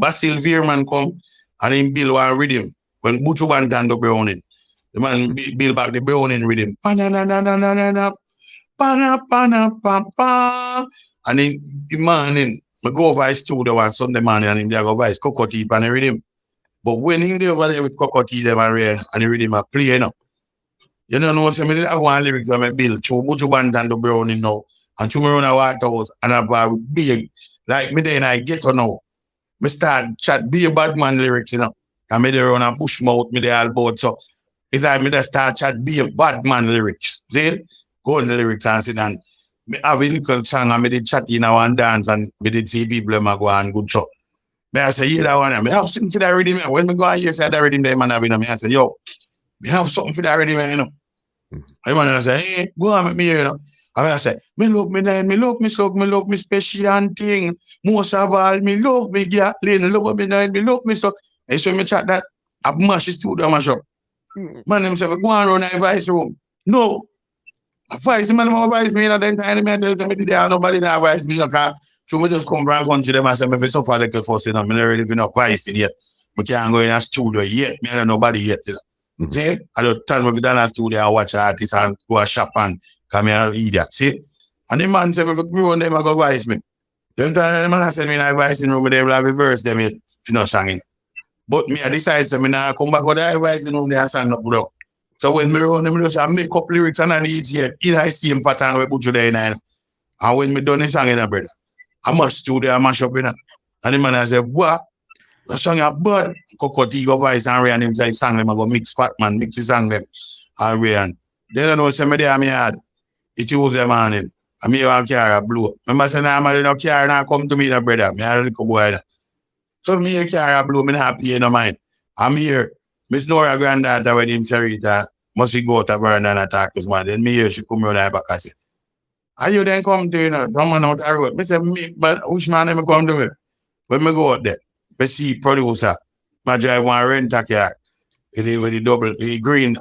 Basil Veerman come and him build one rhythm. When Butcher Van done the browning, the man build back the browning rhythm. pa. And in the morning, I go over his studio on Sunday morning and him there go over his cocoa tea and I read him. But when him there over there with cocoa tea them and read and he read him a play, you know. You don't know what I mean? I want lyrics on my bill. Two much one than the brownie now. And two me run a water house and I buy big. Like me then I get to know. Me start chat be a bad man lyrics, you know. And me there run a bush mouth, me there all about. So it's like me there start chat be a bad man lyrics. See? Go in the lyrics and sit down. Me have a little song and me did chat in one dance and me did see people them go and good so. Me I say, yeah, that one. Me have something for that rhythm. When me go and hear say that rhythm them and me I say, yo, me have something for that rhythm, you know. I man I say, hey, go on with me, you know. And I say, me love me nine, me love me sock, me love me special thing. Most of all, me love me Gatlin, love me nine, me love me sock. And so me chat that, I mash the studio mash up. Man, them say, go on run a vice room. No. A vice man advise me, and then time me tell them there nobody that advise me, because so me just come from country them and say, me suffer a little first, you know, me not really been advice yet. Me can't go in a studio yet, me don't nobody yet, you know. See? I just tell me down a studio and watch artists and go a shop and come here and eat that. See? And the man said, if I grow on them, I go advise me. Then the man said, me not advising room, they will have reverse them, you know, singing. But me, I decide, so me not come back with the advising room, they are sang up, bro. So when me run them, I make up lyrics and I need here, in I see him pattern we put you there in. And when me done the song in a brother, I must studio, I mash up in it. And the man I said, what? The song a bud, Cocoa Tea go voice and Ray and him say song them, I go mix fat man, mix the song them. And Ray and they don't know say me there me had. It Tuesday morning. And me want carry a blow. Remember say nah man no carry now come to me the brother. Me a little boy. So me carry a blow, me not pay no mind. I'm here. Miss Nora granddaughter when him say that must he go to burn and attack this man. Then me here she come around her back and say, are you then come to you know, someone out the road? Me say, but which man am I come to me? When me go out there, me see producer, my drive one rent a car. With the double, the green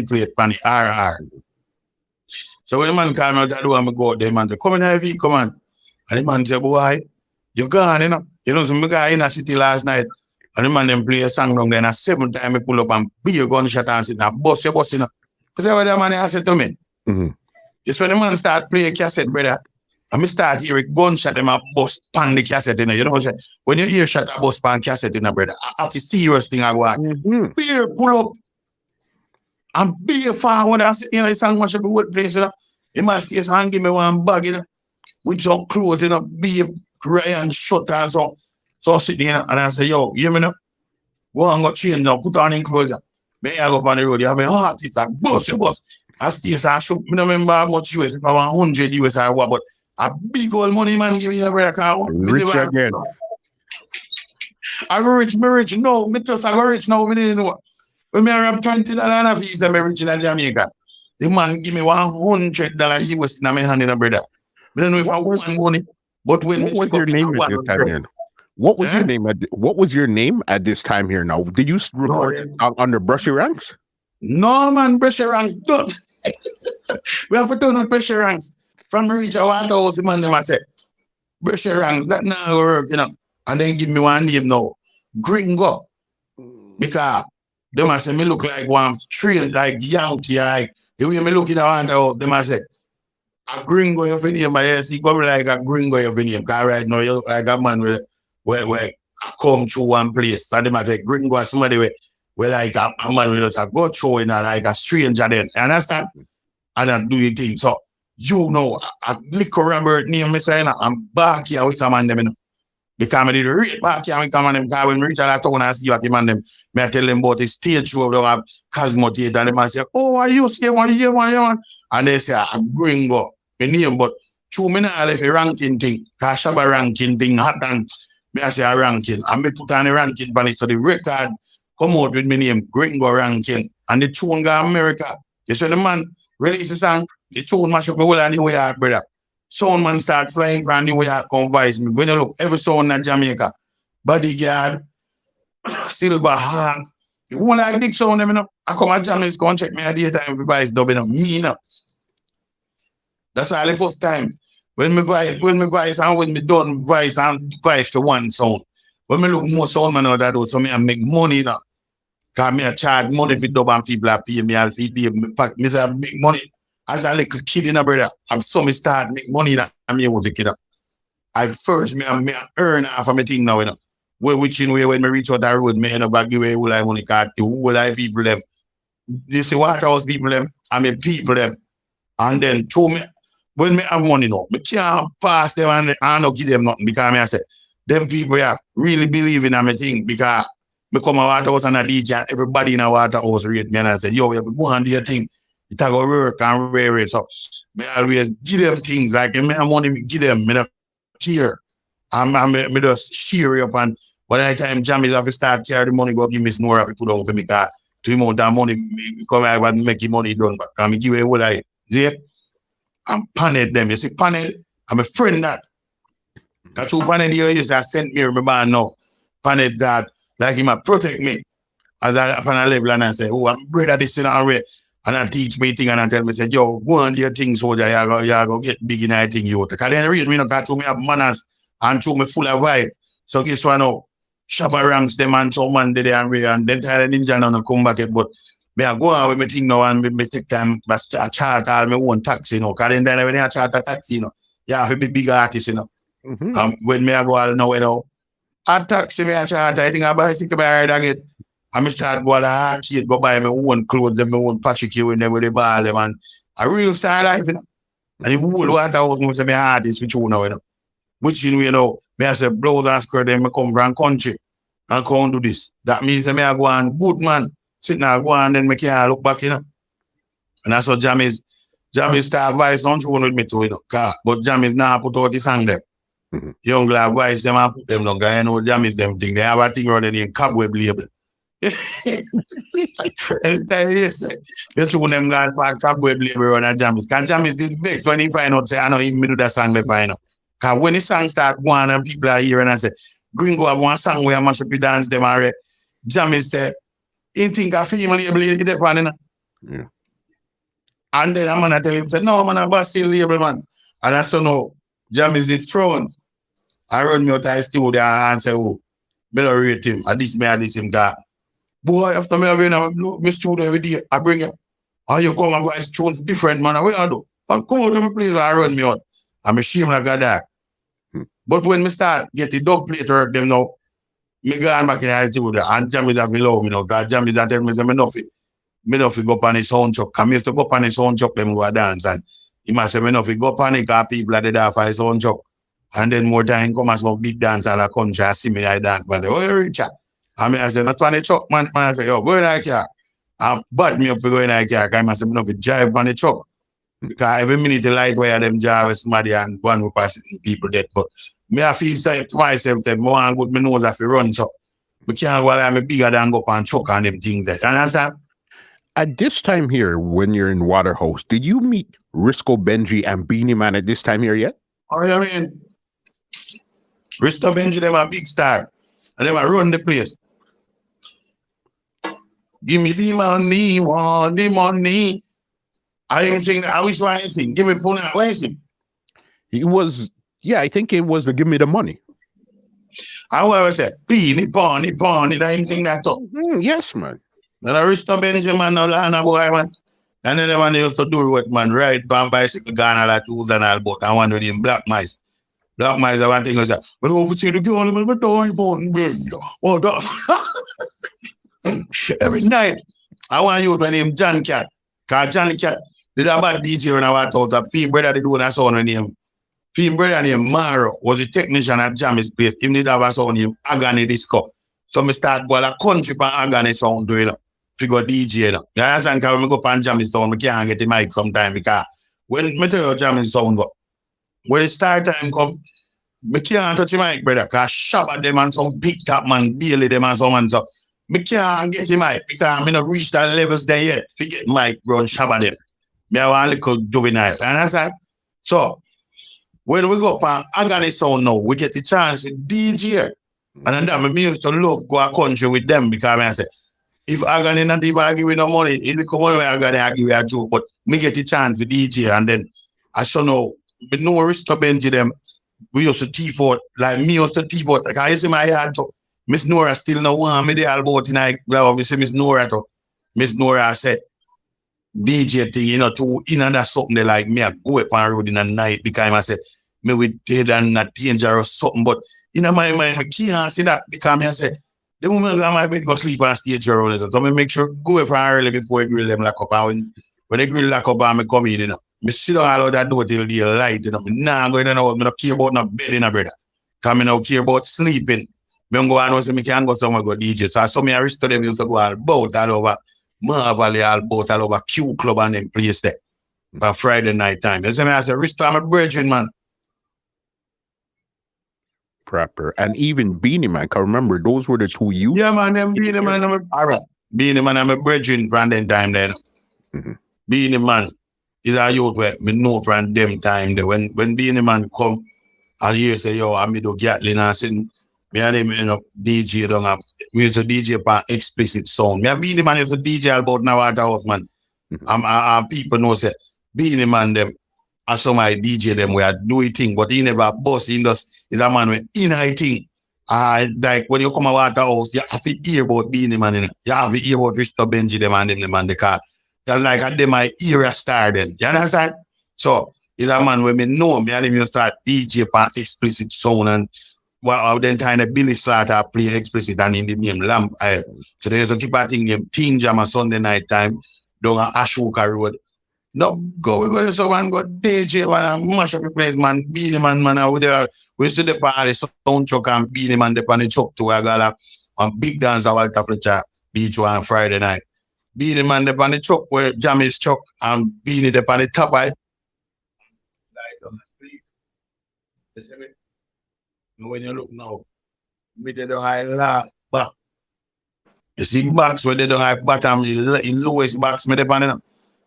plate pan the RR. So when the man call me out that door, I go out there, man say, come in heavy, come on. And the man say, boy, you gone, you know. You know, so me got in a city last night. And the man them play a song down there, and a 7th time I pull up and be a gunshot and sit and bust your bus, you know. Because what the man has said to me. It's when the man start play a cassette, brother. And me start hear a gunshot them a bust pan the cassette, you know. You know what I'm saying? When you hear shot a bust pan cassette, you know, brother, I have a serious thing I go on. Beer pull up and beer forward and sit, you know, the song much of the whole place, you know. The man face and give me one bag, you know, with some clothes, you know, beer cry and shut and so. So I sit there and I say, yo, you hear me now? Go and go change now, put on in clothes. Then I go up on the road, you have a heart, it's like, bust your bus. I stay, so I shook, I don't remember how much US, if I want 100 US or what, but a big old money man give me a break. Rich again. I go rich, me rich, no, me just I go rich now, me didn't know. When me have $20 fees, I'm rich in Jamaica. The man give me $100 US in my hand in a brother. I don't know if I want money. But when what was your name at this time here? What was your name what was your name at this time here now? Did you record under Brushy Ranks? No man, Brushy Ranks don't. We have to turn on Brushy Ranks. From reach our house, the man them I say, Brushy Ranks, that now work, you know. And then give me one name now. Gringo. Because they must say me look like one trained like Yankee, like the way me look in the house, they must say, a gringo of any of my ass, he go like a gringo of any of right now, you look like a man where I come to one place. So they might say gringo or somebody where like a man will just go through in like a stranger then. You understand? And I do your thing. So you know, a little Robert name me saying I'm back here with some man them, you know. Because I did read back here with some man them, because when we reach out town and see what the man them, me I tell them about the stage show of the Cosmo Theater, and they might say, oh, are you say one year, and they say, I'm gringo, my name, but true, me not left a ranking thing, because I have a ranking thing, hot and me I say a ranking, and me put on a ranking on it, so the record come out with my name, gringo ranking, and the tune go America. You see the man release the song, the tune mash up the whole of New York, brother. Sound man start flying from New York, come vice me. When you look, every sound in Jamaica, Bodyguard, Silver Hawk, the one like big sound, you know, I come at Jamaica, come check me at the time, everybody's dubbing up, me, you know. That's all the first time. When me voice and when me done voice and voice for one sound. When me look more sound man out that do, so me I make money, you know. Cause me I charge money for dub and people are pay me, I'll feed them, me say I make money. as a little kid in a brother, I'm so me start make money that I'm here with the kid. I first me earn half of my thing now, you know. Which in way when me reach out that road, me end up give away all I money card to all I people them. You see Waterhouse people them, I mean people them. And then to me, when me have money now, me can't pass them and I don't give them nothing because I say, them people yeah, really believe in my thing because me come a Waterhouse and a DJ and everybody in a Waterhouse rate me and I say, yo, you have to go and do your thing. It a go work and wear it. So me always give them things like me have money, me give them, me don't care. Me just share it up and by the time Jammys have to start carry the money, go give me snore to put on for me car. To amount of money come I want make money done but can me give away what I see. I'm panel them. You see, panel, I'm a friend that. That two panel here is that sent me, remember now. Panel that, like him, protect me. As I panel level and I say, oh, I'm brother this in our way. And I teach me thing and I tell me, say, yo, go on do your thing so that you go get big in that thing you. Because then read me, not to me have manners and to me full of vibe. So guess what now? Shabba ranks them and so man did and then tell the ninja now come back it, but me I go on with my thing now and me take time but I charter all my own taxi, you know. Because then when I charter taxi, you know, you have to be big artist, you know. When me I go all now, you know, I taxi me I charter, I think I bicycle by ride again. I start go all arcade, go buy my own clothes, them my own Patrick with them with the ball them and a real style life, you know. And the whole Waterhouse was say me artist which you know, you know. Which you know, me I say blouse and skirt them come from country and come do this. That means me I go on good man. Sit now, go and then me can't look back, you know. And that's what Jammys start voice on tune with me too, you know. But Jammys now put out the song them. Young lad voice them and put them down. Because you know Jammys them thing. They have a thing running in cobweb label. You tune them guys back cobweb label on a Jammys. Because Jammys did vex when he find out say I know he do that song they find out. Because when the song start going and people are hearing and say, Gringo have one song where I mash up the dance them already. Jammys say, he think a female label is the one, you know? Yeah. And then I'm gonna tell him, say, no, man, I'm still label, man. And I said, no, Jammys is thrown. I run me out of the studio and say, oh, me don't rate him. I this him that. Boy, after me having my studio every day, I bring him. And you come and voice tunes different, man. What you do? But come out of my place and run me out. I'm ashamed like that. But when me start get the dog plate work them now, me go back in the studio and Jammys have below me now. Because Jammys have tell me, say, me nothing go up on his sound truck. I used to go up on his sound truck, them go dance. And he must say, me nothing go up on it because people are there for his sound truck. And then more time come and some big dance all the country and see me I dance. But oh, Richard. And I say, not on the truck, man. I say, yo, go in that car. And bad me up to go in that car. Because I say, me nothing drive on the truck. Because every minute the light wire them drive with somebody and one who pass people dead. But me I feel say to myself that more and good me knows if I run truck. We can't while I'm bigger than go up and truck and them things that. And understand? At this time here, when you're in Waterhouse, did you meet Risto, Benji, and Beenie Man at this time here yet? Oh, you mean? Risto, Benji, them a big star. And them a run the place. Give me the money, want the money. I ain't saying that. I wish I sing. Give me puna. Why sing? He was, yeah, I think it was the Give Me the Money. I always say, Beenie, Bonnie. I ain't sing that too. Yes, man. And I Risto, Benji, man, no Lana boy, man. And then the one they used to do what, man, ride pan bicycle, gun, all that tools and all, but I want to name Black Mice. Black Mice, I want to think of that. But over to the girl, but don't important. Every night, I want you to name John Cat. Because John Cat did a bad DJ when I went out. A female brother did one sound name. Female brother named Maro was a technician at Jammy's place. He did have a sound named Agony Disco. So I start going a country for Agony sound doing it. Figure DJ. You understand? Because when I go up and Jammy's sound, I can't get the mic sometimes. Because when I tell you Jammy's sound go, when the start time come, I can't touch the mic, brother. Because I shop at them and some big top man, daily them and so on. So I can't get the mic because I not reach that levels there yet. Forget mic, run shop at them. I want a little juvenile. You understand? So when we go up and Agony sound now, we get the chance to DJ. And then me used to love go a country with them because I say, if Agony not even give me no money, if they come on with Agony, I give you a joke. But me get the chance to DJ and then I show know, but no Risto Benji them, we used to thief out, like me used to thief out. Like I see my yard too. Miss Nora still no one me the album tonight. Well, we see Miss Nora too. Miss Nora said, DJ thing, to that's something they like me. I go up on the road in the night because I say, me with dead and not dangerous something. But in my mind, I can't see that because I say, the woman I might be go sleep on stage around. So I make sure go up early before I grill them lock up. And when they grill lock up, I come in, I sit down all of that door till the light, Nah, I'm going to know, I don't care about no bed, brother. Because I don't care about sleeping. I go and say, I can't go somewhere go DJ. So I saw me Risto them used to go all over Valley, all over Q Club and them place there. On Friday night time. You see me, I said, Risto, I'm a brethren, man. Proper. And even Beenie Man, can remember, those were the two youths. Yeah, man, them Beenie Man, Beenie Man, I'm a brethren from them time then. Beenie Man is a youth where me know from them time there. When Beenie Man come, and you say, yo, I'm do Gatlin and sitting, me and him, DJ don't have, we used to DJ for explicit sound. Me and Beenie Man used to DJ about now at the house, man. People know say, Beenie Man them, and some I DJ them where I do a thing, but he never boss in this. Is a man with in a thing. Like when you come out the house, you have to hear about Beenie Man, you have to hear about Risto, Benji, them and them and the car. That's like at them my era started. You understand? So he's a man when me know me and him you start DJ for explicit sound and then time the Billy started play explicit and in the name Lamp. So there's a keep a thing named King Jammys Sunday night time down at Ashoka Road. No, we go to someone go DJ and mash up the place, man. Beenie Man, we used to the party, sound truck and Beenie Man, the pan truck to a gala and big dance at Walter Fletcher Beach on Friday night. Beenie Man, the pan truck where Jammys truck and Beenie the pan top eye. When you look now, me they don't have la back. You see box where they don't have bottom, in lowest box, me the pan.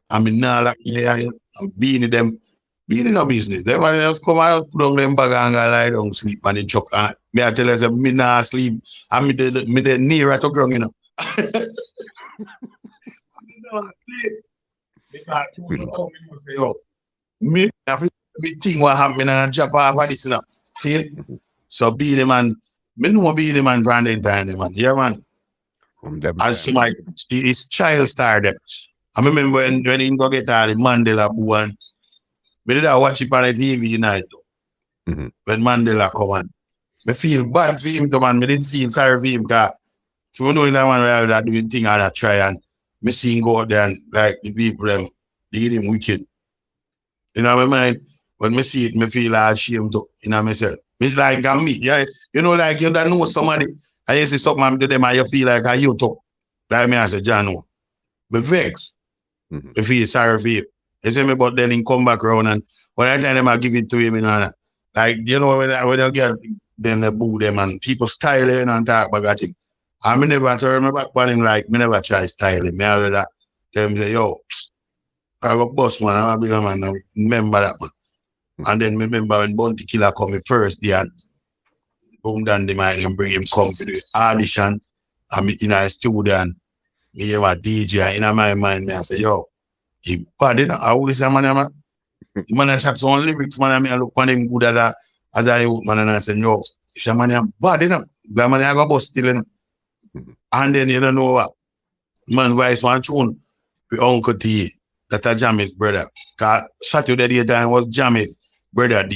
I mean, now like I'm Beenie them, Beenie no business. Them man just come out, put on them bag and lie down, sleep on the truck. Me I tell you, me not sleep. And me the nearer to ground, Me every thing what happen and jump off of this now. See? So Beenie Man, me know Beenie Man branding time, man. Yeah, man. As my his child started. I remember when he go get all the Mandela one. We did watch it on the TV night. When Mandela come on. I feel bad for him, man. I didn't feel sorry for him because so know that one where I doing thing and I try and me see him go out there and like the people them lead him wicked. You know my mind? When me see it, me feel ashamed to, myself. It's like me, yeah. Like you don't know somebody. I see something to them and you feel like you talk. Like me I say, John, me vex. I feel sorry for him. You see me, but then he come back around and when I tell them I give it to him, like, when I get then they boo them and people style him and talk about that thing. I never turn my back on him like, me never try style him. Me always that, tell him say, yo, I have a boss man, I'm a big man, I remember that man. And then remember when Bounty Killer come the first day and boom down the mic and bring him come to the audition. I'm in a studio and me have a DJ in my mind, I say, yo, he bad enough. I always say, man, I chat some lyrics, man, I look on him good as a youth, man, and I say, yo, he say, man, I'm bad enough. That man, I go bust still enough. And then you don't know what, man, voice one tune with Uncle T, that a Jammys brother. Because Saturday daytime was Jammys brother day.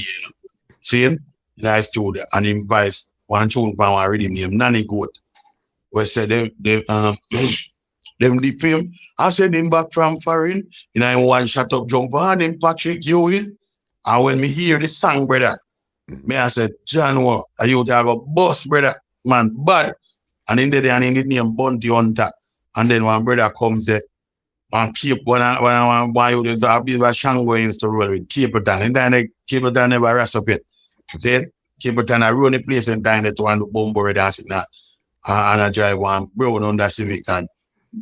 See him? Nice studio. And he voice one tune from one rhythm named Nanny Goat. We said them deep him. I said him back from foreign. One shut up jump on him, Patrick Ewing. And when me hear the song, brother, me I said, John, what? Are you to have a boss, brother? Man, bad. And in the day, and in the name Bounty Hunter. And then one brother comes there and keep when I there's a bit of Shango used to roll with Capleton. And then Capleton never rest up it. Then Capleton I run the place and then they want to bomb board dancing now. And I drive one brown on that Civic and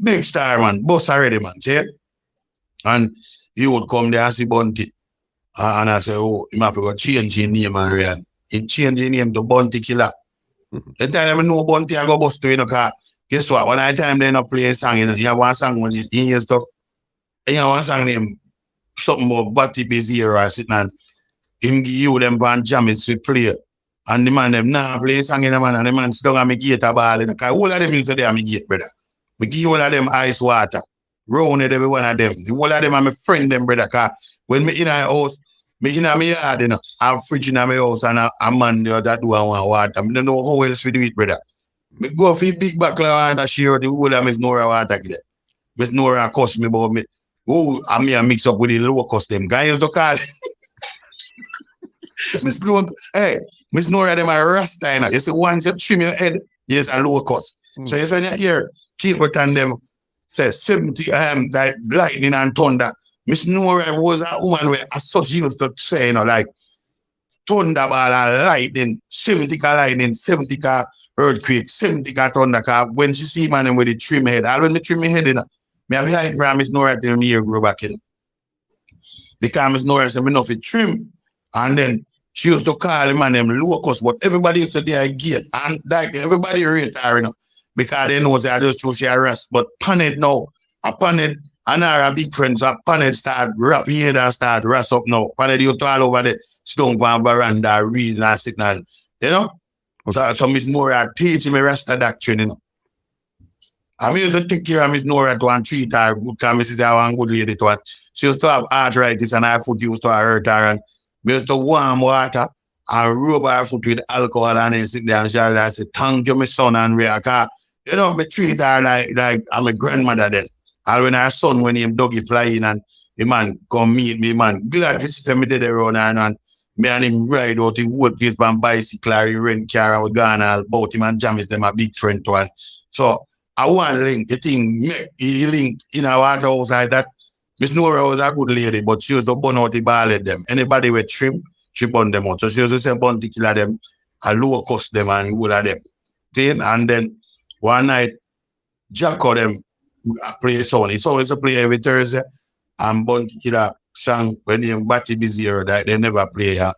big star man, boss already man, see? And he would come there and see Bounty. And I say, oh, he might have to change his name and real. He changed his name to Bounty Killer. The time I know Bounty, I go bust to car. Guess what? When I time they not play a song, you have one song when it's in your stuff. And you have one song named something about Batty Busy or sitting and him give you them band Jammys to play. And the man them now play a song in the man and the man sit down and me gate a ball in the car. All of them is there, me gate, brother. Me give all of them ice water. round every one of them. The whole of them are my friend, them, brother. Cause when me in a house, me in my yard, you know, I have fridge in my house and a man there that do want water. I don't know how else we do it, brother. Me go for big back and share the whole of Miss Nora water. Miss Nora cost me about me. Oh, I mean, I mix up with the lower cost them. Guys to call. Miss Nora, hey, Miss Nora, them are rasta, you know. You see, once you trim your head, yes, a lower cost. So if you hear people tell them, say 70 like lightning and thunder. Miss Nora was a woman where I saw she used to say, you know, like thunderball and lightning, 70 ka lightning, 70 ka earthquake, 70 ka thunder. When she see man with the trim head, I when me trim my head, you know, me have hide from Miss Nora till me here grow back in. Because Miss Nora said me know fit trim. And then she used to call him and them locust, but everybody used to there get and like everybody rate her, you know, because they know that just she arrest. But Panet now, Panet and our big friends, Panet start rap here and start rest up now. Panet used to all over the stone and veranda, reading and sitting and, you know. So Miss Nora teaching me rest of doctrine, you know. I used to take care of Miss Nora to and treat her good time. Mrs. One good lady to her. She used to have arthritis and her foot used to hurt her and we used to warm water and rub her foot with alcohol and then sit there and she like say, thank you, my son, and we are, you know, me treat her like I'm a grandmother then. And when her son, when him doggy flying and the man come meet me, man, glad to see me dead around and me and him ride out the whole place on bicycle or he rent car and we gone all about him and Jammys, them a big friend to one. So I want to link the thing, he link in our water outside that Miss Nora was a good lady, but she used to burn out the ball at them. Anybody with trim, she burn them out. So she used to say burn the killer them, a low cost them and good at them. And then one night, Jacko them play sound. It's always a play every Thursday. And Bunty Killer song when they batty busy or that they never play her.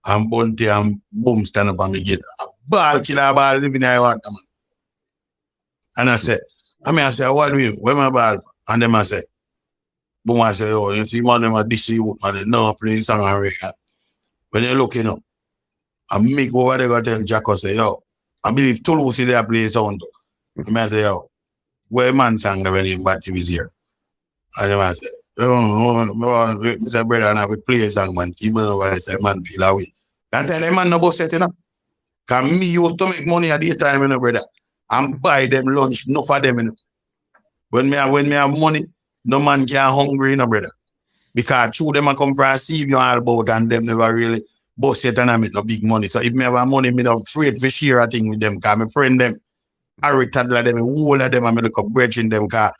And Bunty and boom stand up on the gate. Ball killer ball living in water, man. And I say, what do you where my ball? And them I say, boom, I say, oh, you see one of them a dish you and they know playing song and record. When you look, you know, and make over there go tell Jacko say, yo, I believe Toulouse see their play sound. And I say, yo, where man sang when he batty was here? And I say, Mr. Brother, and I will play a song, man. Even though I say, man, feel away. That time, the man no boss setting up. Because me used to make money at the time, you know, brother. And buy them lunch, no for them, you know. When me have money, no man can hungry, you know, brother. Because two them come from see you all about and them never really boss it and I make no big money. So if me have money, me don't afraid to share a thing with them. Because my friend them, I retarded them, all of them, I look up bridging them because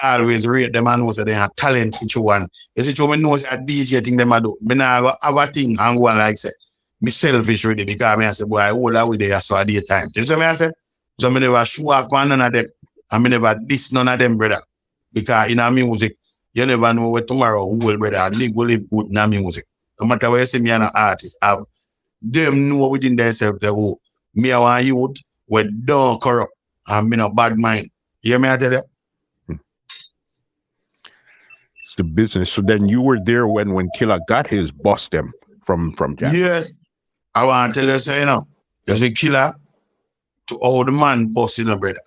I always rate them and know that they have talent for you one. You see, you know that DJ thing them I do. Me now have a thing and go and like say, me selfish really because me I say, boy, I hold that with there so at the time. You see what I say? So me never show off on none of them. And me never diss none of them, brother. Because in our music, you never know what tomorrow will, brother. Live will live good in our music. No matter where you see me and an artist have, them know within themselves that oh, me I want youth with don't corrupt and me no bad mind. You hear me I tell you? It's the business. So then you were there when Killer got his bust them from Jack. Yes. I want to tell you, say, you know, there's a Killer to all the man boss, you know, brother.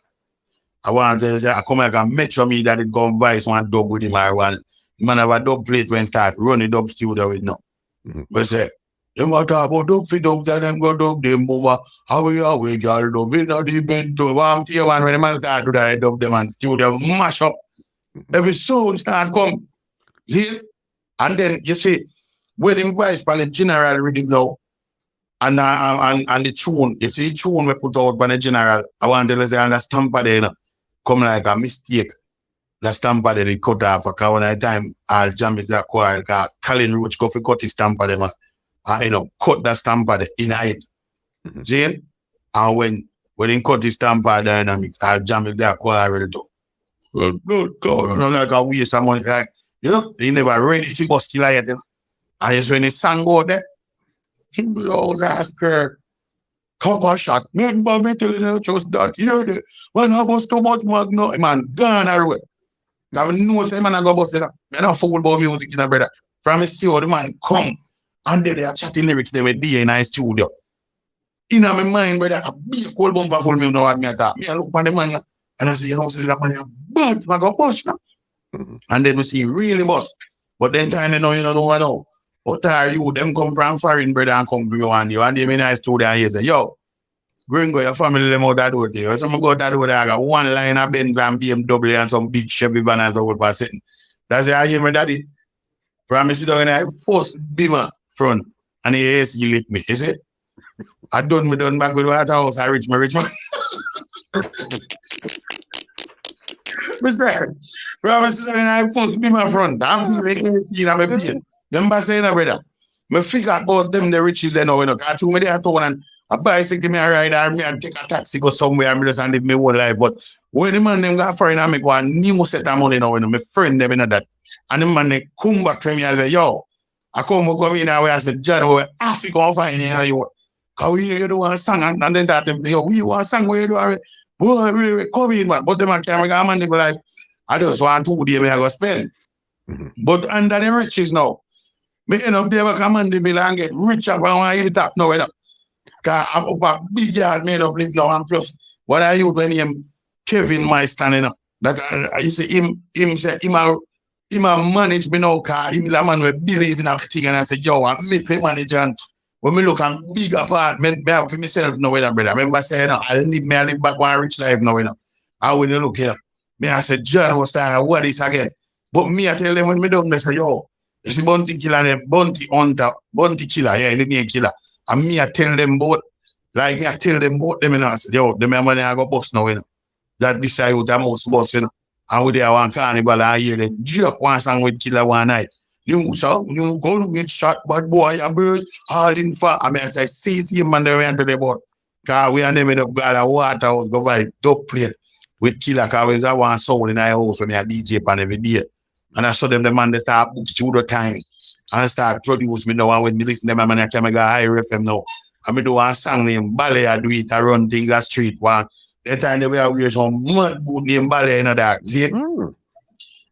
I want to tell you, say, I come like and make sure me that it go and buy one dub with him or one. The man have a dub plate when start run the dub studio with no. But say, them want to talk about dub for dubs and them go dub them over. How we girl dub in the bed to one tier one when the man start to that dub them and studio mash up. Every sound start come. See? And then you see, when him voice from the general reading now, and the tune, you see the tune we put out by the general, I want to say, and the stamper there, you know, come like a mistake. The stamper there, they cut off, because when I time, I'll jam it that quiet, because Colin Roach go for cut his stamper there, and, you know, cut the stamper there in it. See? And when he cut his stamper there, I'll jam it that quiet, ready to. Good God, you know, like a waste of money, like, you know, he never ready to bust killer yet, you know. And just when the song go there, he blows ass girl. Couple shot. Remember me telling you just that. You know the when I was too much magno, man, gone away. I know say man I go bust it up. I don't fool about music, you know, brother. From the studio, the man come and they are chatting lyrics there with D in a studio. In my mind, brother, a big cold bumper full me know what me attack. Me I look on the man and I say, you know, say that man bad, I go push now. And then we see really bust. But then time you don't know. What are you? Them come from foreign brother and come bring you on you. And they mean I stood there and say, yo, Gringo, your family them out that door there. Some go that door there, I got one line of Benz and BMW and some big Chevy van and so forth sitting. That's why I hear my daddy. Promise you down and I post Beamer front. And he says, you lick me. You see? I done back with what house. I reach my Mr. Promise you down and I post Beamer front. I'm feeling I'm a pain. Remember saying that, brother? Me figure about them, the riches, they know, I told me they are told and a bicycle me a ride or me and take a taxi go somewhere and me just and live my whole life. But when the man them got foreign and make one new set of money now, my friend them in that. And the man they come back to me and say, yo, I come in and I said, John, we're half you go find you. How you do one song and then that them say, yo, we want song where you do boy, we come in, man. But the man camera man they go like, I just want 2 days I go spend. But under the riches now. Me end up there come and the bill and get richer from one hit top now. Because I'm up a big yard made up live now and plus what I use when him Kevin my standing up. That you see him say him a manage me now because him the man who believe in a thing and I say, yo, I'm me pay manager and when me look at big apartment, me have for myself now with brother. Remember saying I live back one rich life now. I when you look here. Me I said, John was saying what is again? But me I tell them when me done they say, yo, it's a bounty killer, bounty hunter, bounty killer, yeah, the name killer. And me, I tell them both, like I tell them both, them and I say, yo, the money I go bust now, That this I would have most bust, And with there one carnival, I hear them drop one song with killer one night. You go get shot, but boy, a bird, all in far. I mean, I say, see him and they went to the boat. Because we and them in the got a water house, go by dope plate with killer, because we have one sound in our house when I DJ pan every day. And I saw them, the man, they start book studio time. And I start produce me now. And when me listen to them, I can make a high FM now. And me do one song named Ballet. I do it, I run things that street. One, that time they were wear some mud boot named Ballet in that. See?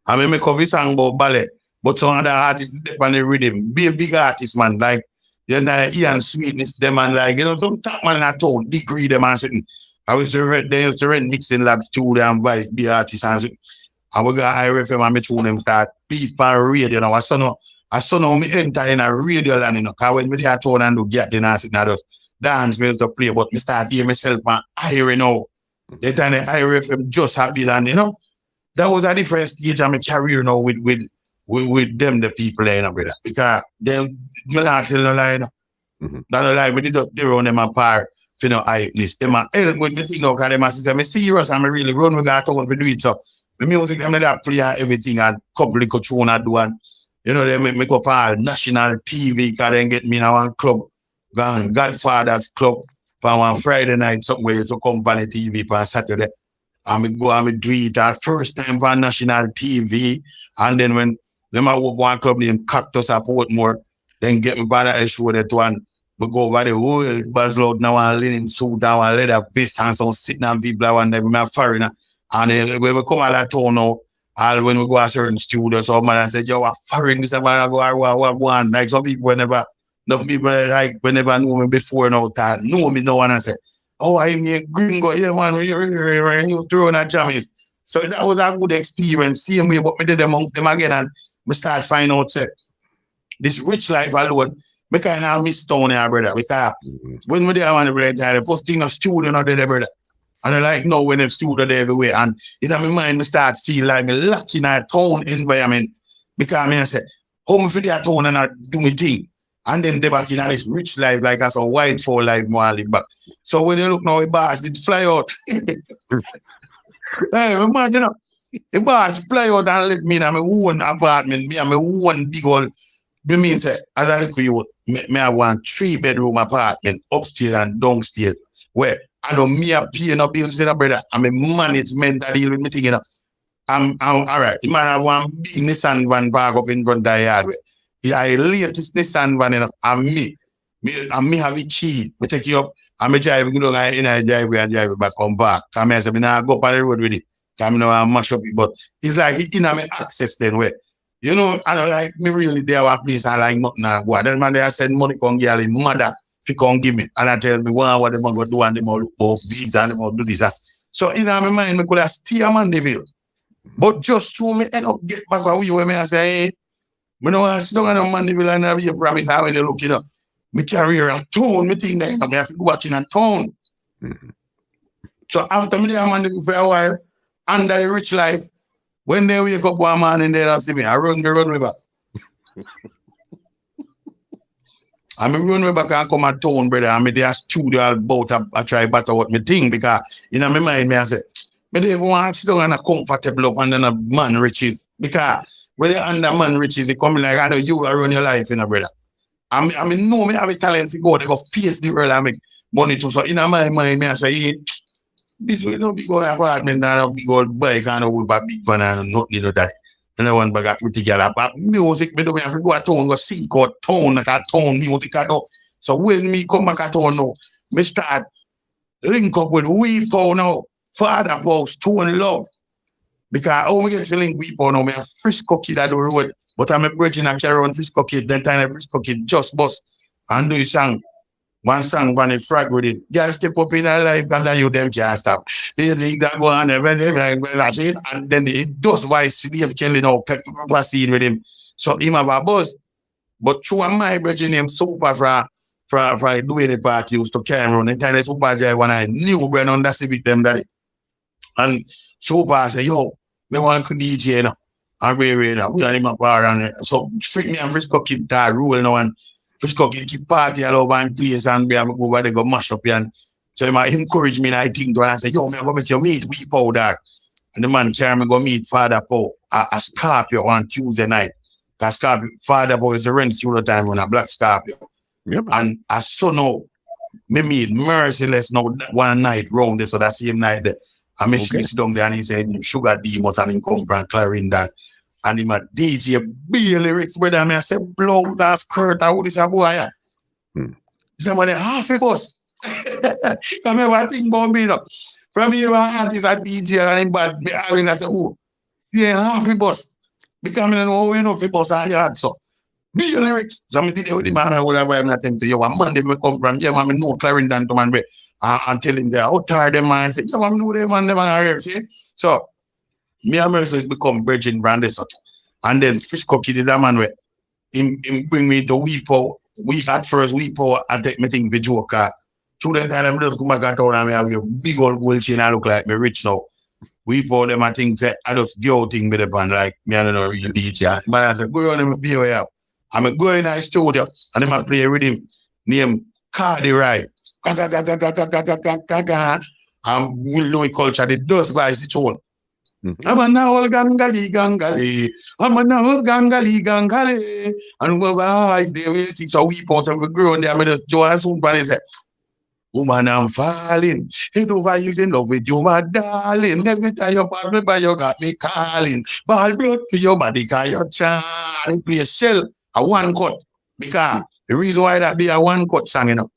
I mean, me cover song about ballet. But some other artists, they on the rhythm. Be a big artist, man. Like, Ian Sweetness, them and like, some top man at all, degree them and something. They used to rent mixing labs studio and vice, be artists and something. And we got IRFM and me tune them start beef on radio. I saw now me enter in a radio land, because when me there told and do get the dance, dance me to play, but me start hear myself and I hear now. The time the IRFM just happy land, That was a different stage of my career now with them, the people there, brother. Because them, me not tell no lie, Not a lie, me did up there on them apart, I list them and help with me thing now, because them say, me serious and me really run with that to do it, so. The music, I'm not play everything and couple of tune I do and they make up all national TV because they get me in one club, Godfather's Club for one Friday night, somewhere to company TV for Saturday. And we go and we do it at first time for national TV. And then when them I work one club named Cactus at Portmore, then get me by that show that one. We go over the whole buzz load now and linen suit now and leather vest and some sitting and people and them foreigner. And then when we come out of town now, when we go to a certain studio, so man, I said, yo, I'm foreign, this man, I go, one. Like some people never knew me before now, that know me now, and I said, oh, I'm a gringo, yeah, man, you throwing at Jammys. So that was a good experience, seeing me, what me did amongst them again, and we start finding out, this rich life alone, we kind of miss town here, brother, because when we there, the first thing of studio, not there, brother. And I like now when I'm studio there everywhere. And in my mind, I start to feel like I'm lucky in a town environment. Because I say, home for their town and I do my thing. And then they back in this rich life, like as a white for life more live back. So when you look now, the boss did fly out. Hey, imagine, the boss fly out and let me in my own apartment, me and my own big old. I mean, say, as I look for you, me have one 3-bedroom apartment, upstairs and downstairs, where I know me a pay no bills, brother. I'm a management that deal with me thing, I'm all right. The man have one big Nissan van park up in front of the yard. I latest Nissan van, and me have a key. Me take you up, and me drive, go down in a driveway and drive back come back. Come here, so me now go up on the road with it. Come now and mash up it, but it's like it in my access then where. I don't like me really there one place and like nothing now. That man there send money come girl in mother. He can't give me. And I tell me what them going to do and them all look for visa and them all do this. So in my mind, I could have stay a Mandeville. But just to me end up get back with you when I say, hey, me know I sit down and man will and be a promise how when you look, me career and tone, me think that I have to go watching and tone. Mhm. So after me there man for a while, under the rich life, when they wake up one man in there and see me, I run me back. I run me back and come at town, brother. I there studio about I try better what me think because my mind me I say, me don't even want to sit down and a comfortable up and then a man riches. Because when you're under man riches, it come like I know you run your life, brother. I know me have a talent to go, they go face the world and make money too. So in my mind, me I say, hey, this will not be good apartment and a big old bike and a big van and nothing like that. And I want to put together. But music, me don't have to go at town, go seek out town, like a town music. So when me come back at town now, me start link up with Wee Pow now, Father Post, Tone Love. Because how we get to link Wee Pow now, me a Frisco kid at the road, but I'm a virgin and carry on Frisco kid, then time a Frisco kid just bust and do a song. One song, one a frag with it. Girl step up in her life because you them can't stop. They think that go on and then it does vice Dave Kelly now proceed with him. So him have a buzz. But through my virgin him super for doing the party used to carry around the time super drive when I knew brand on that civic them that it. And super say, yo, me want to DJ now. And we now. We are in my bar and so straight me and Frisco keep that rule now and Frisco keep party all over and place and we go over there go mash up and so he might encourage me and I think and I say, yo, me go meet you meet Wee Pow dog. And the man carry me go meet Father Pow a Scorpio on Tuesday night. Because Scorpio, Father Pow is a rent all the time on a black Scorpio. Yep. And I saw now, me meet Merciless now one night round there, so that same night there. And me sit down there and he said, Sugar Demons and he come from Clarendon. And he my DJ B lyrics, brother. And I said, blow that skirt, how this a boy? Somebody half of us. Come here, what thing about me now? From here, my artist a DJ and him bad. I said, oh, yeah, half of us. Because I know we know for bus and yard, so. Be your lyrics. So I did it with the man and whatever I'm not telling you. One Monday we come from here, man, no Clarendon to man. And telling them how tired them man. Say, so I know them and them are see? So me and Mercedes become Virgin Brandes. And then Frisco Kid that man where him bring me to Wee Pow. At first Wee Pow I take me thing for Joker. Through that time I'm just come back at town and I have a big old gold chain. I look like me rich now. Wee Pow them I think say I just go thing with the band like me I don't know real DJ. But I said go on and be away out. I'm going in the studio and then I play with him named Cardi Right. And we'll know culture, the dust by its own. I'm a now gangali. I'm a now gangali. And we're they will see so Wee Pow and we grow and they just join soon and say, woman, I'm falling. Head over you in love with you, my darling. Every time you pass me by, you got me calling. Ball blood for your body, cause you're trying. Play a shell. A one cut. Because the reason why that be a one cut song,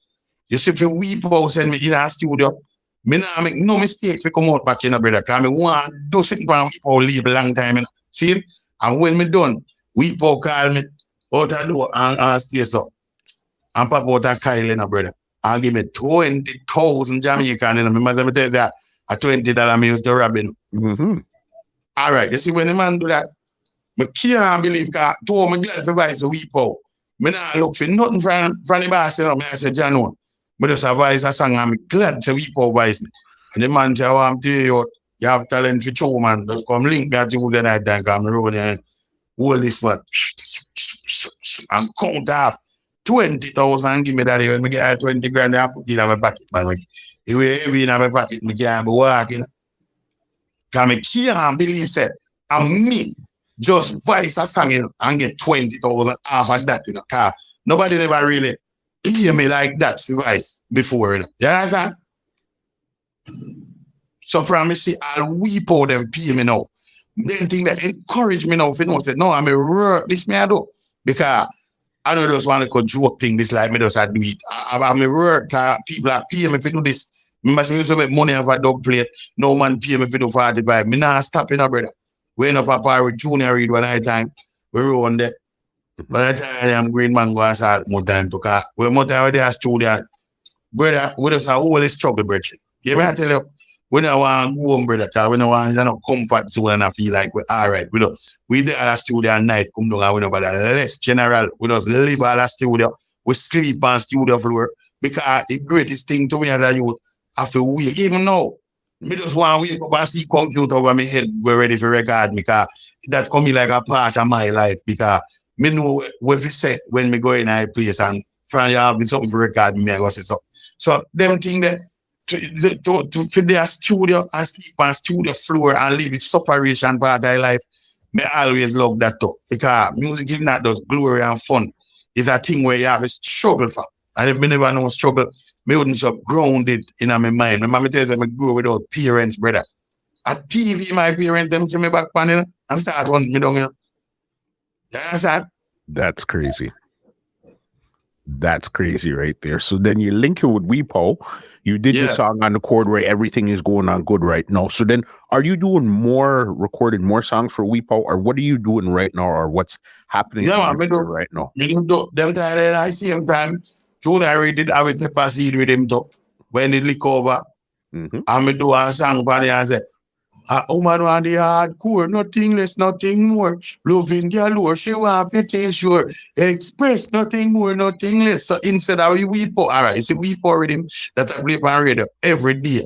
you see, if you Wee Pow send me in a studio, me not make no mistake to come out back in, brother. Because I want to do something from Wee Pow leave a long time, See? And when me done, Wee Pow call me out the door and stay so. And pop out a Kyle, brother. And give me 20,000 Jamaican, Remember me tell you that a $20 me used to rob him. All right, you see, when the man do that, I can't believe that two of my glad for vice a Wee Pow. I not look for nothing from the boss, I said, John, no. I just advise a song and I'm glad to Wee Pow vice me. And the man said, I'm telling you, you have talent for show, man. Just come link me at you the night time, I'm rolling and hold this one. And count off 20,000 and give me that. When I get 20 grand, I put it in my pocket, man. It will heavy in my pocket, I can't be walking. Because I can't believe that I'm me. Just voice a song and get 20,000 half of that in a car. Nobody never really hear me like that voice before. You understand? So from me see, I'll Wee Pow them pay me now. Then think that encourage me now. If you don't say, no, I'm a work this me I do. Because I don't just want to go joke thing this like me just I do it. I'm a work. People are pay me if you do this. I must make money off a dog plate. No man pay me if you do 45. Me not stop brother. We end up a par with Junior Reid one night time. We were on there. By the time I'm Green Man go and start more time to car. We're more time with their studio. Brother, we just a whole struggle, brethren. You may tell you, when I want to go home, brother, because when I want to comfort zone and I feel like we're all right. We there at the studio at night, come down and we know about that less general. We just live at the studio. We sleep on studio floor. Because the greatest thing to me as a youth, I feel weak. Even now, me just want to wake up and see computer over my head. We're ready for record because that come like a part of my life. Because me know what we say when me go in a place and trying to have something for record, me I go say so. So them thing that to their studio and sleep on studio floor and live with separation part of their life, me always love that too. Because music is not just glory and fun. It's a thing where you have a struggle for. And if me never know struggle, me wouldn't so grounded in my mind. My mama tells me I grew without parents, brother. At TV, my parents them to me back panel and start hunting me down here. You understand? That's crazy. That's crazy right there. So then you link it with Wee Pow. You did the song on the chord where everything is going on good right now. So then are you doing recording more songs for Wee Pow, or what are you doing right now, or what's happening right now? Me do them time at the same time. Truly, I already did have a pepper seed with him too. When it lick over, and me do a song for the and say, a woman want the hardcore, nothing less, nothing more. Loving galore, she want to take sure. Express nothing more, nothing less. So instead of Wee Pow, all right, it's a Wee Pow rhythm that I play on radio every day.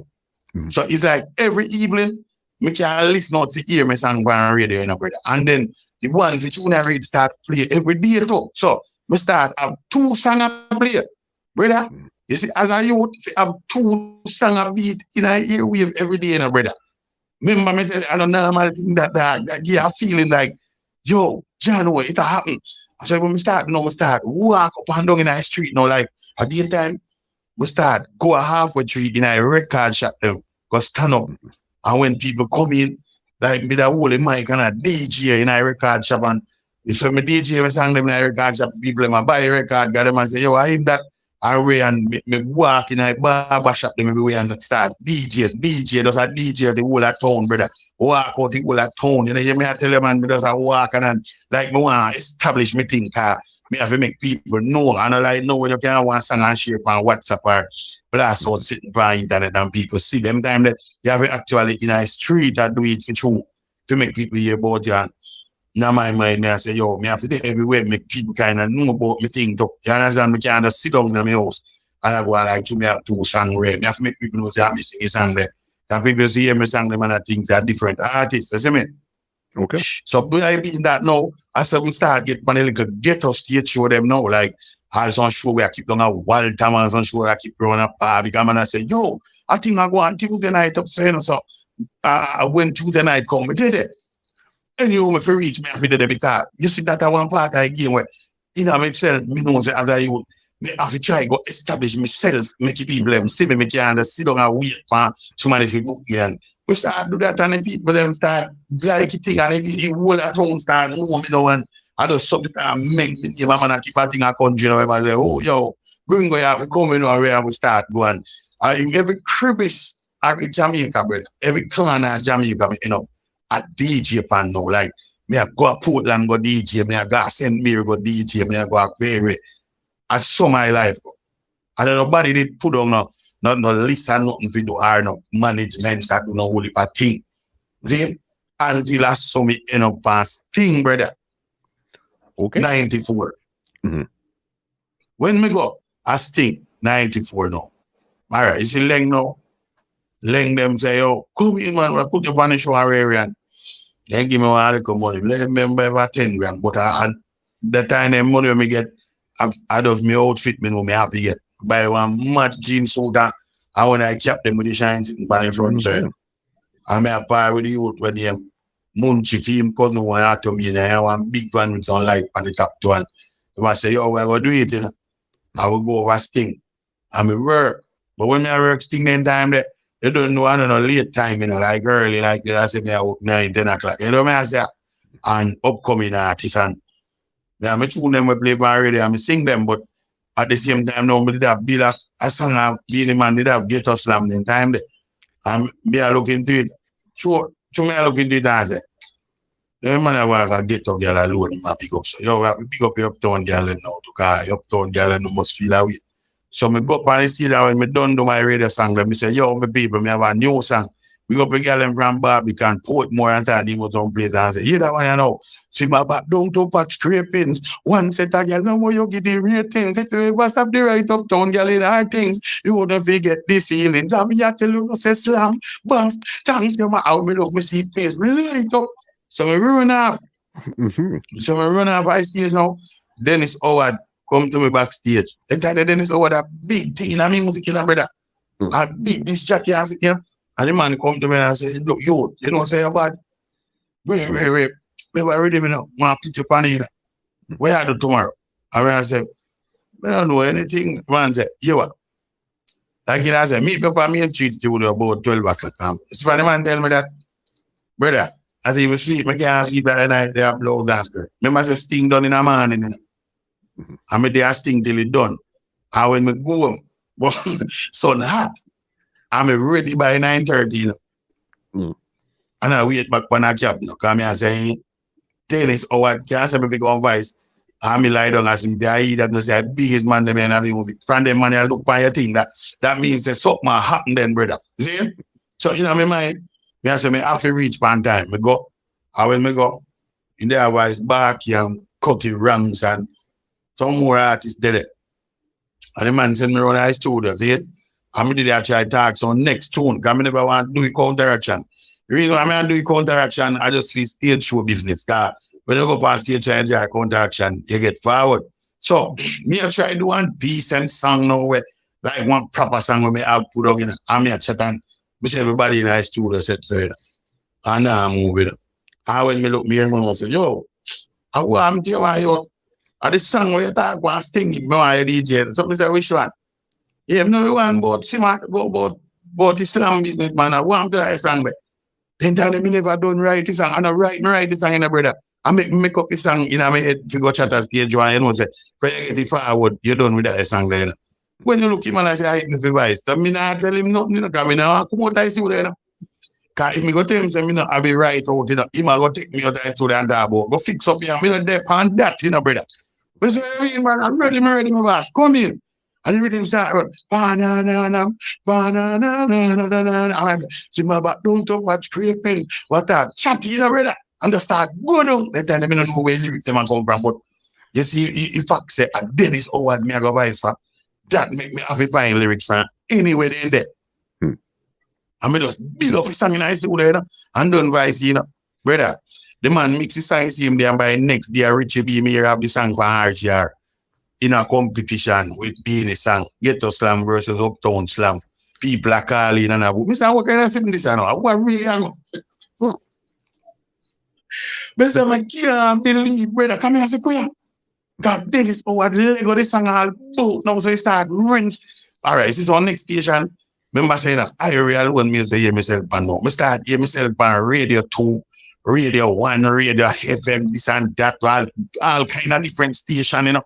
So it's like every evening, me can listen out to hear my song on radio, you know, brother. And then the one the tune I read start play every day too. So me start have 2 songs I play, brother. You see, as a youth, have 2 songs I beat in a earwave every day, you know, brother. Remember me say I don't normal thing that yeah, feeling like, yo, January, it happened. I said when we start walk up and down in the street now, like at daytime, we start go a halfway tree in a record shop them, go stand up. And when people come in, like with a whole mic and a DJ in a record shop, and if I'm a DJ, we sang them in a record shop, people them buy a record, got them and say, yo, I hit that. Away and me walk in a barber shop them everywhere and start DJ, does a DJ the whole of town, brother. Walk out the whole of town. You know, me I tell them man, me just a walk and like me want to establish me thing, me have to make people know. And I like know when you can want song and share on WhatsApp or blast out sitting on internet and people see them time that you have to actually in a street and do it through to make people hear about you. And now my mind, I say, yo, me have to take everywhere, make people kind of know about me thing too. You understand? Me can't just sit down in my house and I go like to me have 2 songs ready. Me have to make people know that I'm missing a song there. And people see me sing them and I think they're different artists. You see me? Okay. So by being that now, I said we start get on a little ghetto stage show them now. Like I was on show where I keep doing a wild time, I was on show where I keep growing up because man I say, yo, I think I go on Tuesday night up saying so. When Tuesday night come, we did it. And you know, if you reach me, I did it because you see that I one part I game where, you know, myself, me know that as I would, me have to try go establish myself, make people them see me can just sit down and wait for somebody to book me. And we start do that and then people them start like it thing and then the whole at home start know me now and I just sometimes make me give a man and keep a thing a country and I say, oh yo, bring go have to come in and we start going. In every crevice of Jamaica, brother, every corner of Jamaica, you know. A DJ pan now, like me I go to Portland go DJ, me I go to St. Mary go DJ, me I go to Berry. I saw my life. And then nobody did put on no list and nothing to do or no management that do no whole heap of thing. See? Until I saw me end up past thing, brother. Okay. 94. When me go, I sting 94 now. All right, you see Leng now? Leng them say, yo, come in, man, we'll put you on the show area. And then give me one little money. Let me remember about 10 grand. But the time the money me get out of my outfit, me know me happy get. Buy one match jeans suit and when I kept them with the shines sitting by the front side. I may apply with the youth when them Munchie team cousin one out to me and I have one big one with some light on the top to one. So I say, yo, we're going to do it, you know. I will go over sting. And me work. But when I work sting then time there, you don't know, I don't know, late time, you know, like early, like I said, I work 9, 10 o'clock. You know what I say? And upcoming artists and I tune them we play by radio and I sing them, but at the same time, now, we did have Bill a song of Beenie Man, did have Ghetto Slam in time there. And me I look into it. Sure, me I look into it and say, the man I want a ghetto girl alone, I pick up. So, yo, we pick up your uptown girl now, because uptown girl must feel away. So me go up on the stage and when me done do my radio song, let me say, yo, my people, me have a new song. We go up a girl in from Barbican, Portmore and time, he was on place and say, hear that one, you know. See my back down to patch scraping. One set of girl, no more you get the real thing. What's up the right uptown girl in our things? You wouldn't forget the feelings. I mean, I tell you, say slam, bust, stand, you my out, me look, me see face, me light up. So me run off. So me run off high stage now. Dennis Howard come to me backstage. The time that Dennis Howard a big thing in a music, brother. I beat this Jackie and the man come to me and say, look, you don't say about wait. We were ready, you know, want to put you on here. Where are you tomorrow? And I said, I don't know anything. Man said, you are. Like I said, meet up on Main Street studio about 12 o'clock. It's funny man tell me that, brother, as he was sleep, I can't sleep at night, they have blow dance girl. Remember I said sting done in the morning, you know. I mean, they are sting till it done. And when we go home, but sun hot, I'm ready by 9:30, you know. And I wait back on a job, you know, come here and say, Dennis Howard, can't say me if you go on voice. And me lie down and sleep. I eat that, no say, biggest man, them and from them man, I look by your thing. That means that something happen then, brother. See? So, you know, my mind, I say, me have to reach one time. Me go, and when me go, in there was back and Cookie Ranks and some more artists did it. And the man sent me around the studio, see? And me did actually talk so next tune, because I never want to do counteraction. The reason why I do counteraction, I just feel stage show business. When you go past stage and do counteraction, you get forward. So, me I try to do one decent song now, where, like one proper song where me have put on, you know, and me a chat and me say everybody in the studio said so, you know. And now I'm moving. And when me look me and I say, yo, I want to tell you, this song where you talk about stinging, me want a DJ. Somebody say, which one? Yeah, no one about the slam business, man. I want to write a song, but then tell them me never done write this song. And I write this song in a brother. I make up the song in my head to go chat as stage one, you know, say, for you get it forward, you're done with that song there. You know? When you look him and I say, I hate the voice, so me not tell him nothing, you know, because I now come out I see what you know. Because if me go tell him, say, me not have it right out, you know, he might go take me out of the studio and talk about, go fix up here, me not depend that, you know, brother. But so, man, I'm ready, my boss, come in. And the rhythm start, banana, see my back, don't talk about scraping, what that, chatty, you know, brother. And just start going on. Then tell them I don't know where lyrics them come from. But you see, if I say Dennis Howard me I go voice for, that make me have to find lyrics from anywhere in there. I mean just build up a song in the studio, you know, and done voice, you know. Brother, the man mix the song see him there and by next day Richie B me have the song for RCR in a competition with Beenie song, Ghetto Slam versus Uptown Slam. People are calling and Mr. What kind of sitting this and all? What really I go? But I can't believe, brother, come here and say, Kuya. God, Dennis Howard, Lego, this song all boom. Now so he start rinse. All right, this is our next station. Remember saying that I really want me to hear myself on now. I start hear myself on Radio 2, Radio 1, Radio FM, this and that, all kind of different station, you know.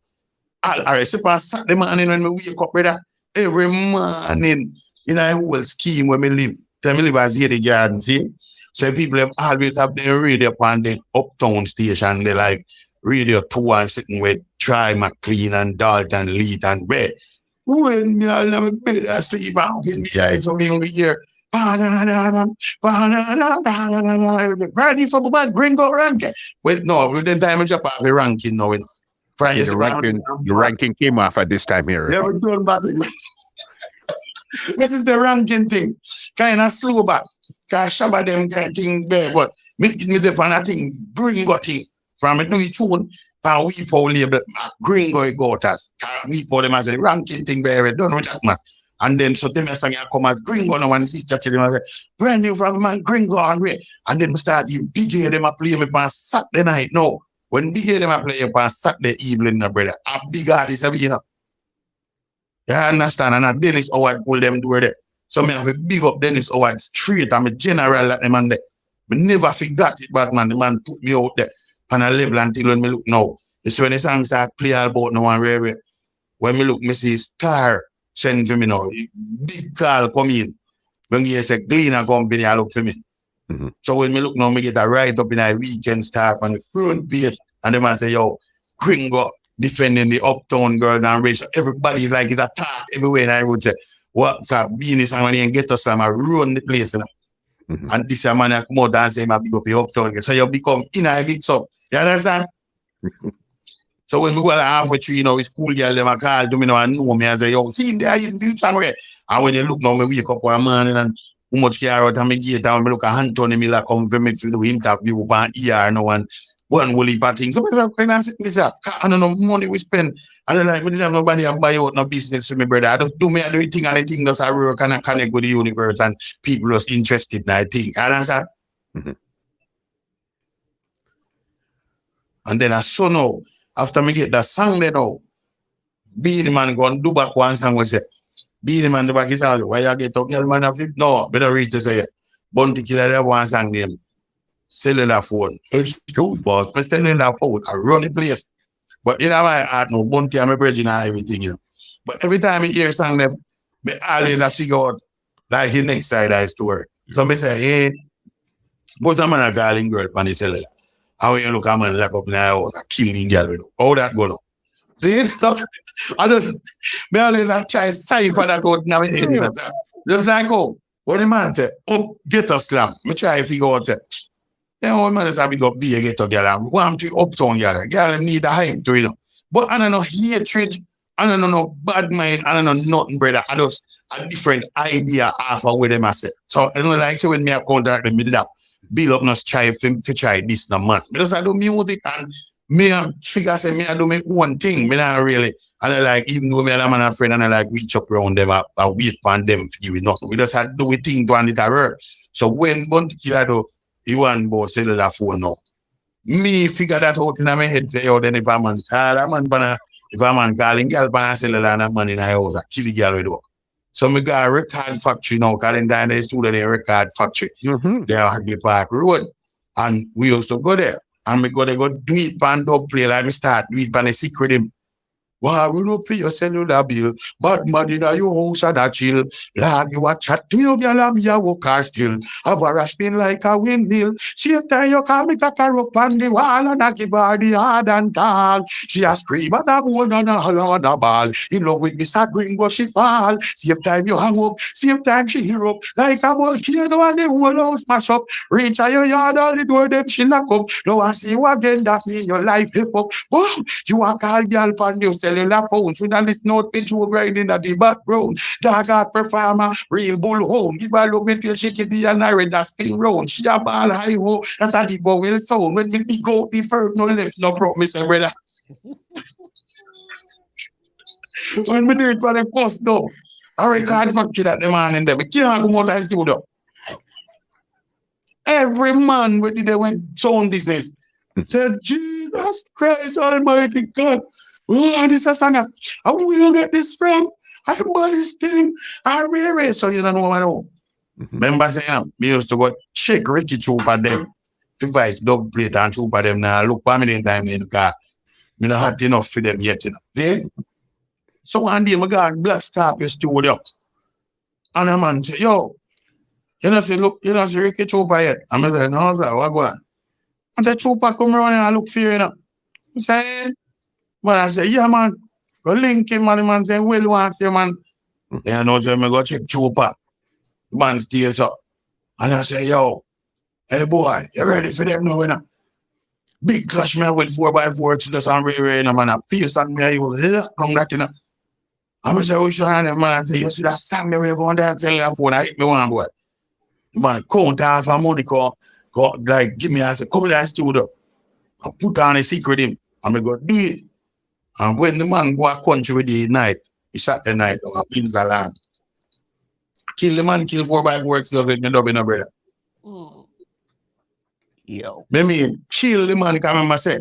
All right, so on Saturday morning when we wake up, brother, every morning in a whole scheme where we live. Tell me live as here the garden, see? So people have always have their radio on the uptown station. They like Radio 2 and sitting with Try McLean and Dalton, Lead and Red. When you all never bed asleep, I'll get me eyes on me over here. Ready for the bad gringo ranking. Wait, no, with the time I jump off the ranking now. Yeah, the ranking came off at this time here. Never done back. This is the ranking thing. Kind of slow back. Because Shabba them thing there, but me the one thing, gringo thing. From a do it tune, from Wee Pow label, gringo got us. Wee Pow them as a ranking thing very done with that man. And then so them sang come as gringo no one teacher to them say, brand new from man gringo and way. And then start the big hear them a play me on Saturday night. No, when big hear them a play on Saturday evening, no brother. A big artist, you know. You understand? And a Dennis Howard pull them to there. So me have a big up Dennis Howard straight. I'm a general at the man there. Me never forgot it back, man. The man put me out there on a level until when me look now. You see when the song start play all about no one rare. When me look, me see Star send to me now. Big call come in. When he say Gleaner company, I look for me. So when me look now, me get a write up in a Weekend Star on the front page. And the man say, yo, gringo, defending the uptown girl and race. Everybody like it's attack everywhere. And I would say, what Beenie song when you get us some run the place. You know? And this man come out and say, I big up the uptown. So you become in a mix up. You understand? So when we go like halfway through, you know, it's cool girl, them a call to me now and know me and say, yo, see there is this somewhere. And when you look now, me wake up one morning and how much care out of me gate and me look at Anthony Miller come for me to do interview on ER now and one whole heap of things. So I don't know money we spend. I don't like, we didn't have nobody to buy out no business for me, brother. I just do me and do anything and anything does I work and I connect with the universe and people just interested in I think. You understand? And then I saw now, after me get that song there now, Beenie Man go and do back one song we say, Beenie Man do back his house, why you get up, girl man of it? No, better reach to say, Bounty Killer there one song name. Cellular phone. It's good, but my cellular phone, I run the place. But you know my heart no Bounty and my bridging and everything, you know. But every time I hear a song them, I always figure out like his next side I story. So I say, hey, but I'm a calling girl on the cellular. How you look at man lock up now, I kill the girl with all that going on. See? So I just me always try to say for that out now. Just like what the man say, get a slam. Me try to figure out that. Then old man is a big up be a get a girl and want to uptown girl. Girl need a hype to you know. But I don't know hatred, I don't know no bad mind, I don't know nothing, brother. I just a different idea of what them I say. So I don't like so when me have contact them, me did that. Build up no strive to try this no man. Because I do music and me figure say me I do my own thing. Me not really. And I like even though me and a man a friend and I like reach up around them, I wait for them to give it nothing. We just have to do a thing to and it a work. So when Bounty Killer do he want about cellular phone now. Me figure that out in my head say, oh then if a man call a man if a man calling girl pan cellular and a man in a house, I kill the girl with work. So me got a record factory now, because in the student a record factory. They are Hagley Park Road. And we used to go there. And we go there, go do it pan dub play like me start, do it pan a secret him. Wow, we don't pay your cellular bill. But man in your house and a chill. Lad, you a chat to your girl and me a walk her still. Have a spin like a windmill. She tell you can make a car up on the wall and I give her the hard and tall. She a scream and a hold and a holler on a ball. In love with Mr. Gringo she fall. Same time you hang up, same time she hear up. Like a volcano and the whole house smash up. Reach out your yard all the door them she lock up. No I see you again that mean your life hip up. Wow, you a call girl pan you cellular phone. Should I listen out pitch you grinding at the background. Dog out performer, real bull home. Give her look until she get the and I read that spin round. She a ball high ho. That's a the go well sound. When we go the first no left, no promise, brother. When we do it for the first though, I record fucking at the man in there. We can't go out of the studio. Every man with the went sound business said, Jesus Christ Almighty God. Oh, this is a song. How will you get this from? I bought this thing. I wear it. So you don't know what I know. Remember saying, me used to go check Ricky Trooper them. If I dog plate and Trooper them now, look for me in time in the car. Me not had enough for them yet. You know. See? So one day, my God, black stop your studio. And a man say, yo, you know, say, look, you know, see Ricky Trooper yet. I'm like, no, sir, what go on? And the Trooper come around and I look for you, you know. I say, but I say, yeah, man. Go link him, man say, well, want you, man. Then I know, so I go check Trooper. Man stays up. And I say, yo, hey, boy, you ready for them now, you know? Big clash me with 4x4, it's just on way, man. I feel something me, you will come that, you know. I'm say, we should have them, man. I say, you see that song that we're going to tell you phone, I hit me one, boy. Man, count half of money, go, like, give me, I say, come to that studio. I put on a secret him. I'm going to do it. And when the man go a country with the night, he shot the night, or kills the land. Kill the man, kill 4x4, stuff with me, no brother. Yo. Me chill the man, come and say,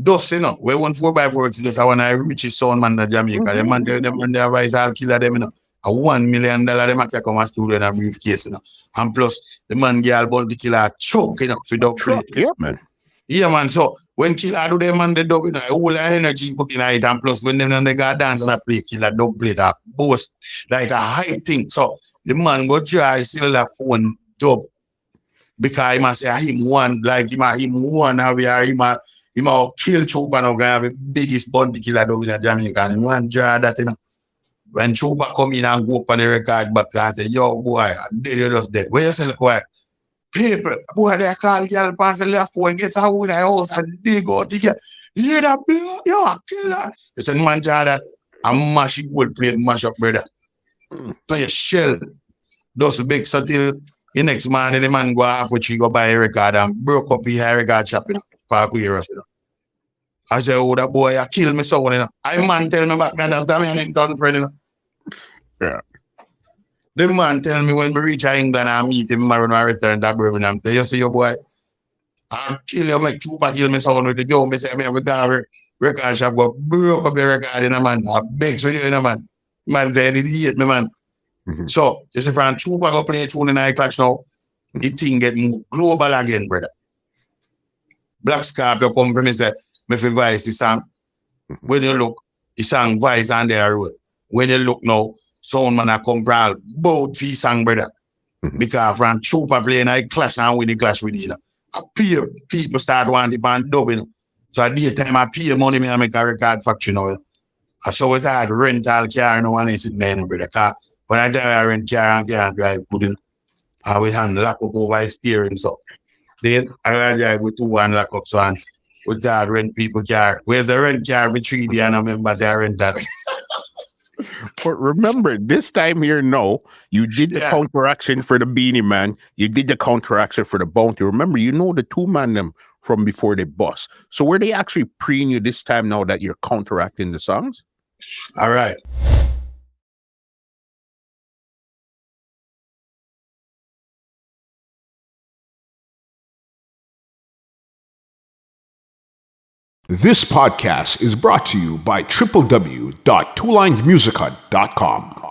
dust, you know, we want 4x4, this I want to reach his son, man, in Jamaica. The man tell them, and they advise I'll kill them, you know. A $1 million, them actually come and studio in a briefcase, you know. And plus, the man get about the killer choke, you know, for dog plate. Yeah, man. Yeah, man. So when killer do them and they dub, you know, all the energy put in it, and plus when them and they got dance and play killer dub play that boast like a high thing. So the man go try cellular phone dub because he must say him one, like him one, how we are him He might kill Chupa now, gonna have the biggest bounty killer down in Jamaica. And one draw that, you know. When Chupa come in and go up on the record box and say, yo, boy, dead, you just dead. Where you say, boy? People, boy, they call girl pass the left phone, get out of the house and dig out the girl. You hear that, blood? Yo, kill that. You said, man, draw that. And mash it, wood plate, mash up, brother. So you shell. Those big so till the next man, the man go off with you, go buy a record and broke up his record shop, you know, for a years, you know. I say, oh, that boy, I killed me someone, you know. I man tell me back then, after me and him done friend, you know. Yeah. The man tell me when we reach England and meet him, when I return to Birmingham, tell you, see your boy, I'll kill you, make Chupa kill me someone with the joke. Me say, we got a record shop, go broke up the record, you know, man. I beg for you, you know, man. Man, then it hate me, man. Mm-hmm. So, you see, from Chupa go play tune in the clash now, the thing get global again, brother. Black Scorpio come from me say, me fi voice the song. When you look, the song voice on their road. When you look now, sound man a come from both fee song, brother. Because from Chupa playing I clash and win the clash with you know. People start wanting to dub, you know. So at this time I pay money, me I make a record factory now. You know. I saw it hard rental car, no one is sitting there, brother. Cause when I tell I rent car and can't drive, couldn't. I will hand lock up over his steering, so. Then I drive with 2 and lock up, so and with that rent people car. Where's the rent car with 3D and I remember they rent that. But remember, this time here, no, you did the counteraction for the Beenie Man. You did the counteraction for the Bounty. Remember, you know the 2-man them from before they bust. So were they actually preying you this time now that you're counteracting the songs? All right. This podcast is brought to you by www.twolinedmusichut.com.